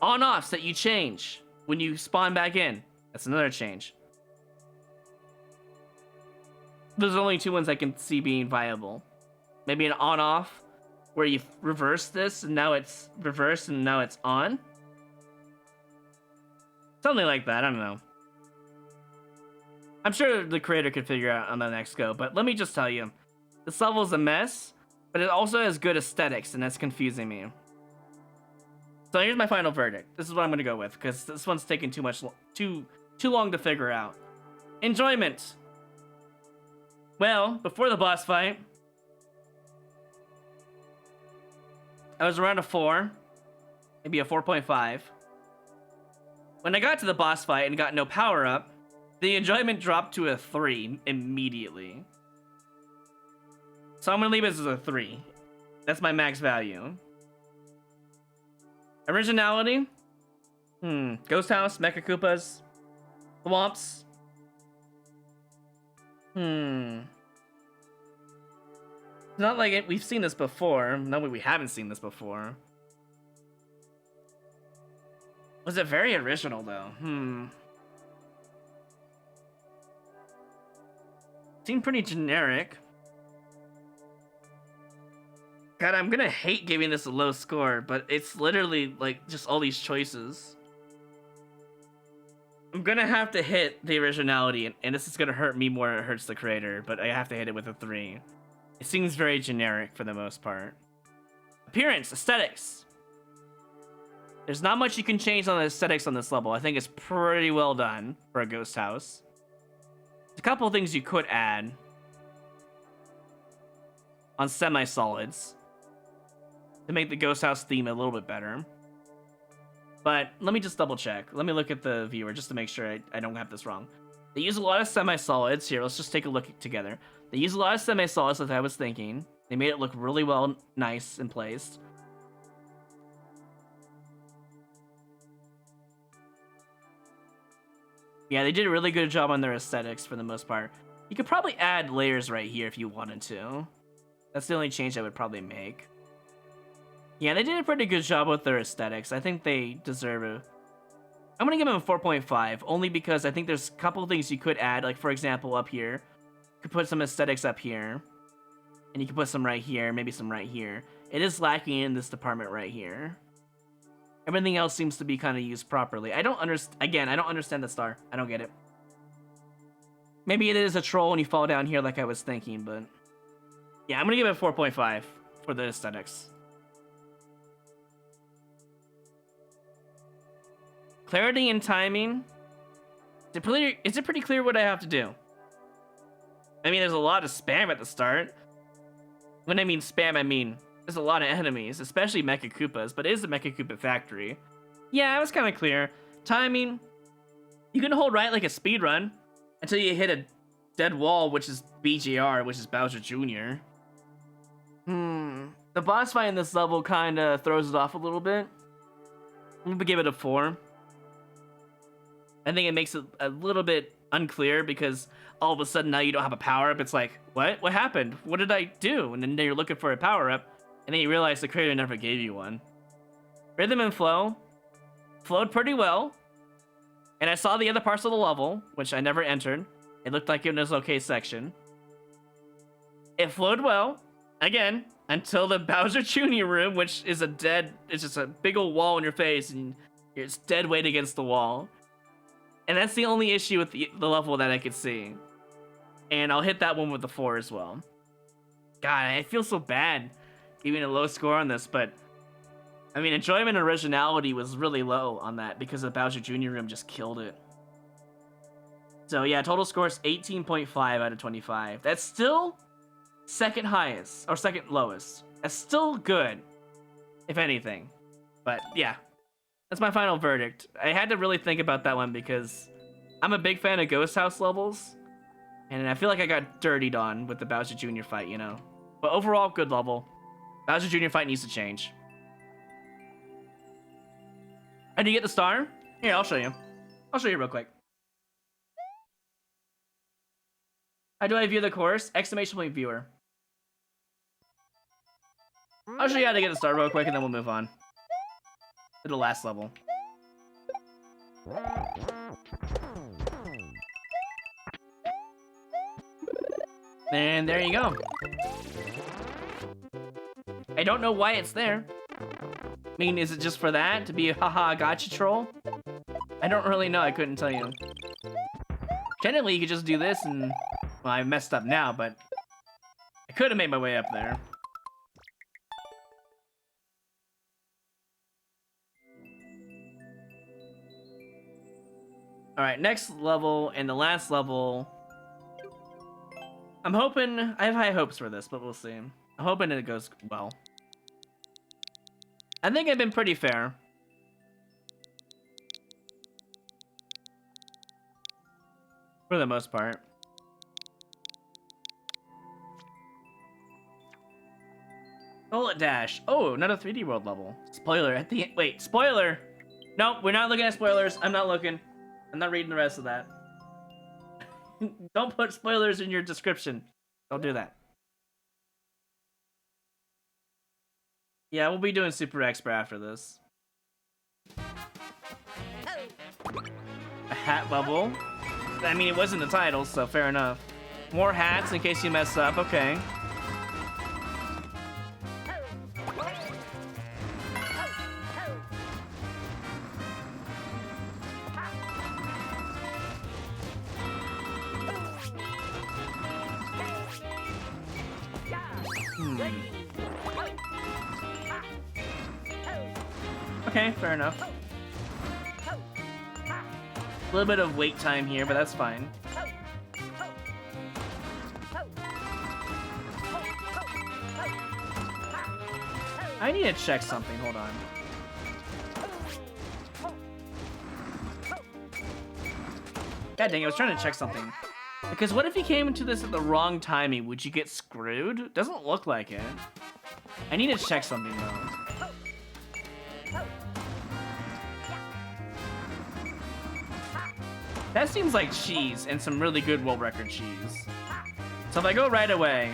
Speaker 1: On-offs that you change when you spawn back in. That's another change. There's only two ones I can see being viable. Maybe an on-off where you reverse this and now it's reversed and now it's on. Something like that, I don't know. I'm sure the creator could figure out on the next go, but let me just tell you. This level is a mess, but it also has good aesthetics, and that's confusing me. So here's my final verdict. This is what I'm gonna go with, because this one's taking too long to figure out. Enjoyment. Well, before the boss fight, I was around a 4, maybe a 4.5. When I got to the boss fight and got no power up, the enjoyment dropped to a 3 immediately. So I'm gonna leave it as a 3. That's my max value. Originality? Ghost House, Mecha Koopas, Thwomps. It's not like we've seen this before. No, we haven't seen this before. Was it very original though? Seemed pretty generic. God, I'm gonna hate giving this a low score, but it's literally like just all these choices. I'm gonna have to hit the originality, and this is gonna hurt me more than it hurts the creator, but I have to hit it with a 3. It seems very generic for the most part. Appearance, aesthetics. There's not much you can change on the aesthetics on this level. I think it's pretty well done for a ghost house. There's a couple of things you could add on semi-solids to make the ghost house theme a little bit better. But let me just double check. Let me look at the viewer just to make sure I don't have this wrong. They use a lot of semi-solids. Here, let's just take a look together. They use a lot of semi-solids, as I was thinking. They made it look really well, nice, and placed. Yeah, they did a really good job on their aesthetics for the most part. You could probably add layers right here if you wanted to. That's the only change I would probably make. Yeah, they did a pretty good job with their aesthetics. I think they deserve a... I'm gonna give them a 4.5, only because I think there's a couple of things you could add. Like, for example, up here. You could put some aesthetics up here. And you could put some right here, maybe some right here. It is lacking in this department right here. Everything else seems to be kind of used properly. I don't understand. Again, I don't understand the star. I don't get it. Maybe it is a troll and you fall down here like I was thinking, but... Yeah, I'm gonna give it a 4.5 for the aesthetics. Clarity and timing. Is it pretty clear what I have to do? I mean, there's a lot of spam at the start. When I mean spam, I mean there's a lot of enemies, especially Mecha Koopas, but it is a Mecha Koopa factory. Yeah, it was kind of clear. Timing. You can hold right like a speedrun until you hit a dead wall, which is BJR, which is Bowser Jr. The boss fight in this level kind of throws it off a little bit. I'm gonna give it a 4. I think it makes it a little bit unclear because all of a sudden now you don't have a power-up. It's like, what? What happened? What did I do? And then you're looking for a power-up, and then you realize the creator never gave you one. Rhythm and flow. Flowed pretty well. And I saw the other parts of the level, which I never entered. It looked like it was an okay section. It flowed well. Again, until the Bowser Jr. room, which is it's just a big old wall in your face, and it's dead weight against the wall. And that's the only issue with the level that I could see. And I'll hit that one with the 4 as well. God, I feel so bad giving a low score on this, but... I mean, enjoyment and originality was really low on that because the Bowser Jr. room just killed it. So yeah, total score is 18.5 out of 25. That's still second highest, or second lowest. That's still good, if anything. But yeah. That's my final verdict. I had to really think about that one because I'm a big fan of Ghost House levels. And I feel like I got dirtied on with the Bowser Jr. fight, you know. But overall, good level. Bowser Jr. fight needs to change. How do you get the star? Here, I'll show you. I'll show you real quick. How do I view the course? Exclamation point viewer. I'll show you how to get the star real quick and then we'll move on to the last level. And there you go. I don't know why it's there. I mean, is it just for that? To be a haha gotcha troll? I don't really know. I couldn't tell you. Generally, you could just do this and... Well, I messed up now, but... I could have made my way up there. Alright, next level and the last level. I'm hoping... I have high hopes for this, but we'll see. I'm hoping it goes well. I think I've been pretty fair. For the most part. Bullet Dash. Oh, another 3D world level. Spoiler at the end. Wait, spoiler! Nope, we're not looking at spoilers. I'm not looking. I'm not reading the rest of that. Don't put spoilers in your description. Don't do that. Yeah, we'll be doing Super Expert after this. A hat bubble. I mean, it was in the title, so fair enough. More hats in case you mess up. Okay. Okay, fair enough. A little bit of wait time here, but that's fine. I need to check something, hold on. God dang, I was trying to check something. Because what if you came into this at the wrong timing? Would you get screwed? Doesn't look like it. I need to check something though. That seems like cheese, and some really good world record cheese. So if I go right away,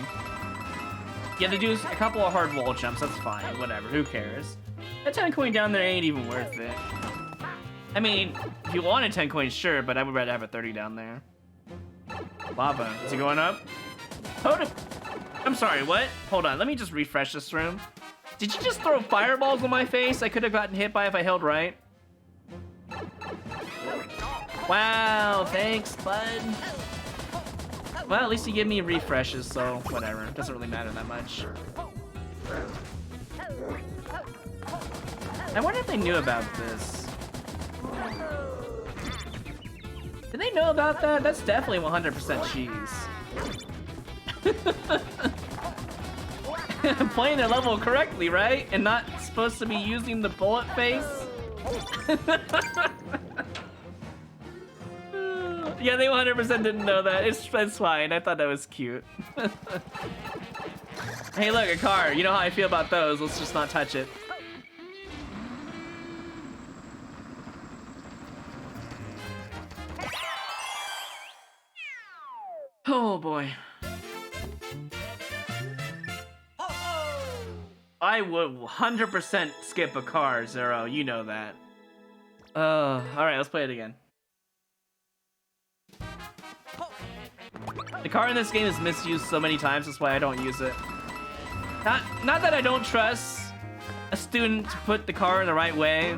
Speaker 1: you have to do a couple of hard wall jumps, that's fine, whatever, who cares? That 10 coin down there ain't even worth it. I mean, if you wanted 10 coins, sure, but I would rather have a 30 down there. Lava, is it going up? I'm sorry, what? Hold on, let me just refresh this room. Did you just throw fireballs on my face I could have gotten hit by if I held right? Wow, thanks, bud. Well, at least you give me refreshes, so whatever. It doesn't really matter that much. I wonder if they knew about this. Did they know about that? That's definitely 100% cheese. I'm playing their level correctly, right? And not supposed to be using the bullet face? Yeah, they 100% didn't know that. It's fine. I thought that was cute. Hey, look, a car. You know how I feel about those. Let's just not touch it. Oh, boy. I would 100% skip a car, Zero. You know that. Alright, let's play it again. The car in this game is misused so many times, that's why I don't use it. Not that I don't trust a student to put the car in the right way.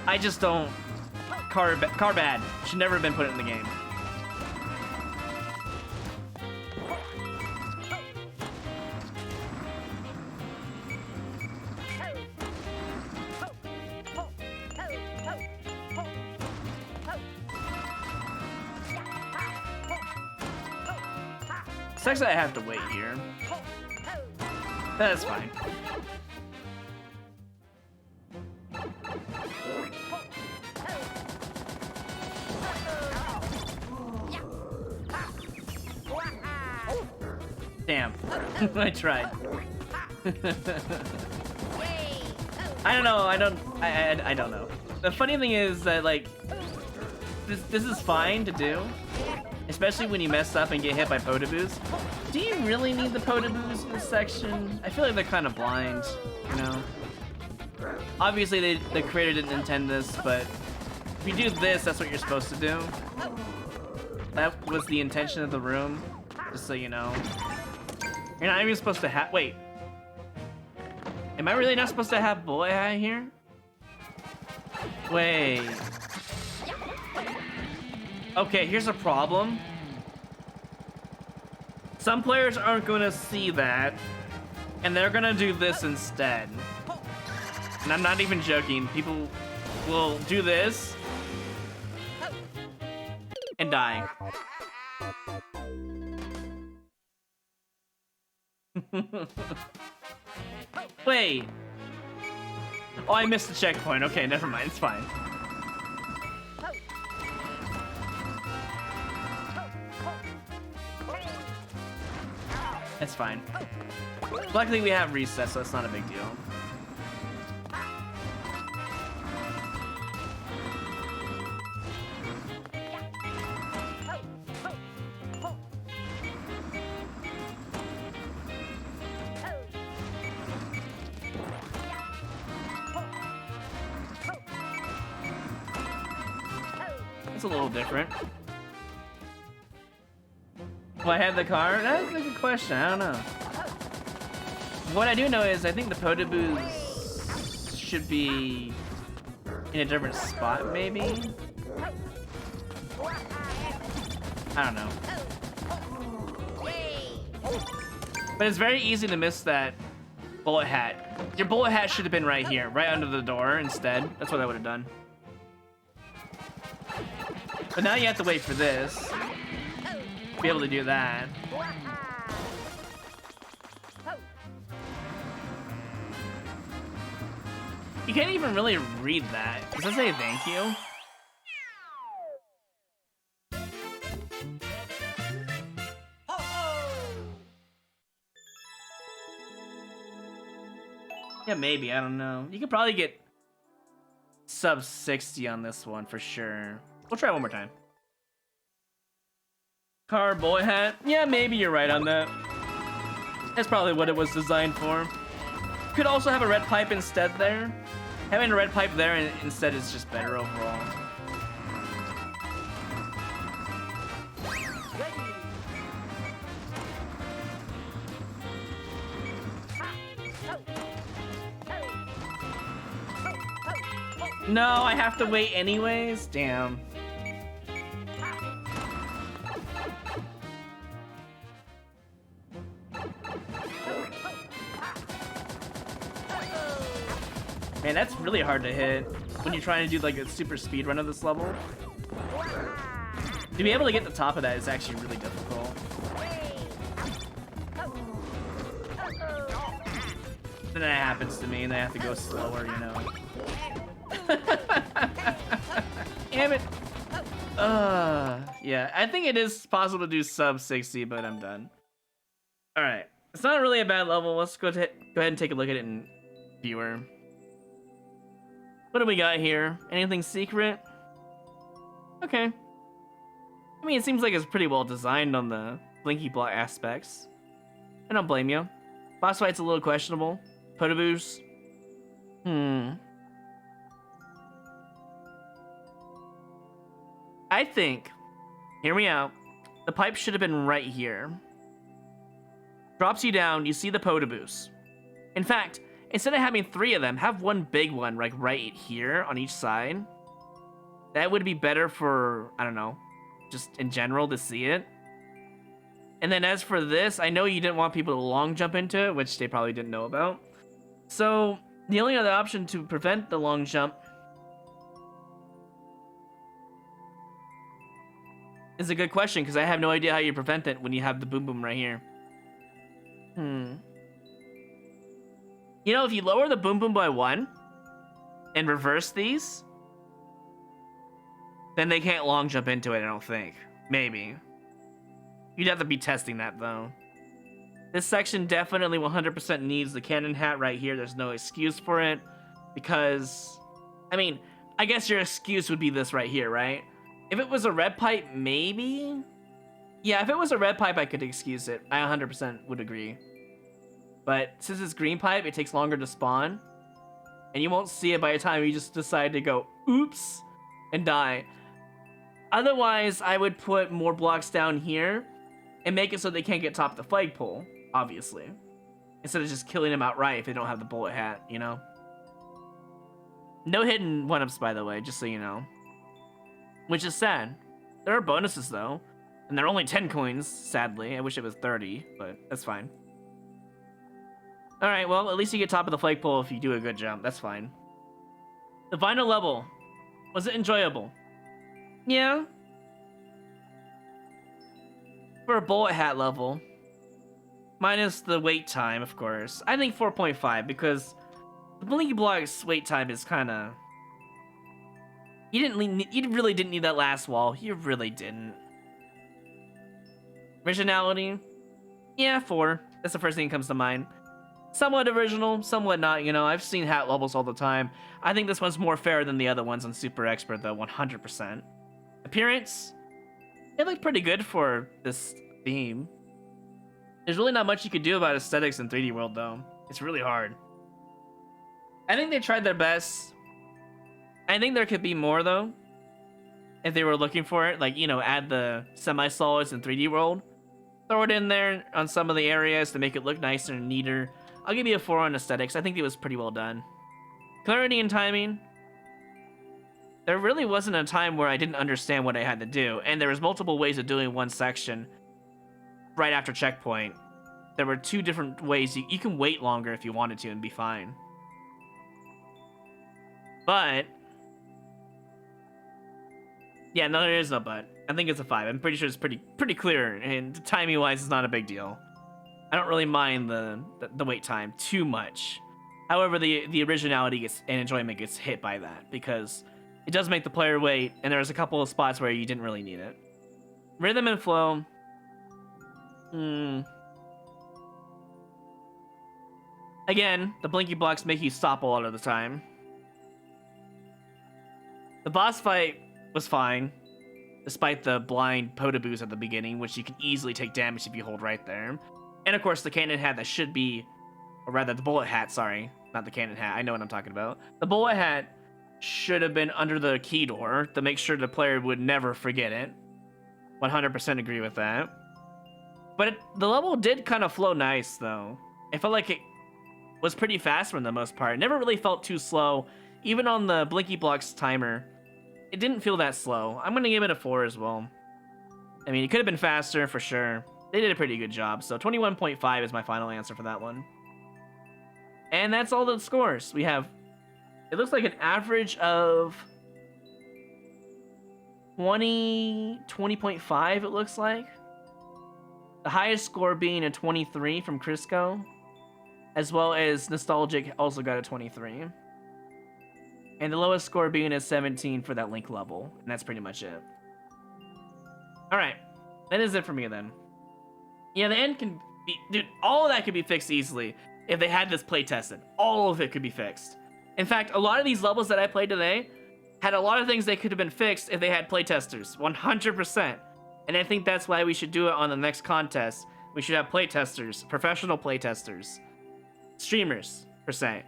Speaker 1: I just don't. Car bad. Should never have been put in the game. Sucks that I have to wait here. That's fine. Damn. I tried. I don't know. I don't know. The funny thing is that, like, this is fine to do. Especially when you mess up and get hit by Potaboos. Do you really need the Potaboos in this section? I feel like they're kind of blind, you know? Obviously, the creator didn't intend this, but if you do this, that's what you're supposed to do. That was the intention of the room, just so you know. You're not even supposed to have... Wait. Am I really not supposed to have bullet hat here? Wait. Okay, here's a problem. Some players aren't going to see that, and they're going to do this instead. And I'm not even joking. People will do this and die. Wait. Oh, I missed the checkpoint. Okay, never mind. It's fine. It's fine. Luckily, we have reset, so it's not a big deal. It's a little different. Do I have the car? That's a good question. I don't know. What I do know is I think the Potoboos should be in a different spot, maybe? I don't know. But it's very easy to miss that bullet hat. Your bullet hat should have been right here, right under the door instead. That's what I would have done. But now you have to wait for this to be able to do that. You can't even really read that. Does it say thank you? Yeah, maybe. I don't know. You could probably get sub 60 on this one for sure. We'll try one more time. Car, boy hat. Yeah, maybe you're right on that. That's probably what it was designed for. Could also have a red pipe instead there. Having a red pipe there instead is just better overall. No, I have to wait anyways? Damn. Man, that's really hard to hit when you're trying to do like a super speed run of this level. To be able to get the top of that is actually really difficult. Then that happens to me and I have to go slower, you know. Damn it. Yeah, I think it is possible to do sub 60, but I'm done. Alright. It's not really a bad level. Let's go ahead and take a look at it in viewer. What do we got here? Anything secret? Okay. I mean, it seems like it's pretty well designed on the blinky block aspects. I don't blame you. Boss fight's a little questionable. Potoboos. I think, hear me out, the pipe should have been right here. Drops you down, you see the Potoboos. In fact, instead of having 3 of them, have one big one like right here on each side. That would be better for, I don't know, just in general to see it. And then as for this, I know you didn't want people to long jump into it, which they probably didn't know about. So the only other option to prevent the long jump is a good question, because I have no idea how you prevent it when you have the boom boom right here. You know, if you lower the boom boom by 1 and reverse these, then they can't long jump into it, I don't think. Maybe. You'd have to be testing that, though. This section definitely 100% needs the cannon hat right here. There's no excuse for it, because, I mean, I guess your excuse would be this right here, right? If it was a red pipe, maybe? Yeah, if it was a red pipe, I could excuse it. I 100% would agree. But since it's green pipe, it takes longer to spawn. And you won't see it by the time you just decide to go, oops, and die. Otherwise, I would put more blocks down here and make it so they can't get top of the flagpole, obviously. Instead of just killing them outright if they don't have the bullet hat, you know? No hidden 1-ups, by the way, just so you know. Which is sad. There are bonuses, though. And they're only 10 coins, sadly. I wish it was 30, but that's fine. Alright, well, at least you get top of the flagpole if you do a good jump. That's fine. The final level. Was it enjoyable? Yeah. For a bullet hat level. Minus the wait time, of course. I think 4.5, because the Blinky Block's wait time is kind of... You really didn't need that last wall. You really didn't. Originality? Yeah, 4. That's the first thing that comes to mind. Somewhat original, somewhat not, you know. I've seen hat levels all the time. I think this one's more fair than the other ones on Super Expert, though, 100%. Appearance? It looked pretty good for this theme. There's really not much you could do about aesthetics in 3D World, though. It's really hard. I think they tried their best. I think there could be more, though. If they were looking for it, like, you know, add the semi-solids in 3D World. Throw it in there on some of the areas to make it look nicer and neater. I'll give you a 4 on aesthetics. I think it was pretty well done. Clarity and timing. There really wasn't a time where I didn't understand what I had to do, and there was multiple ways of doing one section right after checkpoint. There were 2 different ways. You can wait longer if you wanted to and be fine. But... yeah, no, there is no but. I think it's a 5. I'm pretty sure it's pretty clear, and timing-wise, it's not a big deal. I don't really mind the wait time too much. However, the originality and enjoyment gets hit by that, because it does make the player wait, and there's a couple of spots where you didn't really need it. Rhythm and flow. Again, the blinky blocks make you stop a lot of the time. The boss fight was fine, despite the blind Potaboos at the beginning, which you can easily take damage if you hold right there. And of course, the cannon hat that should be, or rather the bullet hat, sorry, not the cannon hat, I know what I'm talking about. The bullet hat should have been under the key door to make sure the player would never forget it. 100% agree with that. But the level did kind of flow nice, though. I felt like it was pretty fast for the most part. It never really felt too slow. Even on the Blinky Blocks timer, it didn't feel that slow. I'm going to give it a 4 as well. I mean, it could have been faster for sure. They did a pretty good job. So 21.5 is my final answer for that one. And that's all the scores. We have, it looks like an average of 20.5 it looks like. The highest score being a 23 from Crisco, as well as Nostalgic also got a 23. And the lowest score being a 17 for that Link level. And that's pretty much it. Alright, that is it for me then. Yeah, the end can be... dude, all of that could be fixed easily if they had this play tested. All of it could be fixed. In fact, a lot of these levels that I played today had a lot of things that could have been fixed if they had playtesters. 100%. And I think that's why we should do it on the next contest. We should have playtesters, professional playtesters, streamers, per se,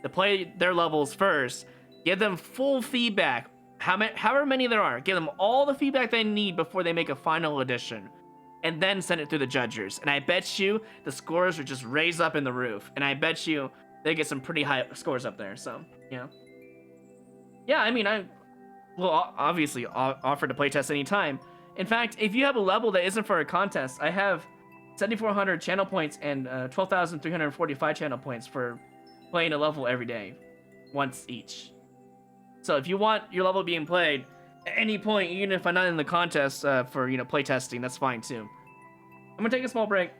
Speaker 1: to play their levels first, give them full feedback, however many there are, give them all the feedback they need before they make a final edition, and then send it through the judges. And I bet you the scores would just raise up in the roof, and I bet you they get some pretty high scores up there, so, yeah. Yeah, I mean, I will obviously offer to playtest anytime. In fact, if you have a level that isn't for a contest, I have 7,400 channel points and 12,345 channel points for playing a level every day, once each. So if you want your level being played at any point, even if I'm not in the contest for, you know, playtesting, that's fine too. I'm gonna take a small break.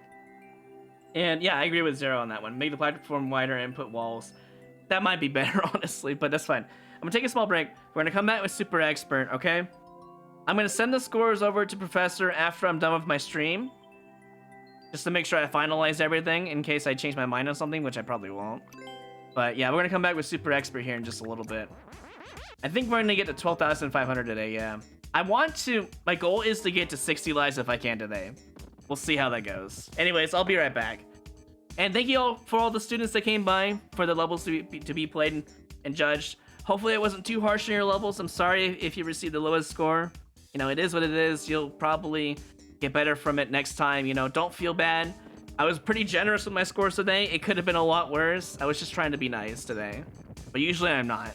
Speaker 1: And yeah, I agree with Zero on that one. Make the platform wider and put walls. That might be better, honestly, but that's fine. I'm gonna take a small break. We're gonna come back with Super Expert, okay? I'm gonna send the scores over to Professor after I'm done with my stream, just to make sure I finalize everything in case I change my mind on something, which I probably won't. But yeah, we're gonna come back with Super Expert here in just a little bit. I think we're gonna get to 12,500 today, yeah. I want to, my goal is to get to 60 lives if I can today. We'll see how that goes. Anyways, I'll be right back. And thank you all for all the students that came by for the levels to be played and judged. Hopefully it wasn't too harsh on your levels. I'm sorry if you received the lowest score. You know, it is what it is. You'll probably get better from it next time. You know, don't feel bad. I was pretty generous with my scores today. It could have been a lot worse. I was just trying to be nice today. But usually I'm not.